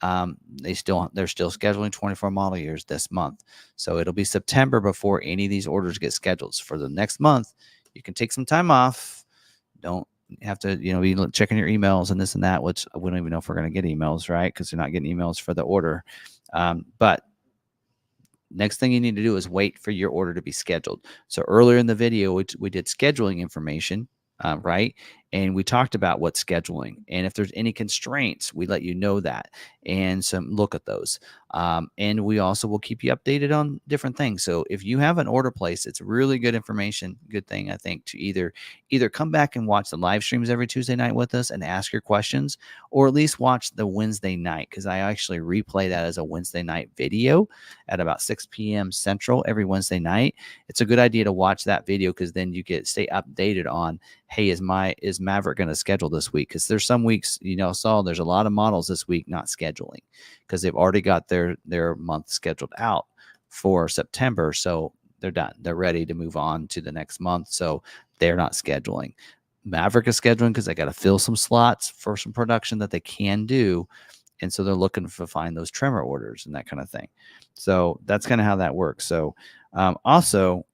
They're still scheduling 24 model years this month, so it'll be September before any of these orders get scheduled. For the next month, you can take some time off. Don't have to, be checking your emails and this and that, which we don't even know if we're going to get emails, right? Because they're not getting emails for the order. But next thing you need to do is wait for your order to be scheduled. So earlier in the video, we did scheduling information, right? And we talked about what's scheduling. And if there's any constraints, we let you know that and look at those. And we also will keep you updated on different things. So if you have an order placed, it's really good information, good thing, I think, to either come back and watch the live streams every Tuesday night with us and ask your questions, or at least watch the Wednesday night, because I actually replay that as a Wednesday night video at about 6 p.m. Central every Wednesday night. It's a good idea to watch that video, because then you stay updated on, hey, is Maverick going to schedule this week? Because there's some weeks, there's a lot of models this week not scheduling because they've already got their month scheduled out for September. So they're done. They're ready to move on to the next month. So they're not scheduling. Maverick is scheduling because they got to fill some slots for some production that they can do. And so they're looking to find those trimmer orders and that kind of thing. So that's kind of how that works. So also,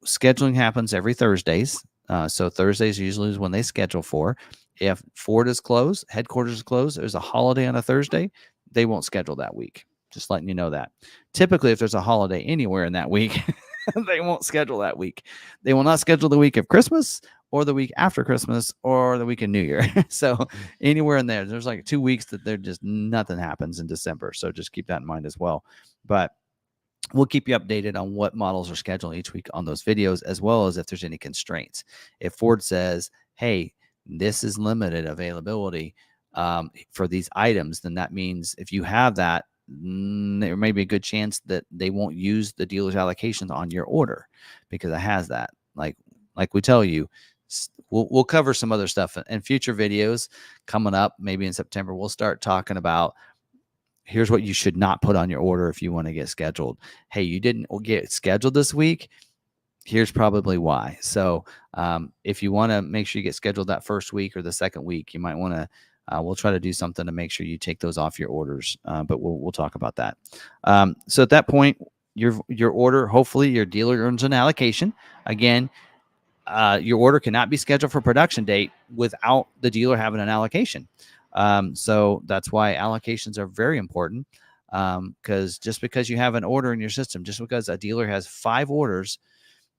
scheduling happens every Thursdays. So Thursdays usually is when they schedule for. If Ford is closed, headquarters is closed, there's a holiday on a Thursday, they won't schedule that week. Just letting you know that. Typically, if there's a holiday anywhere in that week, they won't schedule that week. They will not schedule the week of Christmas or the week after Christmas or the week of New Year. So anywhere in there's like 2 weeks that there just nothing happens in December. So just keep that in mind as well. But we'll keep you updated on what models are scheduled each week on those videos, as well as if there's any constraints. If Ford says, hey, this is limited availability for these items, then that means if you have that, there may be a good chance that they won't use the dealer's allocations on your order because it has that. Like we tell you, we'll cover some other stuff in future videos coming up. Maybe in September, we'll start talking about, here's what you should not put on your order if you want to get scheduled. Hey, you didn't get scheduled this week. Here's probably why. So if you want to make sure you get scheduled that first week or the second week, you might want to, we'll try to do something to make sure you take those off your orders. But we'll talk about that. So at that point, your order, hopefully your dealer earns an allocation. Again, your order cannot be scheduled for production date without the dealer having an allocation. So that's why allocations are very important, because just because you have an order in your system, just because a dealer has 5 orders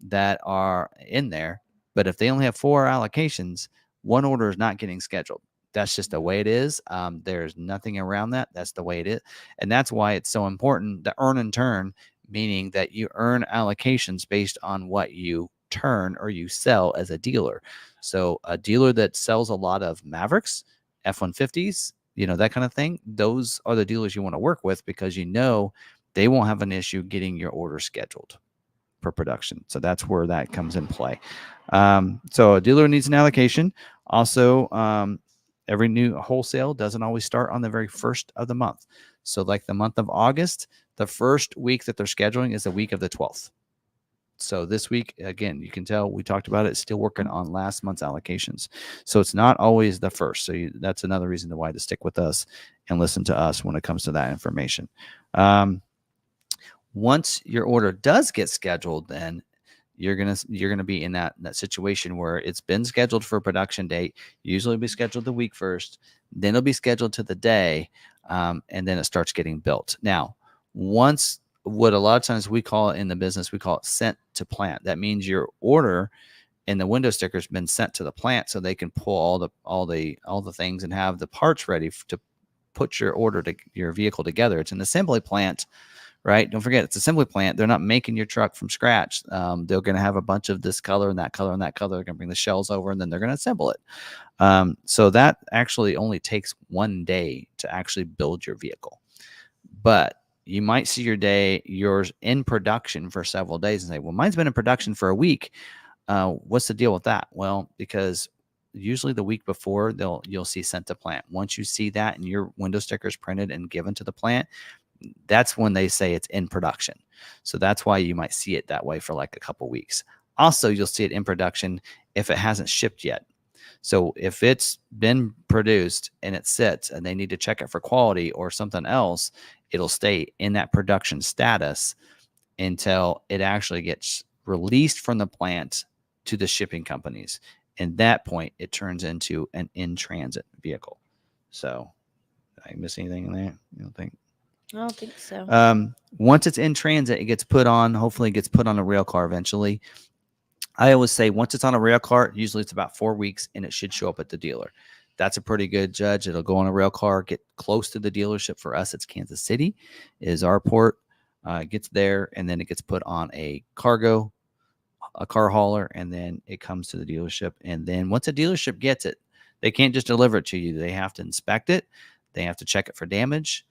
that are in there, but if they only have 4 allocations, 1 order is not getting scheduled. That's just the way it is. There's nothing around that. That's the way it is. And that's why it's so important to earn and turn, meaning that you earn allocations based on what you turn or you sell as a dealer. So a dealer that sells a lot of Mavericks, F-150s, that kind of thing, those are the dealers you want to work with, because they won't have an issue getting your order scheduled for production. So that's where that comes in play. So a dealer needs an allocation. Also, every new wholesale doesn't always start on the very first of the month. So like the month of August, the first week that they're scheduling is the week of the 12th. So this week, again, you can tell we talked about it, still working on last month's allocations. So it's not always the first. So that's another reason why to stick with us and listen to us when it comes to that information. Once your order does get scheduled, then you're gonna be in that situation where it's been scheduled for a production date. Usually it'll be scheduled the week first, then it'll be scheduled to the day, and then it starts getting built. Now, what a lot of times we call it in the business, we call it sent to plant. That means your order and the window sticker has been sent to the plant, so they can pull all the things and have the parts ready to put your vehicle together. It's an assembly plant, right? Don't forget, it's an assembly plant. They're not making your truck from scratch. They're going to have a bunch of this color and that color and that color. They're going to bring the shells over, and then they're going to assemble it. So that actually only takes 1 day to actually build your vehicle. But you might see yours in production for several days and say, well, mine's been in production for a week. What's the deal with that? Well, because usually the week before you'll see sent to plant. Once you see that and your window stickers printed and given to the plant, that's when they say it's in production. So that's why you might see it that way for like a couple weeks. Also, you'll see it in production if it hasn't shipped yet. So if it's been produced and it sits and they need to check it for quality or something else, it'll stay in that production status until it actually gets released from the plant to the shipping companies. And that point, it turns into an in-transit vehicle. So did I miss anything in there? You don't think?
I don't think so.
Once it's in transit, it gets put on. Hopefully, it gets put on a rail car eventually. I always say once it's on a rail car, usually it's about 4 weeks, and it should show up at the dealer. That's a pretty good judge. It'll go on a rail car, get close to the dealership. For us, it's Kansas City is our port. It gets there, and then it gets put on a car hauler, and then it comes to the dealership. And then once a dealership gets it, they can't just deliver it to you. They have to inspect it. They have to check it for damage.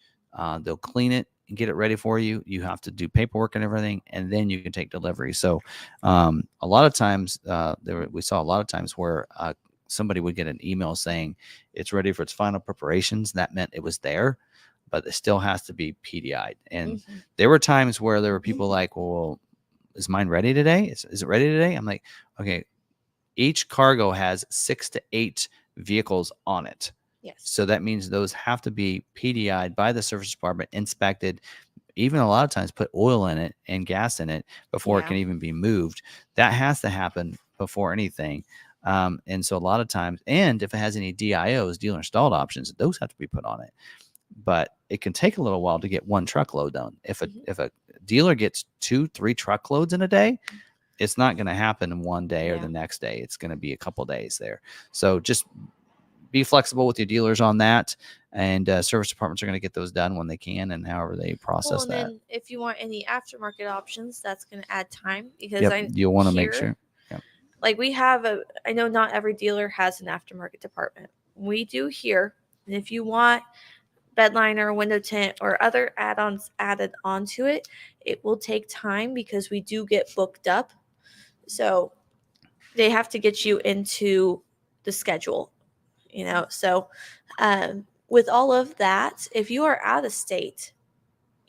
They'll clean it and get it ready for you. You have to do paperwork and everything, and then you can take delivery. So a lot of times we saw a lot of times where somebody would get an email saying it's ready for its final preparations. That meant it was there, but it still has to be PDI'd. And there were times where there were people like, well, is mine ready today? Is it ready today? I'm like, okay, each cargo has 6 to 8 vehicles on it.
Yes.
So that means those have to be PDI'd by the service department, inspected, even a lot of times put oil in it and gas in it before it can even be moved. That has to happen before anything. And so a lot of times, and if it has any DIOs, dealer installed options, those have to be put on it. But it can take a little while to get one truckload done. If a dealer gets 2-3 truckloads in a day, it's not going to happen in one day or the next day. It's going to be a couple days there. So just be flexible with your dealers on that, and service departments are going to get those done when they can and however they process that.
Then if you want any aftermarket options, that's going to add time because
you'll want to make sure.
Like we have I know not every dealer has an aftermarket department. We do here, and if you want bed liner, window tint, or other add-ons added onto it, it will take time because we do get booked up. So they have to get you into the schedule. So with all of that, if you are out of state,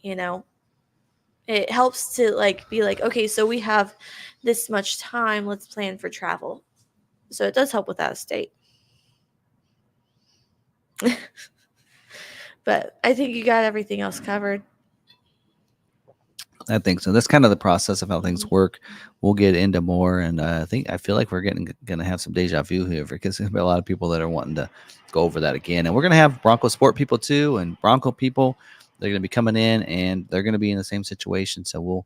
it helps to be like, okay, so we have this much time, let's plan for travel. So it does help with out of state. But I think you got everything else covered.
I think so. That's kind of the process of how things work. We'll get into more, and I feel like we're going to have some deja vu here because there's a lot of people that are wanting to go over that again. And we're going to have Bronco Sport people too, and Bronco people. They're going to be coming in, and they're going to be in the same situation. So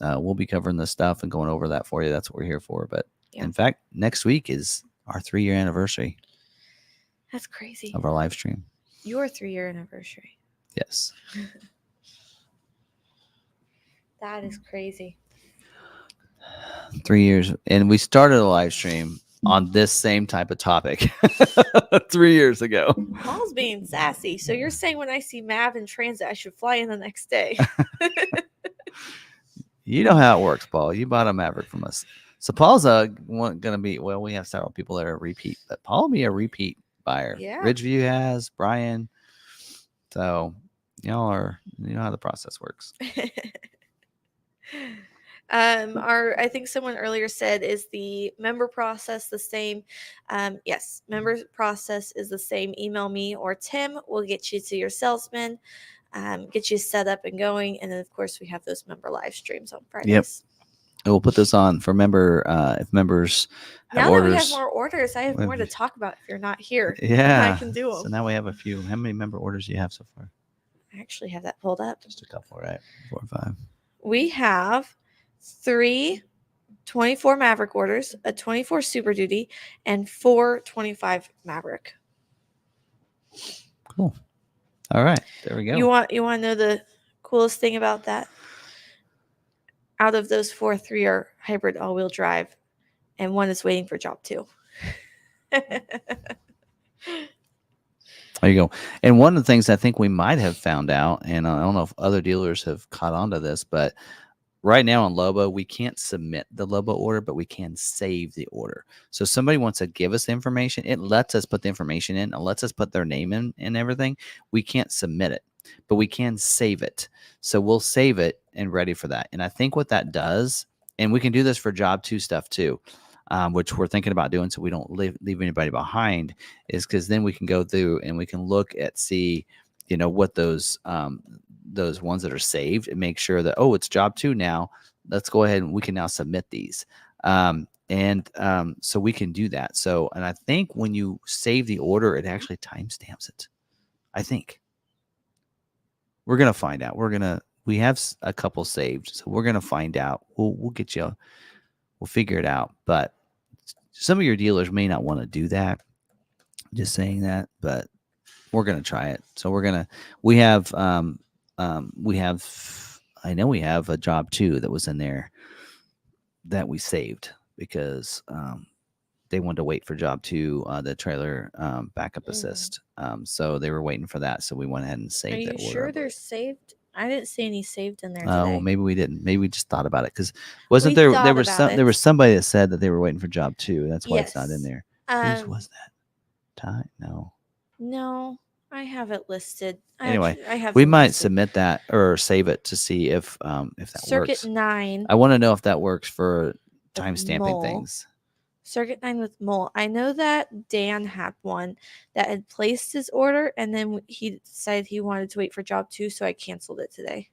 we'll be covering this stuff and going over that for you. That's what we're here for. But in fact, next week is our 3-year anniversary.
That's crazy.
Of our live stream.
Your 3-year anniversary.
Yes.
That is crazy.
3 years. And we started a live stream on this same type of topic 3 years ago.
Paul's being sassy. So you're saying when I see Mav in transit, I should fly in the next day.
You know how it works, Paul. You bought a Maverick from us. So Paul's going to be, well, we have several people that are repeat, but Paul will be a repeat buyer.
Yeah.
Ridgeview has, Brian. So you know how the process works.
I think someone earlier said, is the member process the same? Yes, member process is the same. Email me or Tim. We'll get you to your salesman, get you set up and going. And then of course we have those member live streams on Fridays.
Yep. And we'll put this on for member, if members have
now
orders.
That we have more orders, I have more to talk about if you're not here.
Yeah.
I can do them.
So now we have a few. How many member orders do you have so far?
I actually have that pulled up.
Just a couple, right? 4 or 5.
We have 3 24 Maverick orders, a 24 Super Duty, and 4 25 Maverick.
Cool. All right. There we go.
You want to know the coolest thing about that? Out of those 4, 3 are hybrid all-wheel drive, and 1 is waiting for job 2.
There you go. And one of the things I think we might have found out, and I don't know if other dealers have caught on to this, but right now on Lobo, we can't submit the Lobo order, but we can save the order. So if somebody wants to give us the information, it lets us put the information in, it lets us put their name in and everything. We can't submit it, but we can save it. So we'll save it and ready for that. And I think what that does, and we can do this for job 2 stuff too, which we're thinking about doing so we don't leave anybody behind, is because then we can go through and we can look at, see, what those ones that are saved and make sure that, it's job 2 now. Let's go ahead and we can now submit these. So we can do that. So, and I think when you save the order, it actually timestamps it. I think we're going to find out. We have a couple saved, so we're going to find out. We'll get you, we'll figure it out. But some of your dealers may not want to do that. Just saying that, but we're going to try it. So we have, I know we have a job 2 that was in there that we saved because they wanted to wait for job 2, the trailer backup assist. So they were waiting for that. So we went ahead and saved that order.
Are you sure they're saved? I didn't see any saved in there today.
Well, maybe we didn't. Maybe we just thought about it because there was somebody that said that they were waiting for job 2. That's why it's not in there. Whose was that? Ty? No, I have it listed.
Anyway,
we might submit that or save it to see if that
Circuit
works.
Circuit 9.
I want to know if that works for timestamping things.
Circuit 9 with mole. I know that Dan had one that had placed his order, and then he decided he wanted to wait for job 2, so I canceled it today.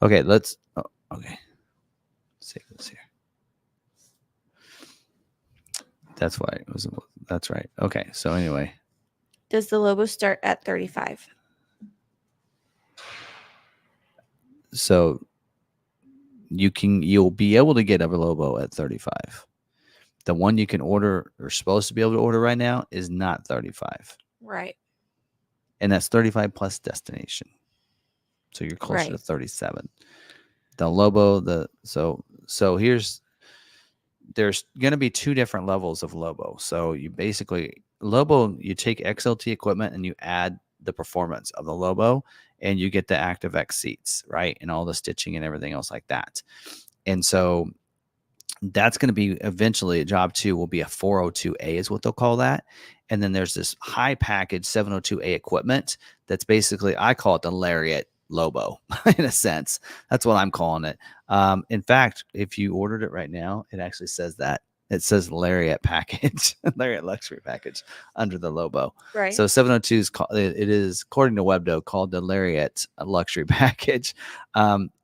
Okay, let's save this here. That's why it was. That's right. Okay, so anyway.
Does the Lobo start at 35?
So you'll be able to get a Lobo at 35. The one you can order or supposed to be able to order right now is not 35.
Right.
And that's 35 plus destination. So you're closer to 37. The Lobo, there's going to be 2 different levels of Lobo. So you basically, Lobo, you take XLT equipment and you add the performance of the Lobo and you get the ActiveX seats, right? And all the stitching and everything else like that. And so that's going to be eventually a job 2 will be a 402A is what they'll call that. And then there's this high package 702A equipment that's basically, I call it the Lariat Lobo in a sense. That's what I'm calling it. In fact, if you ordered it right now, it actually says that. It says Lariat package, Lariat luxury package under the Lobo.
Right.
So 702 it is, according to Webdo, called the Lariat luxury package.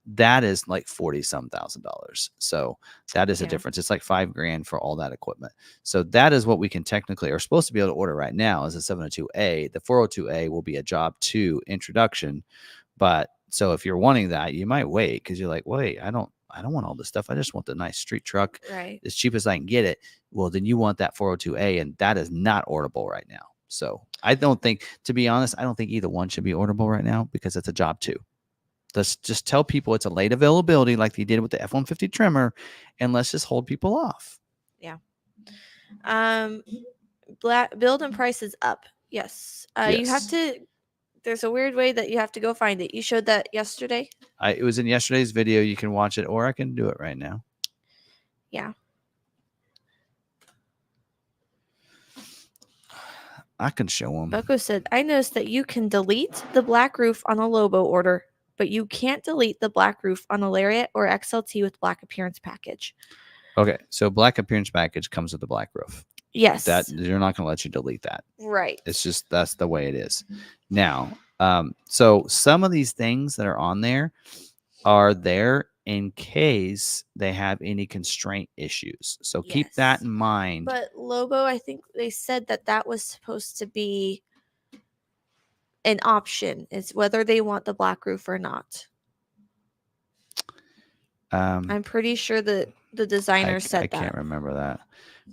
That is like $40,000. So that is a difference. It's like $5,000 for all that equipment. So that is what we can technically are supposed to be able to order right now is a 702A. The 402A will be a job 2 introduction. But so if you're wanting that, you might wait because you're like, wait, I don't want all this stuff. I just want the nice street truck, as cheap as I can get it. Well, then you want that 402A, and that is not orderable right now. So I don't think, to be honest, I don't think either one should be orderable right now because it's a job 2. Let's just tell people it's a late availability like they did with the F-150 trimmer, and let's just hold people off.
Yeah. Build and price is up. Yes. You have to. There's a weird way that you have to go find it. You showed that yesterday.
It was in yesterday's video. You can watch it, or I can do it right now.
Yeah.
I can show them.
Bucko said, I noticed that you can delete the black roof on a Lobo order, but you can't delete the black roof on a Lariat or XLT with black appearance package.
Okay, so black appearance package comes with the black roof.
Yes.
That you're not going to let you delete that.
Right.
It's just, that's the way it is. Now, so some of these things that are on there are there in case they have any constraint issues. So keep that in mind.
But Lobo, I think they said that was supposed to be an option. It's whether they want the black roof or not. I'm pretty sure that the designer said that.
I can't remember that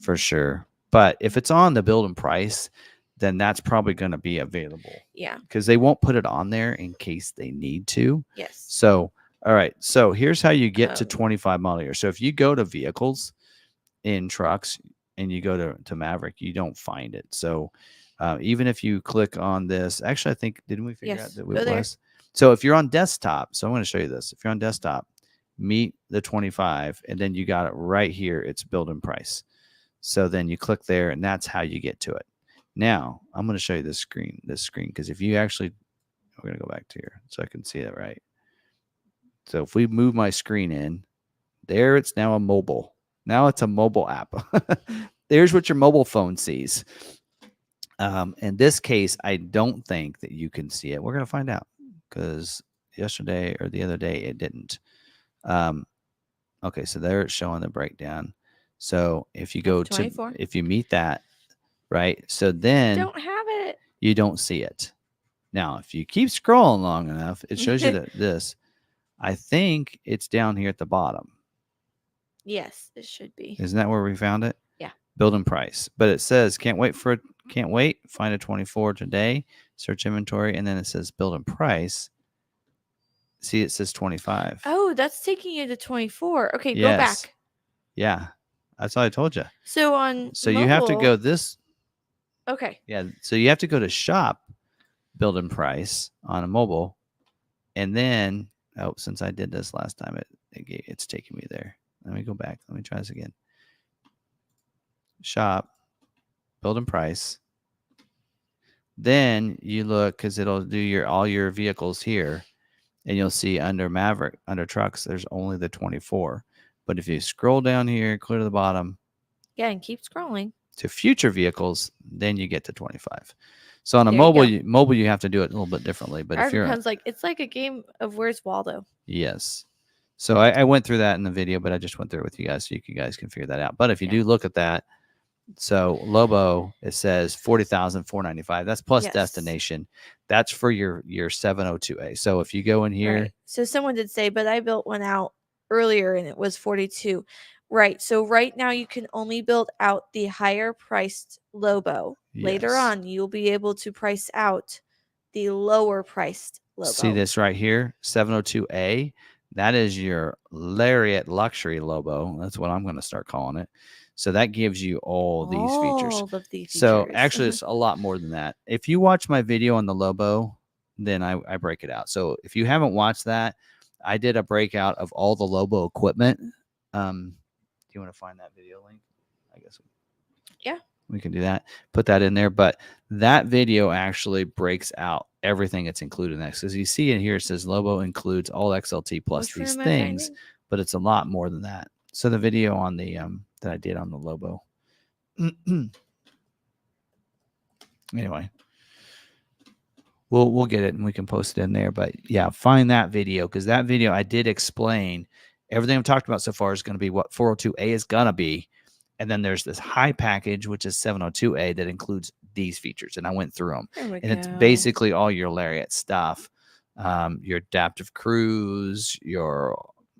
for sure. But if it's on the build and price, then that's probably going to be available.
Yeah.
Because they won't put it on there in case they need to.
Yes.
So, all right. So here's how you get to 25 model year. So if you go to vehicles in trucks and you go to Maverick, you don't find it. So even if you click on this, actually, I think, didn't we figure out that it was? So if you're on desktop, so I'm going to show you this. If you're on desktop, meet the 25, and then you got it right here. It's build-in price. So then you click there, and that's how you get to it. Now, I'm going to show you this screen, because if you actually, we're going to go back to here so I can see it right. So if we move my screen in, there it's now a mobile. Now it's a mobile app. There's what your mobile phone sees. In this case, I don't think that you can see it. We're going to find out because yesterday or the other day it didn't. Okay, so there it's showing the breakdown. So if you go
24.
if you meet that, right? So then
Don't have it.
you don't see it. Now, if you keep scrolling long enough, it shows you that this. I think it's down here at the bottom.
Yes, it should be.
Isn't that where we found it?
Yeah.
Build-in price. But it says can't wait. Find a 24 today. Search inventory, and then it says build-in price. See, it says 25.
Oh, that's taking you to 24. Okay,
Yes.
go back.
Yeah, that's all I told you.
So on
So
mobile,
you have to go this.
Okay.
Yeah. So you have to go to shop, build-in price on a mobile, and then since I did this last time, it's taking me there. Let me go back. Let me try this again. Shop, build-in price. Then you look because it'll do all your vehicles here, and you'll see under Maverick, under trucks, there's only the 24. But if you scroll down here, clear to the bottom,
Yeah, and keep scrolling
to future vehicles, then you get to 25. So on a
There you
mobile, you have to do it a little bit differently. But if you're
becomes like it's like a game of Where's Waldo.
Yes. So I went through that in the video, but I just went through it with you guys so you guys can figure that out. But if you do look at that, so Lobo, it says 40,495. That's plus destination. That's for your 702A. So if you go in here,
right. So someone did say, but I built one out earlier and it was 42. Right. So right now you can only build out the higher priced Lobo. Later on, you'll be able to price out the lower priced Lobo.
See this right here, 702A. That is your Lariat Luxury Lobo. That's what I'm going to start calling it. So that gives you all these features. So actually, it's a lot more than that. If you watch my video on the Lobo, then I break it out. So if you haven't watched that, I did a breakout of all the Lobo equipment. Do you want to find that video link? I guess.
Yeah.
We can do that. Put that in there. But that video actually breaks out everything that's included in that. So as you see in here, it says Lobo includes all XLT plus these things, but it's a lot more than that. So the video on the that I did on the Lobo. Anyway, we'll get it and we can post it in there. But yeah, find that video because that video I did explain everything I've talked about so far is going to be what 402A is going to be. And then there's this high package, which is 702A, that includes these features. And I went through them. And it's basically all your Lariat stuff, your adaptive cruise,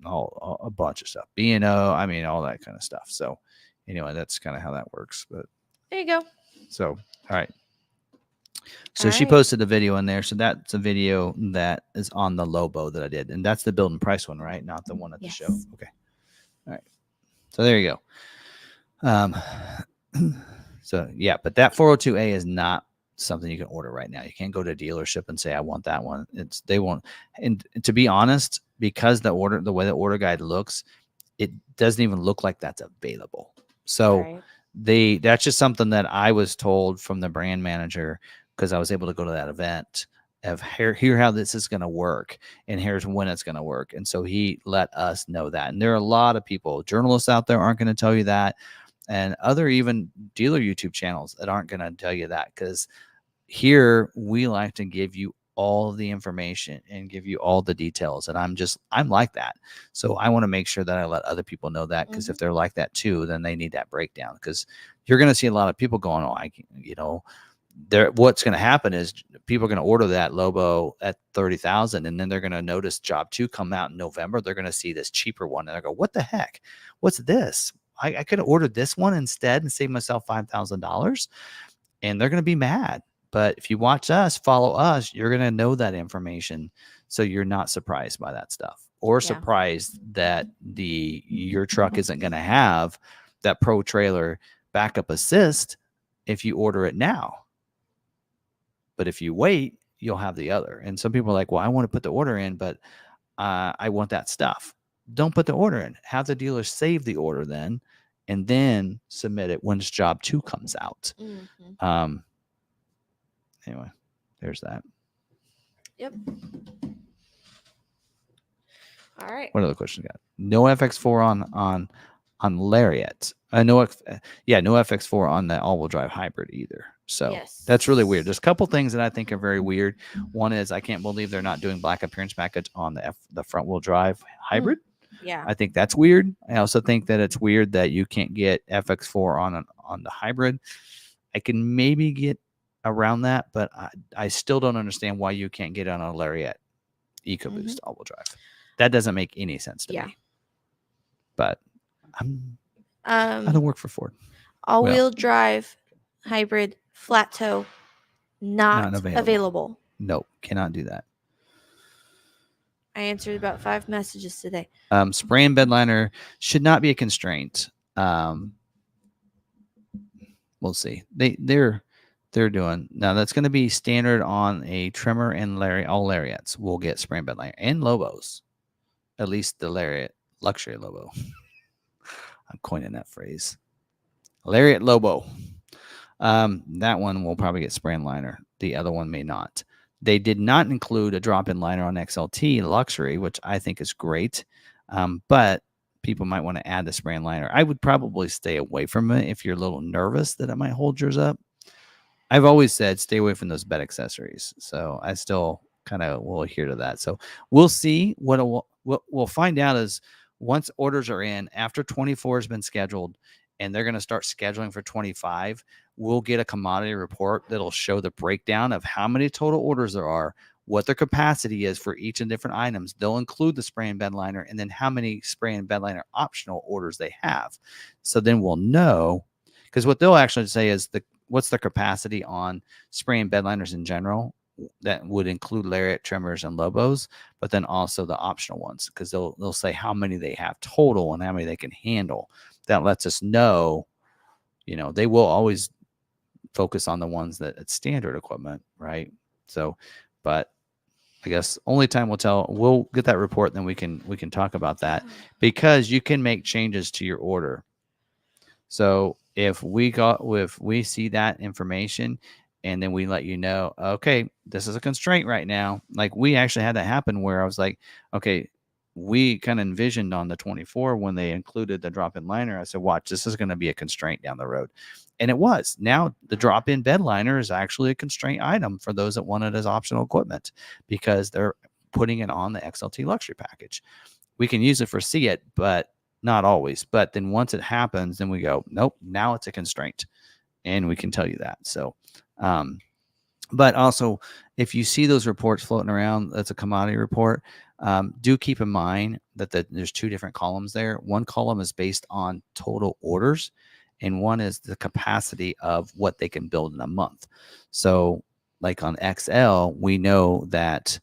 a bunch of stuff, B&O, I mean, all that kind of stuff. So anyway, that's kind of how that works. But
there you go.
So, all right. So she posted a video in there. So that's a video that is on the Lobo that I did. And that's the build and price one, right? Not the one at the show. Okay. All right. So there you go. So yeah, but that 402A is not something you can order right now. You can't go to a dealership and say, I want that one. They won't. And to be honest, because the way the order guide looks, it doesn't even look like that's available. So that's just something that I was told from the brand manager because I was able to go to that event of here how this is going to work and here's when it's going to work. And so he let us know that. And there are a lot of people, journalists out there aren't going to tell you that. And other even dealer YouTube channels that aren't going to tell you that because here we like to give you all the information and give you all the details. And I'm like that. So I want to make sure that I let other people know that because if they're like that too, then they need that breakdown because you're going to see a lot of people going, what's going to happen is people are going to order that Lobo at 30,000 and then they're going to notice job 2 come out in November. They're going to see this cheaper one and they go, what the heck? What's this? I could have ordered this one instead and saved myself $5,000 and they're going to be mad. But if you watch us, follow us, you're going to know that information. So you're not surprised by that stuff or surprised that your truck isn't going to have that Pro Trailer backup assist if you order it now. But if you wait, you'll have the other. And some people are like, well, I want to put the order in, but I want that stuff. don't put the order in. Have the dealer save the order then, and then submit it when job 2 comes out.
Mm-hmm.
Anyway, there's that.
Yep. All right.
What other questions got? No FX4 on Lariat. No FX4 on the all-wheel drive hybrid either. So
Yes.
that's really weird. There's a couple things that I think are very weird. One is I can't believe they're not doing black appearance package on the front-wheel drive hybrid.
Yeah.
I think that's weird. I also think that it's weird that you can't get FX4 on the hybrid. I can maybe get around that, but I still don't understand why you can't get on a Lariat EcoBoost all-wheel drive. That doesn't make any sense to me. But I don't work for Ford.
All-wheel drive hybrid flat toe not available.
Nope, cannot do that.
I answered about 5 messages today.
Spray and bed liner should not be a constraint. We'll see. They're doing now. That's going to be standard on a trimmer and all Lariats. We'll get spray and bed liner and Lobos. At least the Lariat luxury Lobo. I'm coining that phrase. Lariat Lobo. That one will probably get spray and liner. The other one may not. They did not include a drop-in liner on XLT luxury, which I think is great. But people might want to add the spray and liner. I would probably stay away from it if you're a little nervous that it might hold yours up. I've always said stay away from those bed accessories. So I still kind of will adhere to that. So we'll see. What we'll find out is once orders are in, after 24 has been scheduled, and they're going to start scheduling for 25, we'll get a commodity report that'll show the breakdown of how many total orders there are, what their capacity is for each and different items. They'll include the spray and bed liner, and then how many spray and bed liner optional orders they have. So then we'll know, because what they'll actually say is what's their capacity on spray and bed liners in general. That would include Lariat, trimmers, and Lobos, but then also the optional ones, because they'll say how many they have total and how many they can handle. That lets us know, they will always focus on the ones that it's standard equipment, right? So, but I guess only time will tell. We'll get that report, then we can talk about that, because you can make changes to your order. So if we see that information, and then we let you know, okay, this is a constraint right now. Like we actually had that happen where I was like, okay, we kind of envisioned on the 24 when they included the drop-in liner. I said, watch, this is going to be a constraint down the road. And it was. Now the drop-in bed liner is actually a constraint item for those that want it as optional equipment, because they're putting it on the XLT luxury package. We can use it for See It, but not always. But then once it happens, then we go, nope, now it's a constraint. And we can tell you that. So, but also if you see those reports floating around, that's a commodity report. Do keep in mind that there's 2 different columns there. One column is based on total orders, and one is the capacity of what they can build in a month. So like on XL, we know that,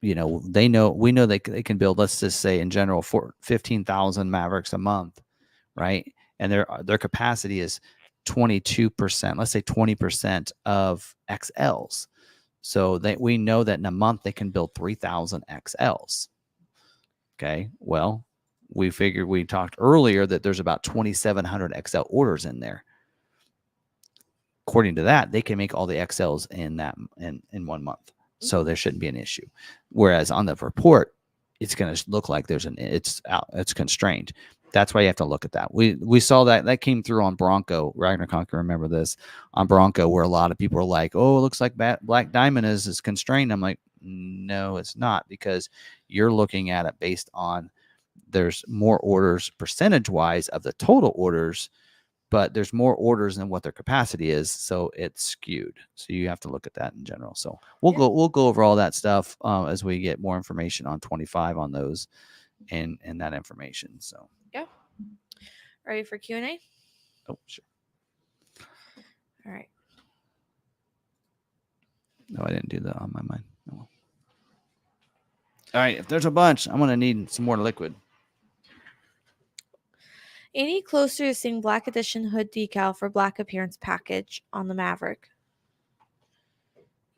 we know they can build, let's just say in general, 15,000 Mavericks a month, right? And their capacity is 22%, let's say 20% of XLs. So we know that in a month they can build 3,000 XLs. Okay. Well, we talked earlier that there's about 2,700 XL orders in there. According to that, they can make all the XLs in 1 month. So there shouldn't be an issue. Whereas on the report, it's going to look like it's constrained. That's why you have to look at that. We saw that came through on Bronco. Ragnar Conquer, remember this on Bronco, where a lot of people are like, "Oh, it looks like Black Diamond is constrained." I'm like, no, it's not, because you're looking at it based on there's more orders percentage wise of the total orders, but there's more orders than what their capacity is, so it's skewed. So you have to look at that in general. So we'll go over all that stuff as we get more information on 25 on those and that information. So.
Yeah. Ready for Q&A?
Oh, sure.
All right.
No, I didn't do that on my mind. Oh. All right. If there's a bunch, I'm going to need some more liquid.
Any closer to seeing Black Edition hood decal for Black appearance package on the Maverick?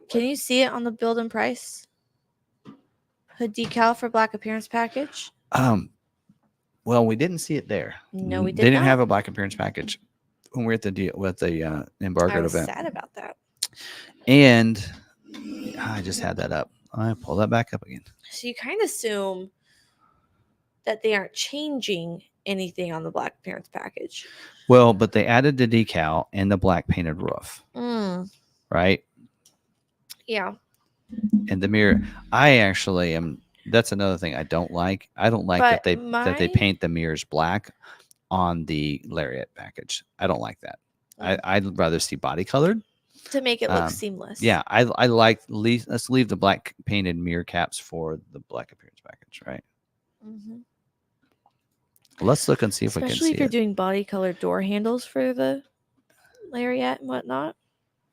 Can you see it on the build and price? hood decal for black appearance package?
Well, we didn't see it there.
No, we
They
did
didn't have
not.
a black appearance package when we were at the
I
embargoed
was
event.
sad about that.
And I just had that up. I pull that back up again.
So you kind of assume that they aren't changing anything on the black appearance package.
Well, but they added the decal and the black painted roof, right?
Yeah.
And the mirror. I actually am. That's another thing I don't like. I don't like
But
that they paint the mirrors black on the Lariat package. I don't like that. I'd rather see body colored
to make it look seamless.
Yeah, I like let's leave the black painted mirror caps for the black appearance package, right?
Mm-hmm.
Let's look and see if we can see it.
Especially if you're doing body colored door handles for the Lariat and whatnot.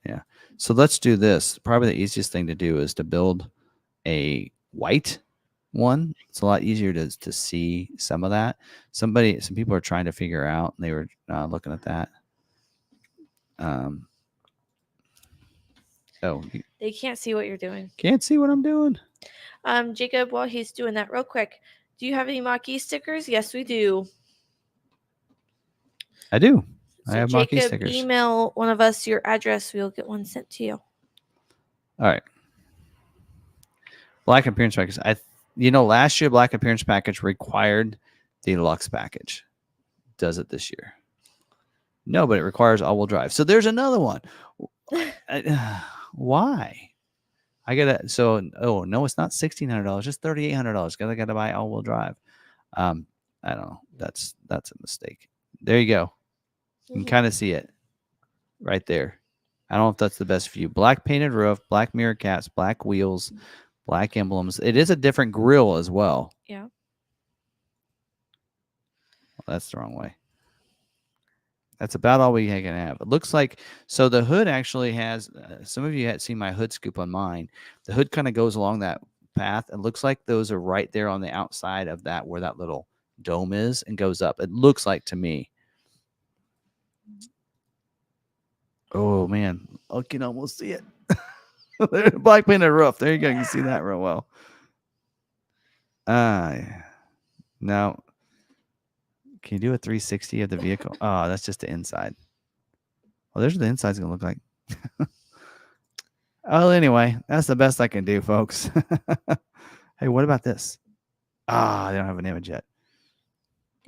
Yeah. So let's do this. Probably the easiest thing to do is to build a white one. It's a lot easier to see some of that. Some people are trying to figure out, and they were looking at that.
They can't see what you're doing.
Can't see what I'm doing.
Jacob, while he's doing that real quick, do you have any mach-e stickers? Yes, we do.
I do.
So
I have
Jacob,
mach-e stickers.
Email one of us your address. We'll get one sent to you.
All right. Black appearance package. Last year Black appearance package required the deluxe package. Does it this year? No, but it requires all-wheel drive. So there's another one. Why? I gotta. No, it's not $1,600. Just $3,800. Gotta buy all-wheel drive. I don't know. That's a mistake. There you go. You can kind of see it right there. I don't know if that's the best view. Black painted roof, black mirror caps, black wheels, black emblems. It is a different grille as well.
Yeah.
Well, that's the wrong way. That's about all we can have. It looks like, so the hood actually has, some of you had seen my hood scoop on mine. The hood kind of goes along that path. It looks like those are right there on the outside of that, where that little dome is, and goes up. It looks like to me. Oh, man. I can almost see it. Black painted roof. There you go. You can see that real well. Now, can you do a 360 of the vehicle? Oh, that's just the inside. Well, there's what the inside's going to look like. Oh, anyway, that's the best I can do, folks. Hey, what about this? They don't have an image yet.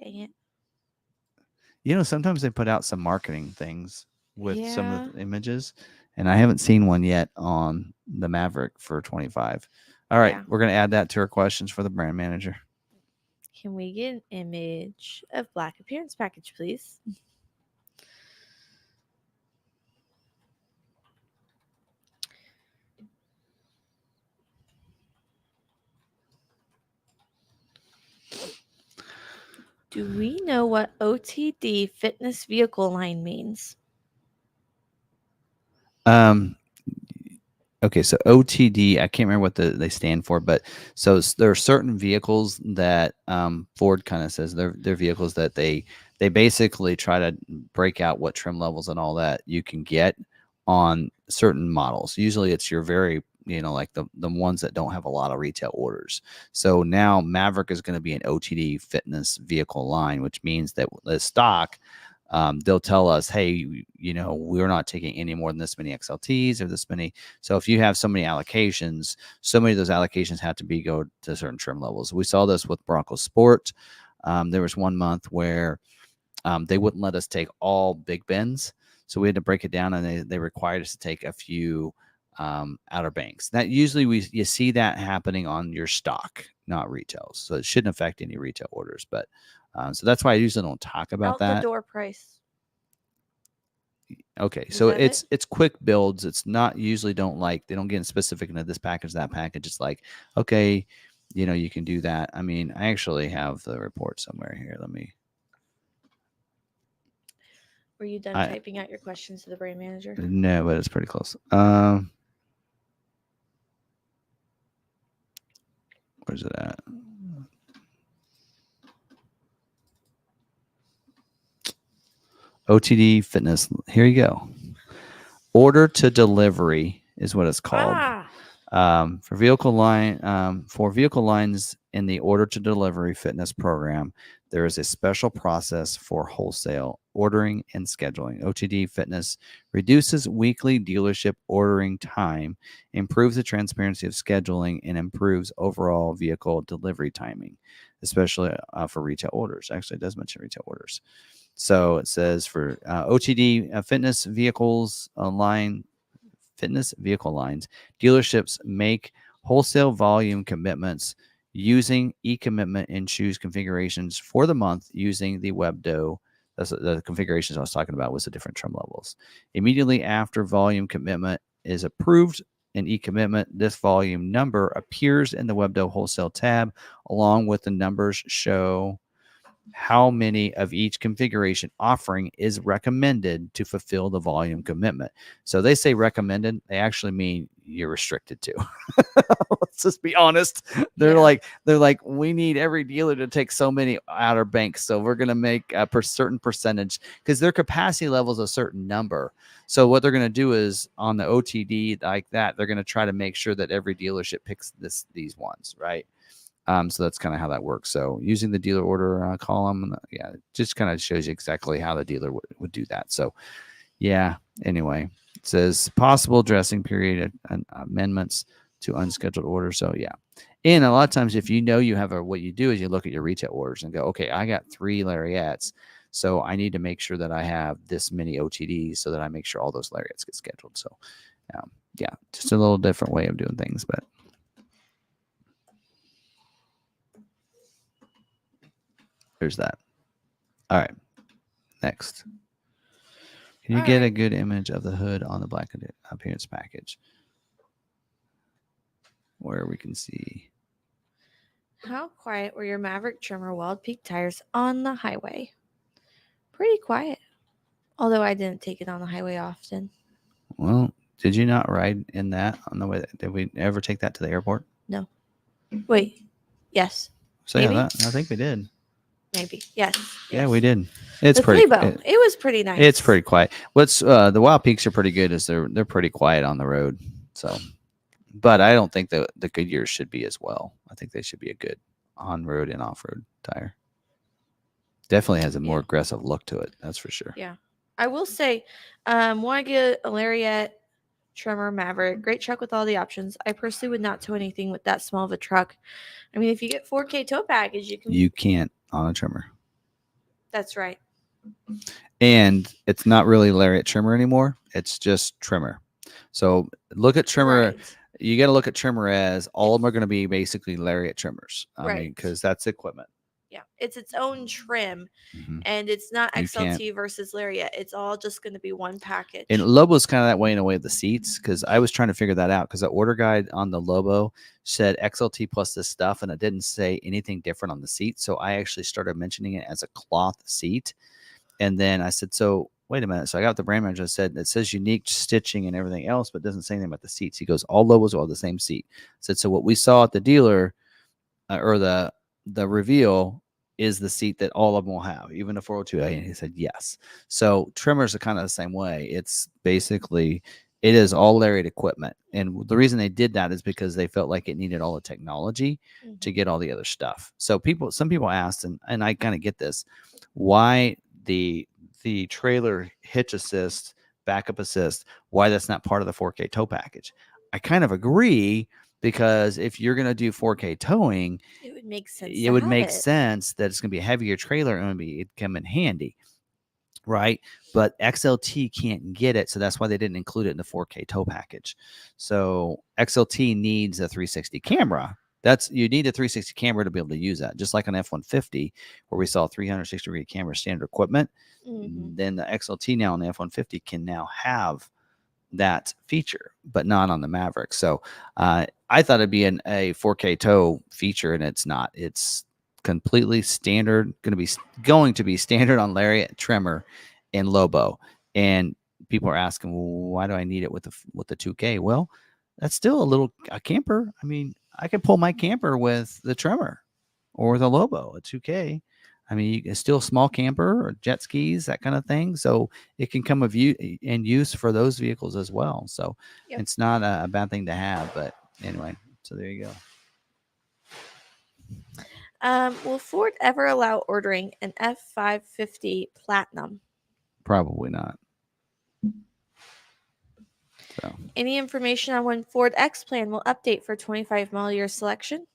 Dang it.
Sometimes they put out some marketing things with some of the images, and I haven't seen one yet on the Maverick for 25. All right, we're going to add that to our questions for the brand manager.
Can we get an image of black appearance package, please? Do we know what OTD fitness vehicle line means?
Okay, so OTD, I can't remember what they stand for, but so there are certain vehicles that Ford kind of says they're vehicles that they basically try to break out what trim levels and all that you can get on certain models. Usually it's your very, like the ones that don't have a lot of retail orders. So now Maverick is going to be an OTD fitness vehicle line, which means that the stock, they'll tell us, hey, we're not taking any more than this many XLTs or this many. So if you have so many allocations, so many of those allocations have to go to certain trim levels. We saw this with Bronco Sport. There was 1 month where they wouldn't let us take all big bends. So we had to break it down, and they required us to take a few outer banks. That usually you see that happening on your stock, not retails. So it shouldn't affect any retail orders, but so that's why I usually don't talk about that.
The door price.
Okay, so it's quick builds. It's not usually they don't get specific into this package, that package. It's like, okay, you can do that. I mean, I actually have the report somewhere here. Let me.
Were you done typing out your questions to the brand manager?
No, but it's pretty close. Where's it at? OTD fitness. Here you go. Order to delivery is what it's called. For vehicle lines in the order to delivery fitness program, there is a special process for wholesale ordering and scheduling. OTD Fitness reduces weekly dealership ordering time, improves the transparency of scheduling, and improves overall vehicle delivery timing, especially for retail orders. Actually, it does mention retail orders. So it says for OTD fitness vehicle lines, dealerships make wholesale volume commitments using e-commitment and choose configurations for the month using the WebDo. That's the configurations I was talking about was the different trim levels. Immediately after volume commitment is approved in e-commitment, this volume number appears in the WebDo wholesale tab along with the numbers show how many of each configuration offering is recommended to fulfill the volume commitment. So they say recommended, they actually mean you're restricted to. Let's just be honest. They're like, we need every dealer to take so many outer banks. So we're going to make a certain percentage because their capacity level is a certain number. So what they're going to do is on the OTD like that, they're going to try to make sure that every dealership picks these ones, right? So that's kind of how that works. So using the dealer order column, yeah, it just kind of shows you exactly how the dealer would do that. So yeah, anyway, it says possible addressing period amendments to unscheduled orders. So yeah. And a lot of times if you know you have what you do is you look at your retail orders and go, okay, I got 3 lariats. So I need to make sure that I have this many OTDs so that I make sure all those lariats get scheduled. So yeah, just a little different way of doing things, but there's that. All right. Next. Can you get a good image of the hood on the black appearance package where we can see?
How quiet were your Maverick Trimmer Wild Peak tires on the highway? Pretty quiet. Although I didn't take it on the highway often.
Well, did you not ride in that on the way? Did we ever take that to the airport?
No. Wait. Yes.
So maybe? Yeah, I think we did.
Maybe. Yes.
Yeah, we did. It's
the
pretty.
It was pretty nice.
It's pretty quiet. What's the Wild Peaks are pretty good. Is they're pretty quiet on the road. So, but I don't think the Goodyears should be as well. I think they should be a good on road and off road tire. Definitely has a more aggressive look to it. That's for sure.
Yeah, I will say, want to get a Lariat Trimmer Maverick, great truck with all the options. I personally would not tow anything with that small of a truck. I mean, if you get 4K tow package, you
can't on a Trimmer.
That's right.
And it's not really Lariat Trimmer anymore. It's just Trimmer. So look at Trimmer. Right. You got to look at Trimmer as all of them are going to be basically Lariat Trimmers. I mean, because that's equipment.
Yeah, it's its own trim, and it's not XLT versus Lariat. It's all just going to be one package.
And Lobo's kind of that way in a way of the seats, because I was trying to figure that out because the order guide on the Lobo said XLT plus this stuff, and it didn't say anything different on the seat. So I actually started mentioning it as a cloth seat, and then I said, "So wait a minute." So I got the brand manager and said, "It says unique stitching and everything else, but doesn't say anything about the seats." He goes, "All Lobos are all the same seat." I said, "So what we saw at the dealer or the reveal is the seat that all of them will have, even the 402A?" And he said, yes. So trimmers are kind of the same way. It's basically, it is all Lariat equipment. And the reason they did that is because they felt like it needed all the technology to get all the other stuff. So some people asked, and I kind of get this, why the trailer hitch assist, backup assist, why that's not part of the 4K tow package. I kind of agree, because if you're going to do 4K towing,
it would make sense.
It would make sense that it's going to be a heavier trailer and it'd come in handy, right? But XLT can't get it, so that's why they didn't include it in the 4K tow package. So XLT needs a 360 camera. You need a 360 camera to be able to use that. Just like on F-150, where we saw 360-degree camera standard equipment, then the XLT now on the F-150 can now have that feature, but not on the Maverick. So I thought it'd be a 4K tow feature, and it's not. It's completely standard, going to be standard on Lariat, Trimmer, and Lobo. And people are asking, well, why do I need it with the 2K? Well, that's still a camper. I mean, I can pull my camper with the Trimmer or the Lobo, a 2K. I mean, it's still a small camper or jet skis, that kind of thing. So it can come in use for those vehicles as well. So it's not a bad thing to have. But Anyway, so there you go.
Will Ford ever allow ordering an F550 Platinum?
Probably not. So
Any information on when Ford X-Plan will update for 25 model year selection?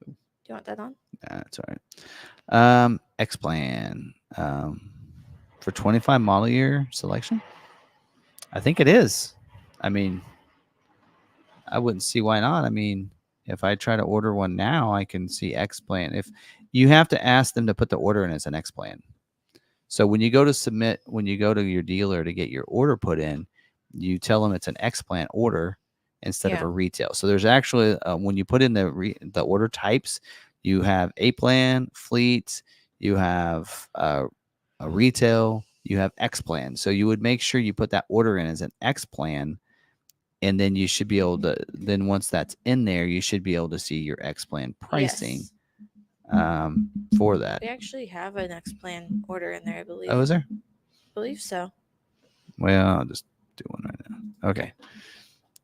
Do you want that on?
that's all right. X-Plan for 25 model year selection. I think it is. I mean, I wouldn't see why not. I mean, if I try to order one now, I can see X-Plan. If you have to ask them to put the order in as an X-Plan. So when you go to submit, when you go to your dealer to get your order put in, you tell them it's an X-Plan order instead of a retail. So there's actually when you put in the order types, you have A-Plan, fleet, you have a retail, you have X-Plan. So you would make sure you put that order in as an X-Plan, and then you should be able to. Then once that's in there, you should be able to see your X-Plan pricing.
Yes.
For that.
We actually have an X-Plan order in there, I believe.
Oh, is there?
I believe so.
Well, I'll just do one right now. Okay.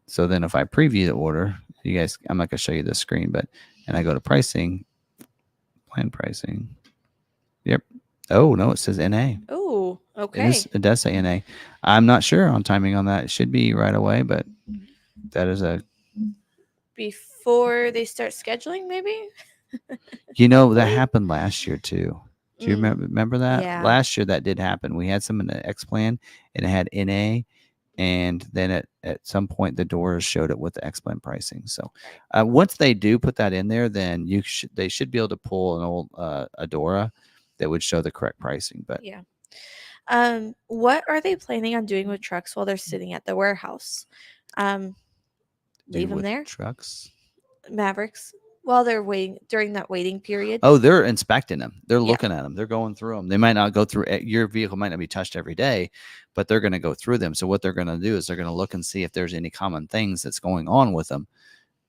So then if I preview the order, you guys, I'm not going to show you the screen, and I go to pricing, plan pricing. Yep. Oh, no, it says NA.
Oh, okay.
It does say NA. I'm not sure on timing on that. It should be right away, but that is
before they start scheduling, maybe?
That happened last year too. Do you remember that?
Yeah.
Last year that did happen. We had some in the X-Plan and it had NA, and then at some point the doors showed it with the X-Plan pricing. So once they do put that in there, then they should be able to pull an old Adora that would show the correct pricing. But
yeah. What are they planning on doing with trucks while they're sitting at the warehouse? Leave them there?
Trucks?
Mavericks. While they're waiting during that waiting period.
Oh, they're inspecting them. They're looking at them. They're going through them. They might not go through, your vehicle might not be touched every day, but they're going to go through them. So what they're going to do is they're going to look and see if there's any common things that's going on with them,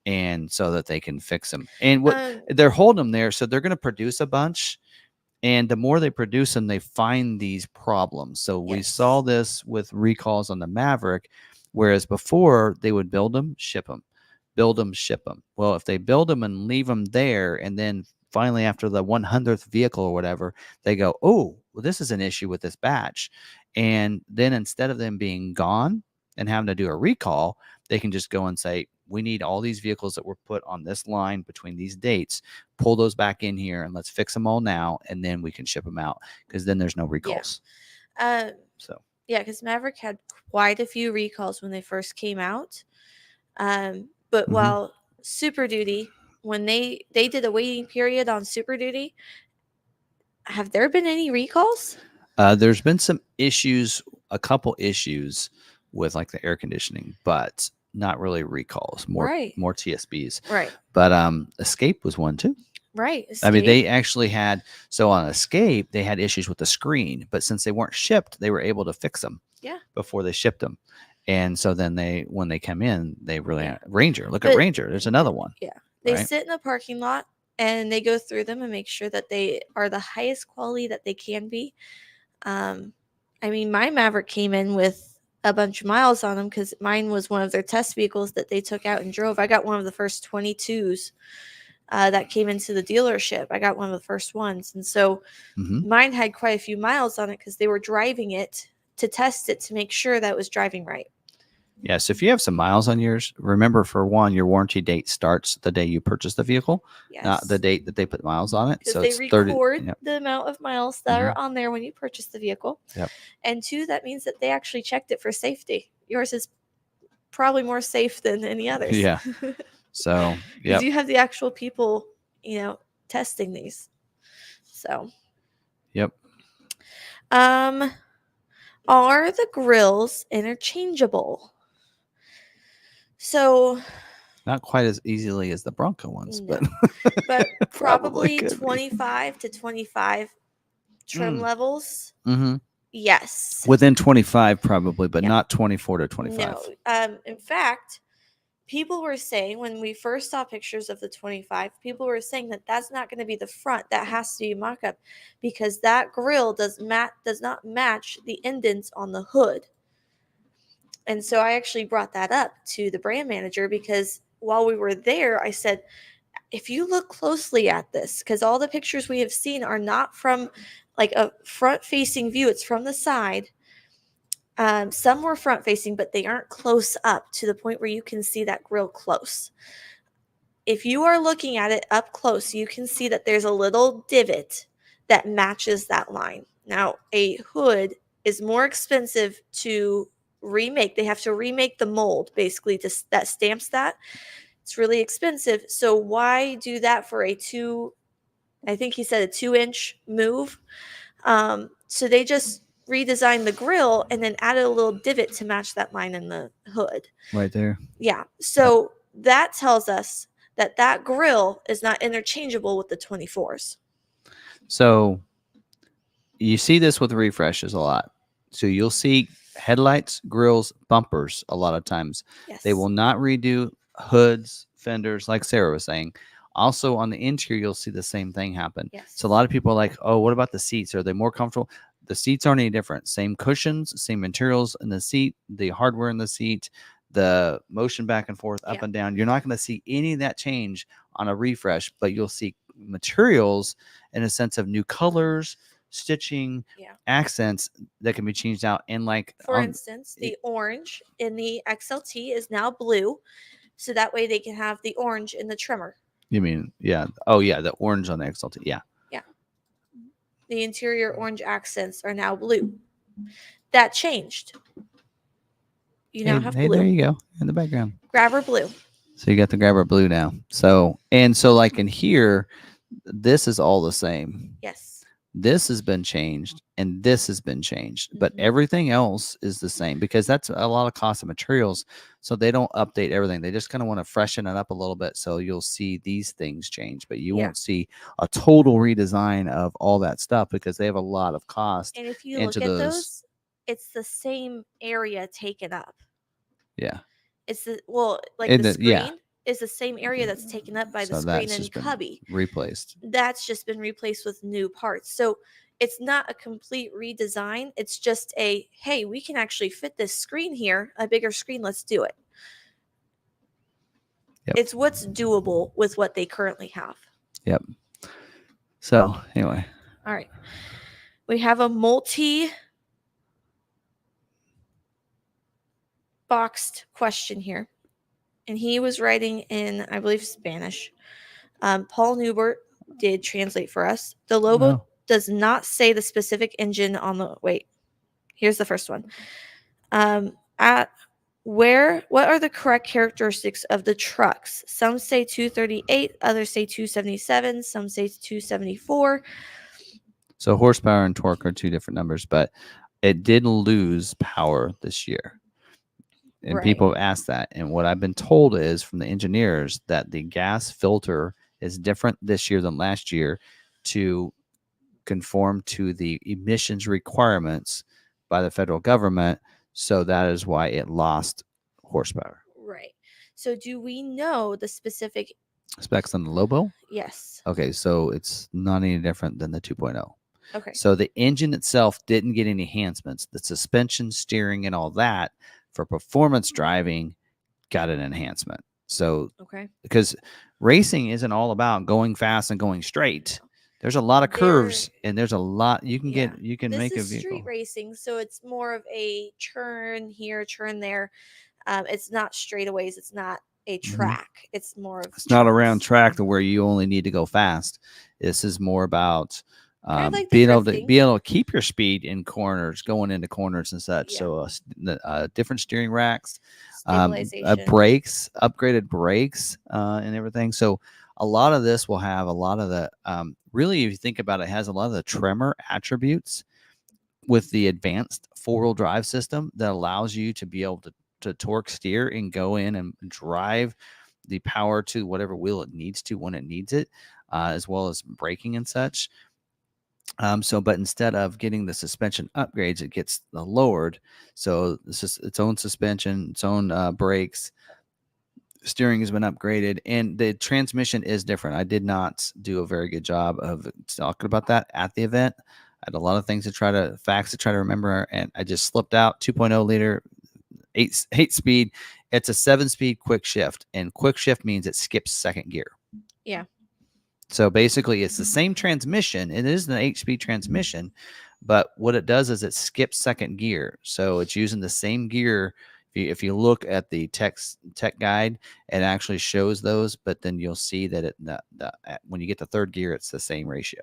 and so that they can fix them. And what they're holding them there, so they're going to produce a bunch. And the more they produce them, they find these problems. So we saw this with recalls on the Maverick, whereas before they would build them, ship them, build them, ship them. Well, if they build them and leave them there, and then finally after the 100th vehicle or whatever, they go, oh, well, this is an issue with this batch. And then instead of them being gone and having to do a recall, they can just go and say, we need all these vehicles that were put on this line between these dates, pull those back in here and let's fix them all now, and then we can ship them out, because then there's no recalls.
Yeah. Because Maverick had quite a few recalls when they first came out. But while Super Duty, when they did a waiting period on Super Duty, have there been any recalls?
There's been some issues, a couple issues with like the air conditioning, but not really recalls, more TSBs.
Right.
But Escape was one too.
Right.
I mean, they actually had, so on Escape, they had issues with the screen, but since they weren't shipped, they were able to fix them before they shipped them. And so then when they come in, they really, Ranger, look at Ranger. There's another one.
Yeah. They sit in the parking lot and they go through them and make sure that they are the highest quality that they can be. I mean, my Maverick came in with a bunch of miles on them because mine was one of their test vehicles that they took out and drove. I got one of the first 22s that came into the dealership. I got one of the first ones. And so mine had quite a few miles on it because they were driving it to test it to make sure that it was driving right.
Yeah, so if you have some miles on yours, remember, for one, your warranty date starts the day you purchase the vehicle, not the date that they put miles on it. So
they record the amount of miles that are on there when you purchase the vehicle.
Yep.
And two, that means that they actually checked it for safety. Yours is probably more safe than any others.
Yeah. So,
because you have the actual people, testing these. So.
Yep.
Are the grills interchangeable? So,
not quite as easily as the Bronco ones, but
probably 25 to 25 trim levels. Yes.
Within 25 probably, but not 24 to 25.
No. In fact, people were saying when we first saw pictures of the 25, people were saying that that's not going to be the front. That has to be mock-up because that grill does not match the indents on the hood. And so I actually brought that up to the brand manager because while we were there, I said, if you look closely at this, because all the pictures we have seen are not from like a front facing view, it's from the side. Some were front facing, but they aren't close up to the point where you can see that grill close. If you are looking at it up close, you can see that there's a little divot that matches that line. Now, a hood is more expensive to remake. They have to remake the mold basically that stamps that. It's really expensive. So why do that for I think he said a 2-inch move? So they just redesigned the grill and then added a little divot to match that line in the hood.
Right there.
Yeah. So that tells us that grill is not interchangeable with the 24s.
So you see this with refreshes a lot. So you'll see headlights, grills, bumpers a lot of times.
Yes.
They will not redo hoods, fenders, like Sarah was saying. Also on the interior, you'll see the same thing happen.
Yes.
So a lot of people are like, oh, what about the seats? Are they more comfortable? The seats aren't any different. Same cushions, same materials in the seat, the hardware in the seat, the motion back and forth, up and down. You're not going to see any of that change on a refresh, but you'll see materials in a sense of new colors, stitching, accents that can be changed out. And like,
for instance, the orange in the XLT is now blue. So that way they can have the orange in the trimmer.
You mean, yeah. Oh, yeah. The orange on the XLT. Yeah.
Yeah. The interior orange accents are now blue. That changed. You now have blue.
There you go. In the background.
Grabber blue.
So you got the grabber blue now. So like in here, this is all the same.
Yes.
This has been changed and this has been changed, but everything else is the same because that's a lot of cost of materials. So they don't update everything. They just kind of want to freshen it up a little bit. So you'll see these things change, but you won't see a total redesign of all that stuff because they have a lot of cost.
And if you look at those, it's the same area taken up.
Yeah.
It's the screen is the same area that's taken up by the screen and cubby.
Replaced.
That's just been replaced with new parts. So it's not a complete redesign. It's just hey, we can actually fit this screen here, a bigger screen. Let's do it. Yep. It's what's doable with what they currently have.
Yep. So anyway.
All right. We have a multi-boxed question here. And he was writing in, I believe, Spanish. Paul Newbert did translate for us. The logo does not say the specific engine on the... Wait. Here's the first one. What are the correct characteristics of the trucks? Some say 238, others say 277, some say 274.
So horsepower and torque are two different numbers, but it did lose power this year. And people have asked that. And what I've been told is from the engineers that the gas filter is different this year than last year to conform to the emissions requirements by the federal government. So that is why it lost horsepower.
Right. So do we know the specific
specs on the Lobo?
Yes.
Okay. So it's not any different than the 2.0.
Okay.
So the engine itself didn't get any enhancements. The suspension, steering, and all that for performance driving got an enhancement. So, because racing isn't all about going fast and going straight. There's a lot of curves and there's a lot you can make a vehicle.
This is street racing, so it's more of a churn here, churn there. It's not straightaways. It's not a track. It's more of
not a round track to where you only need to go fast. This is more about being able to keep your speed in corners, going into corners and such. So different steering racks, brakes, upgraded brakes, and everything. So a lot of this will have a lot of the really, if you think about it, it has a lot of the tremor attributes with the advanced four-wheel drive system that allows you to be able to torque steer and go in and drive the power to whatever wheel it needs to when it needs it, as well as braking and such. But instead of getting the suspension upgrades, it gets lowered. So this is its own suspension, its own brakes. Steering has been upgraded, and the transmission is different. I did not do a very good job of talking about that at the event. I had a lot of things facts to try to remember, and I just slipped out. 2.0 liter eight speed. It's a 7-speed quick shift, and quick shift means it skips second gear.
Yeah.
So basically, it's the same transmission. It is an 8-speed transmission, but what it does is it skips second gear. So it's using the same gear. If you look at the tech guide, it actually shows those, but then you'll see that when you get to third gear, it's the same ratio,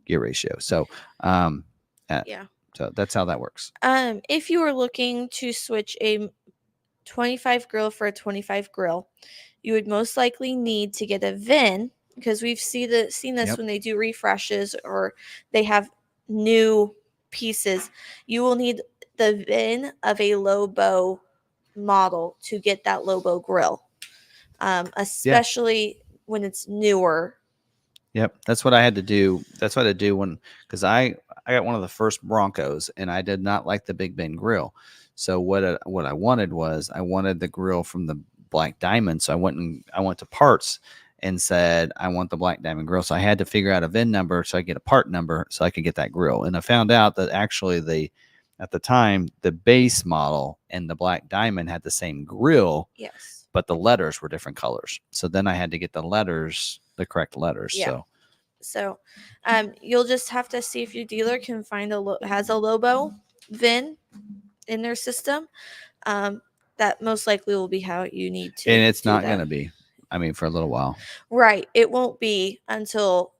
gear ratio. So,
yeah.
So that's how that works.
If you are looking to switch a 25 grill for a 25 grill, you would most likely need to get a VIN, because we've seen this when they do refreshes or they have new pieces. You will need the VIN of a Lobo model to get that Lobo grill, especially when it's newer.
Yep, that's what I had to do. That's what I do because I got one of the first Broncos, and I did not like the Big Ben grill. So what I wanted was I wanted the grill from the Black Diamond. So I went to parts and said I want the Black Diamond grill. So I had to figure out a VIN number so I get a part number so I could get that grill. And I found out that actually at the time the base model and the Black Diamond had the same grill.
Yes.
But the letters were different colors. So then I had to get the correct letters.
Yeah. So you'll just have to see if your dealer can find has a Lobo VIN in their system. That most likely will be how you need to.
And it's not going to be, for a little while.
Right. It won't be until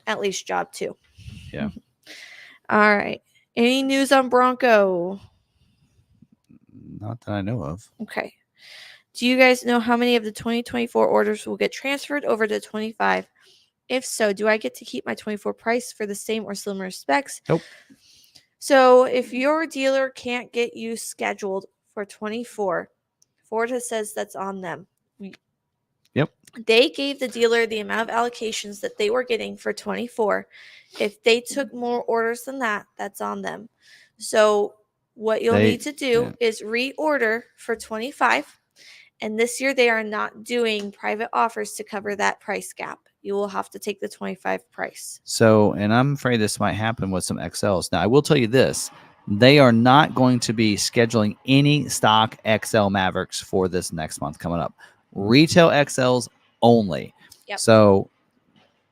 at least job 2.
Yeah.
All right. Any news on Bronco?
Not that I know of.
Okay. Do you guys know how many of the 2024 orders will get transferred over to 25? If so, do I get to keep my 24 price for the same or similar specs?
Nope.
So if your dealer can't get you scheduled for 24, Ford has says that's on them.
Yep.
They gave the dealer the amount of allocations that they were getting for 24. If they took more orders than that, that's on them. So what you'll need to do is reorder for 25. And this year they are not doing private offers to cover that price gap. You will have to take the 25 price.
So, and I'm afraid this might happen with some XLs. Now, I will tell you this. They are not going to be scheduling any stock XL Mavericks for this next month coming up. Retail XLs only.
Yep.
So,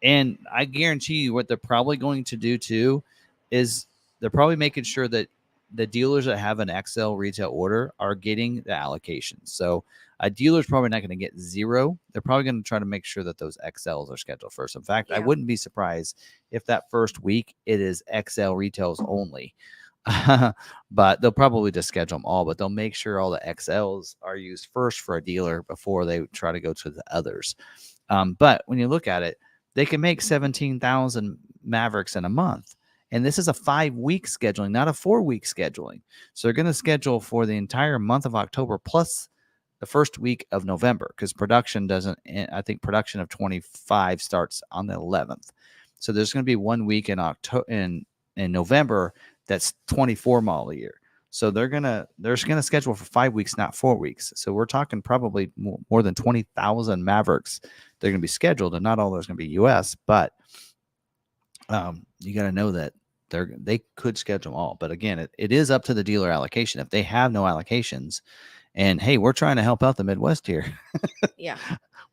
and I guarantee you what they're probably going to do too is they're probably making sure that the dealers that have an XL retail order are getting the allocations. So a dealer's probably not going to get 0. They're probably going to try to make sure that those XLs are scheduled first. In fact, I wouldn't be surprised if that first week it is XL retails only. But they'll probably just schedule them all, but they'll make sure all the XLs are used first for a dealer before they try to go to the others. But when you look at it, they can make 17,000 Mavericks in a month. And this is a 5-week scheduling, not a 4-week scheduling. So they're going to schedule for the entire month of October plus the first week of November, because production of 25 starts on the 11th. So there's going to be 1 week in October in November that's 24 model year. So they're going to schedule for 5 weeks, not 4 weeks. So we're talking probably more than 20,000 Mavericks they're going to be scheduled, and not all those going to be US, but you got to know that they could schedule them all. But again, it is up to the dealer allocation. If they have no allocations, and hey, we're trying to help out the Midwest here.
Yeah.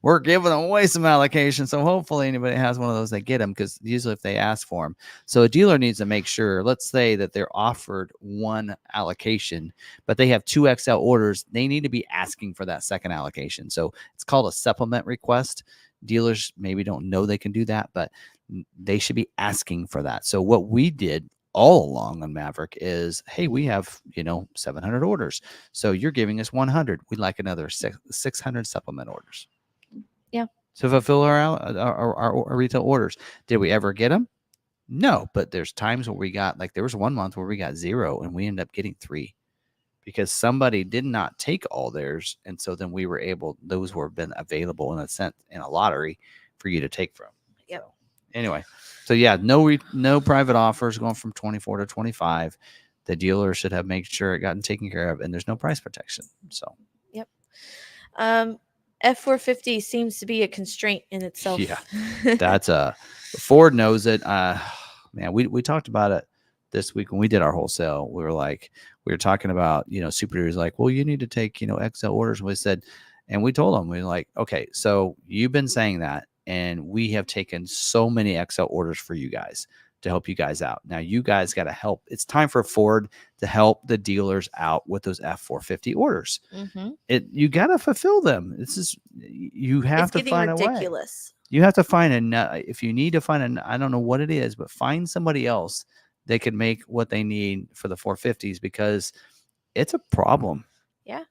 We're giving away some allocations. So hopefully anybody has one of those, they get them, because usually if they ask for them. So a dealer needs to make sure, let's say that they're offered 1 allocation, but they have 2 XL orders. They need to be asking for that second allocation. So it's called a supplement request. Dealers maybe don't know they can do that, but they should be asking for that. So what we did all along on Maverick is, hey, we have 700 orders, so you're giving us 100. We'd like another 600 supplement orders.
Yeah.
To fulfill our retail orders. Did we ever get them? No, but there's times where we got, like there was 1 month where we got 0 and we ended up getting 3 because somebody did not take all theirs, and so then we were able. Those were been available in a lottery for you to take from.
Yep.
So, anyway. So yeah, no private offers going from 24 to 25. The dealer should have made sure it gotten taken care of, and there's no price protection. So.
Yep. F450 seems to be a constraint in itself.
Yeah, that's Ford knows it. Man, we talked about it this week when we did our wholesale, we were talking about, Super Duty's like, well, you need to take, XL orders. And we said, and we told them, we were like, okay, so you've been saying that, and we have taken so many XL orders for you guys to help you guys out. Now you guys got to help. It's time for Ford to help the dealers out with those F450 orders. You got to fulfill them. You have to find a way. It's ridiculous. You have to find if you need to find I don't know what it is, but find somebody else that can make what they need for the 450s, because it's a problem.
Yeah.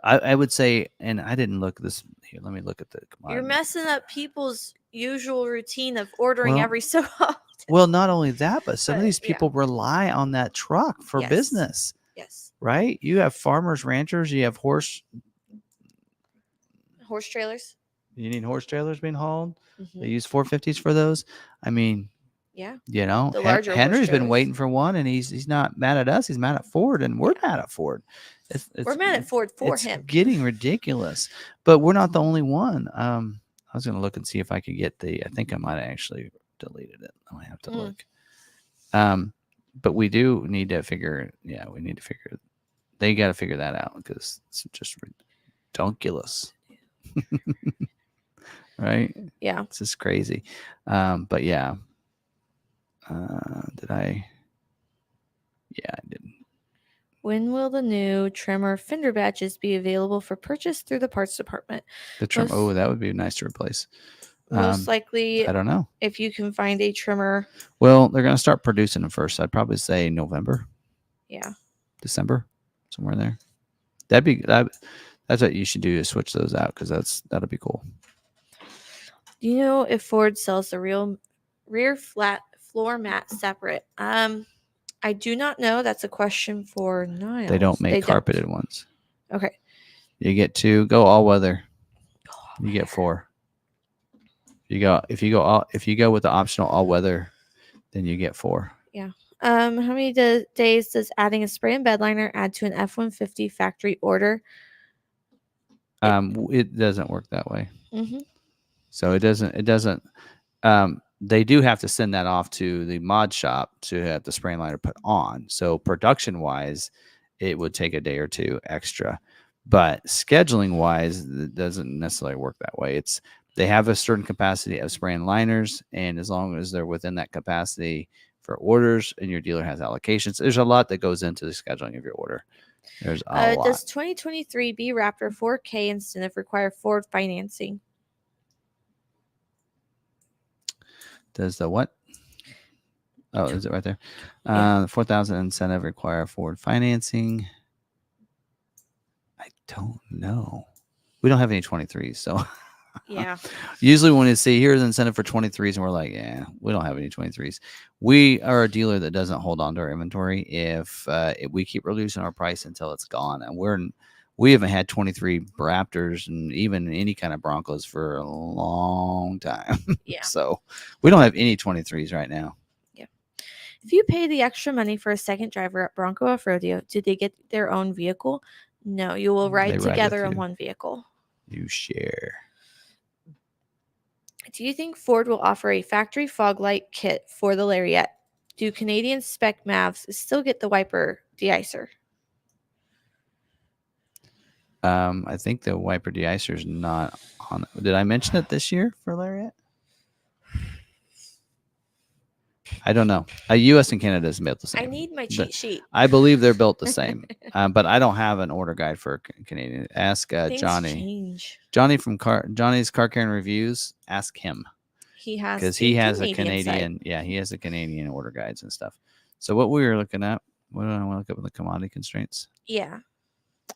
I would say, and I didn't look this here. Let me look at the commodity.
You're messing up people's usual routine of ordering every so often.
Well, not only that, but some of these people rely on that truck for business.
Yes.
Right? You have farmers, ranchers, you have horse
trailers.
You need horse trailers being hauled. They use 450s for those. I mean,
the larger
Henry's been waiting for one, and he's not mad at us. He's mad at Ford, and we're mad at Ford.
We're mad at Ford for him.
It's getting ridiculous, but we're not the only one. I was going to look and see if I could get I think I might have actually deleted it. I have to look. But we do need to figure. Yeah, we need to figure. They got to figure that out, because it's just ridiculous. Right?
Yeah.
It's just crazy. But yeah. Did I? Yeah, I didn't.
When will the new trimmer fender badges be available for purchase through the parts department?
The trim. That would be nice to replace.
Most likely,
I don't know
if you can find a trimmer.
Well, they're going to start producing them first. I'd probably say November.
Yeah.
December, somewhere there. That's what you should do, is switch those out, because that'll be cool.
Do you know if Ford sells the rear flat floor mat separate? I do not know. That's a question for Niles.
They don't make carpeted ones.
Okay.
You get 2. Go all weather. You get 4. If you go with the optional all weather, then you get 4.
Yeah. How many days does adding a spray and bed liner add to an F-150 factory order?
It doesn't work that way. So it doesn't. They do have to send that off to the mod shop to have the spray liner put on. So production wise, it would take a day or 2 extra, but scheduling wise, it doesn't necessarily work that way. They have a certain capacity of spray and liners, and as long as they're within that capacity for orders, and your dealer has allocations, there's a lot that goes into the scheduling of your order. There's a lot.
Does 2023 B Raptor 4K incentive require Ford financing?
Does the what? Oh, is it right there? The 4,000 incentive require Ford financing. I don't know. We don't have any 23s, so
yeah.
Usually when we see here's an incentive for 23s, and we're like, yeah, we don't have any 23s. We are a dealer that doesn't hold on to our inventory. If we keep reducing our price until it's gone, and we haven't had 23 Raptors and even any kind of Broncos for a long time.
Yeah.
So we don't have any 23s right now.
Yeah. If you pay the extra money for a second driver at Bronco Off Rodeo, do they get their own vehicle? No, you will ride together in one vehicle.
You share.
Do you think Ford will offer a factory fog light kit for the Lariat? Do Canadian spec Mavs still get the wiper deicer?
I think the wiper deicer is not on. Did I mention it this year for Lariat? I don't know. U.S. and Canada is built the same.
I need my cheat sheet.
I believe they're built the same, but I don't have an order guide for Canadian. Ask Johnny.
Change.
Johnny from Johnny's Car Care and Reviews. Ask him.
He has
a Canadian. Site. Yeah, he has a Canadian order guides and stuff. So what we were looking at. What do I want to look up in the commodity constraints?
Yeah.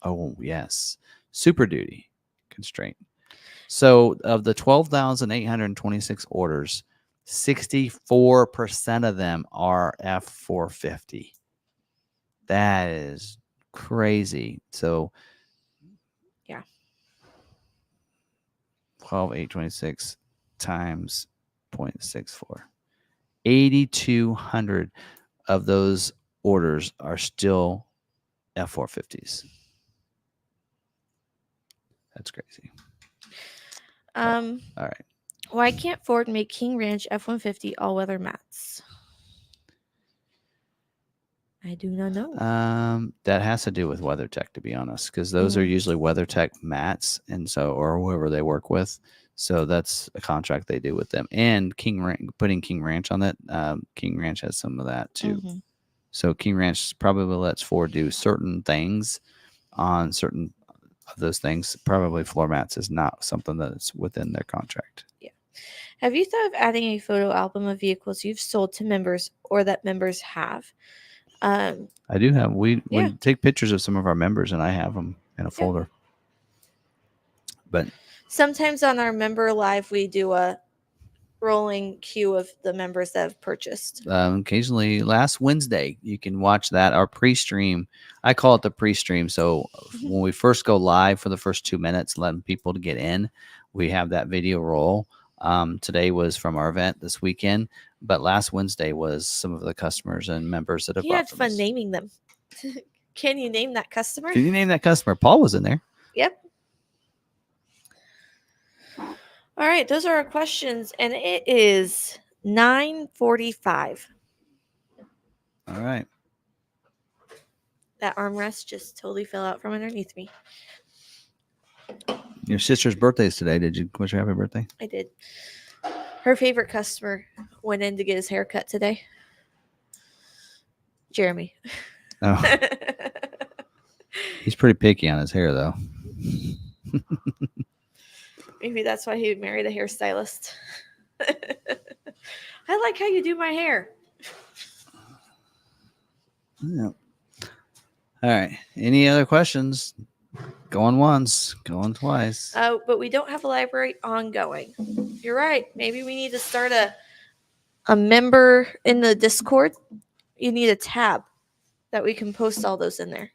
Oh yes, Super Duty constraint. So of the 12,826 orders, 64% of them are F450. That is crazy. So
yeah,
12,826 times 0.64. 8,200 of those orders are still F450s. That's crazy. All right.
Why can't Ford make King Ranch F-150 all-weather mats? I do not know.
That has to do with WeatherTech, to be honest, because those are usually WeatherTech mats, and so or whoever they work with. So that's a contract they do with them. And putting King Ranch on that. King Ranch has some of that too.
Mhm.
So King Ranch probably lets Ford do certain things on certain of those things. Probably floor mats is not something that's within their contract.
Yeah. Have you thought of adding a photo album of vehicles you've sold to members or that members have?
I do have. We take pictures of some of our members, and I have them in a folder. But
sometimes on our member live, we do a rolling queue of the members that have purchased.
Occasionally, last Wednesday, you can watch that. Our pre-stream, I call it the pre-stream. So when we first go live for the first 2 minutes, letting people to get in, we have that video roll. Today was from our event this weekend, but last Wednesday was some of the customers and members that have.
You had fun naming them. Can you name that customer?
Can you name that customer? Paul was in there.
Yep. All right, those are our questions, and it is 9:45.
All right.
That armrest just totally fell out from underneath me.
Your sister's birthday is today. Did you wish her happy birthday?
I did. Her favorite customer went in to get his hair cut today. Jeremy.
Oh. He's pretty picky on his hair, though.
Maybe that's why he married a hairstylist. I like how you do my hair.
Yeah. All right. Any other questions? Going once, going twice.
But we don't have a library ongoing. You're right. Maybe we need to start a member in the Discord. You need a tab that we can post all those in there.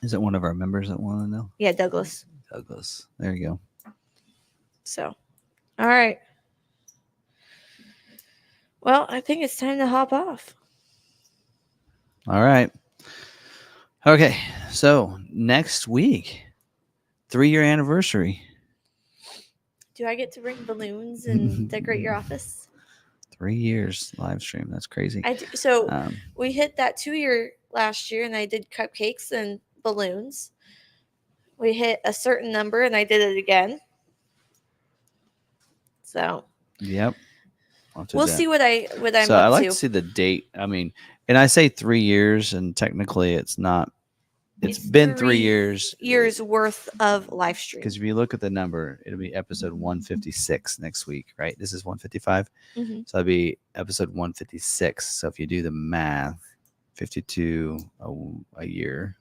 Is it one of our members that want to know?
Yeah, Douglas.
Douglas. There you go.
So, all right. Well, I think it's time to hop off.
All right. Okay. So next week, 3-year anniversary.
Do I get to bring balloons and decorate your office?
3 years live stream. That's crazy.
I do. So we hit that 2-year last year, and I did cupcakes and balloons. We hit a certain number, and I did it again. So.
Yep.
We'll see what I'm
so
up
I like
to.
to see the date. I mean, and I say 3 years, and technically it's not. It's been 3 years.
Years worth of live stream.
Because if you look at the number, it'll be episode 156 next week, right? This is 155.
Mm-hmm.
So it'll be episode 156. So if you do the math, 52 a year.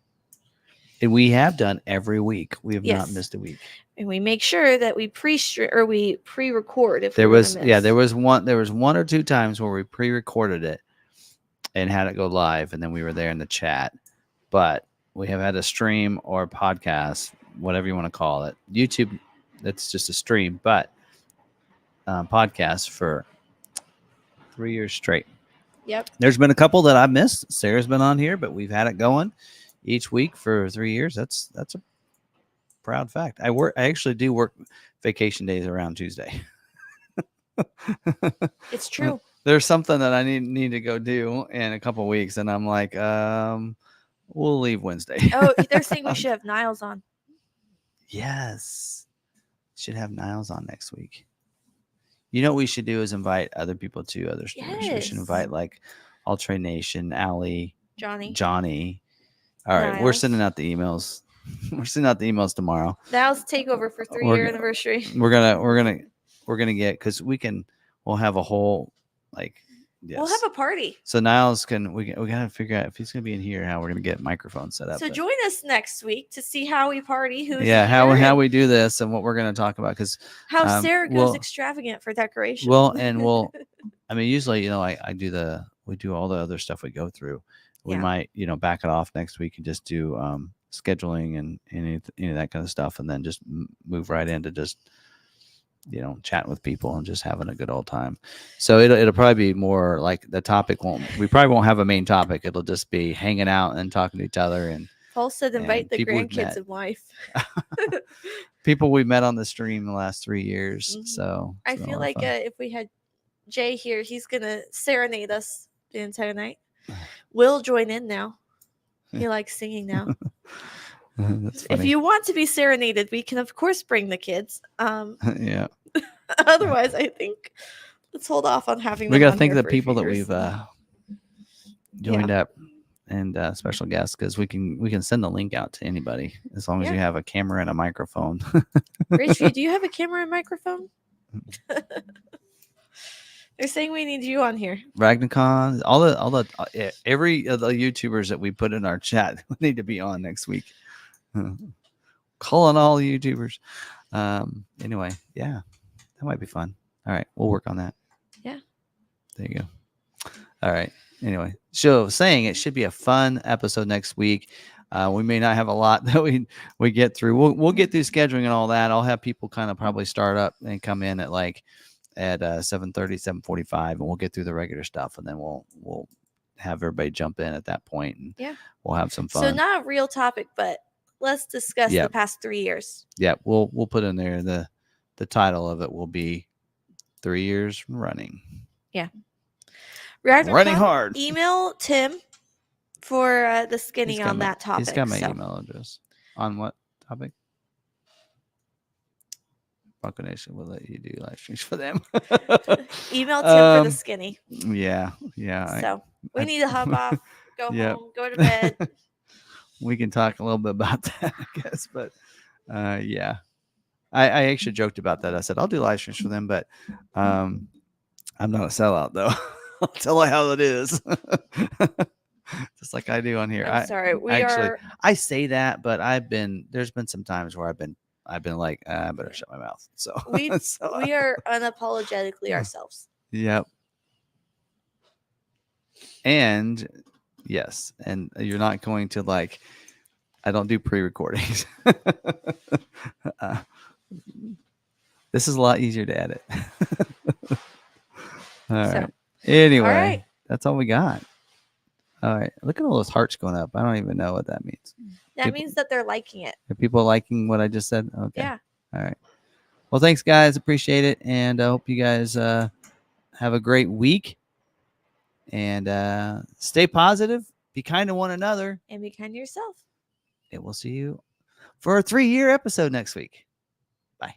And we have done every week. We have not missed a week. And
we make sure that we pre-record if
there was one or two times where we pre-recorded it and had it go live, and then we were there in the chat. But we have had a stream or podcast, whatever you want to call it. YouTube, that's just a stream, but podcast for 3 years straight.
Yep.
There's been a couple that I've missed. Sarah's been on here, but we've had it going each week for 3 years. That's a proud fact. I actually do work vacation days around Tuesday.
It's true.
There's something that I need to go do in a couple of weeks, and I'm like, we'll leave Wednesday.
Oh, they're saying we should have Niles on.
Yes. Should have Niles on next week. You know what we should do is invite other people to other streamers. We should invite like All Trade Nation, Allie, Johnny. All right, Niles. We're sending out the emails. We're sending out the emails tomorrow.
Niles takeover for 3-year anniversary.
We're gonna get, because we'll have a whole yes.
We'll have a party.
So Niles we gotta figure out if he's gonna be in here, how we're gonna get microphones set up.
So join us next week to see how we party.
How we do this and what we're gonna talk about, because
how Sarah goes extravagant for decoration.
I mean, usually, we do all the other stuff we go through. We might, back it off next week and just do scheduling and any of that kind of stuff, and then just move right into just chatting with people and just having a good old time. So it'll probably be more like the topic we probably won't have a main topic. It'll just be hanging out and talking to each other. And
Paul said invite the grandkids and wife.
People we met on the stream the last 3 years. Mm-hmm. So
I feel like if we had Jay here, he's gonna serenade us the entire night. Will join in now. He likes singing now.
That's funny.
If you want to be serenaded, we can of course bring the kids.
Yeah.
Otherwise, I think let's hold off on having them.
We got to
on
think
here
of the
for a few
people that
years.
we've joined up and special guests, because we can send the link out to anybody as long as you have a camera and a microphone.
Rachel, do you have a camera and microphone? They're saying we need you on here.
Ragnicon, every of the YouTubers that we put in our chat need to be on next week. Calling all the YouTubers. Anyway, yeah, that might be fun. All right, we'll work on that.
Yeah.
There you go. All right. Anyway, so saying it should be a fun episode next week. We may not have a lot that we get through. We'll get through scheduling and all that. I'll have people kind of probably start up and come in at 7:30, 7:45, and we'll get through the regular stuff, and then we'll have everybody jump in at that point, and we'll have some fun.
So not a real topic, but let's discuss the past 3 years.
Yeah, we'll put in there the title of it will be 3 years running. Yeah. Running hard.
Email Tim for the skinny on that topic.
He's got my email address. On what topic? Bronco Nation will let you do live streams for them.
Email Tim for the skinny.
Yeah.
So we need to hop off, go home, go to bed.
We can talk a little bit about that, I guess. But yeah. I actually joked about that. I said, I'll do live streams for them, but I'm not a sellout, though. I'll tell you how it is. Just like I do on here.
I'm sorry.
I say that, but there's been some times where I've been like, I better shut my mouth. So
we are unapologetically ourselves.
Yep. And yes, and you're not going to I don't do pre-recordings. This is a lot easier to edit. All right. Anyway, that's all we got. All right. Look at all those hearts going up. I don't even know what that means.
That means that they're liking it.
Are people liking what I just said? Okay.
Yeah.
All right. Well, thanks, guys. Appreciate it. And I hope you guys have a great week. And stay positive. Be kind to one another.
And be kind to yourself.
And we'll see you for a 3-year episode next week. Bye.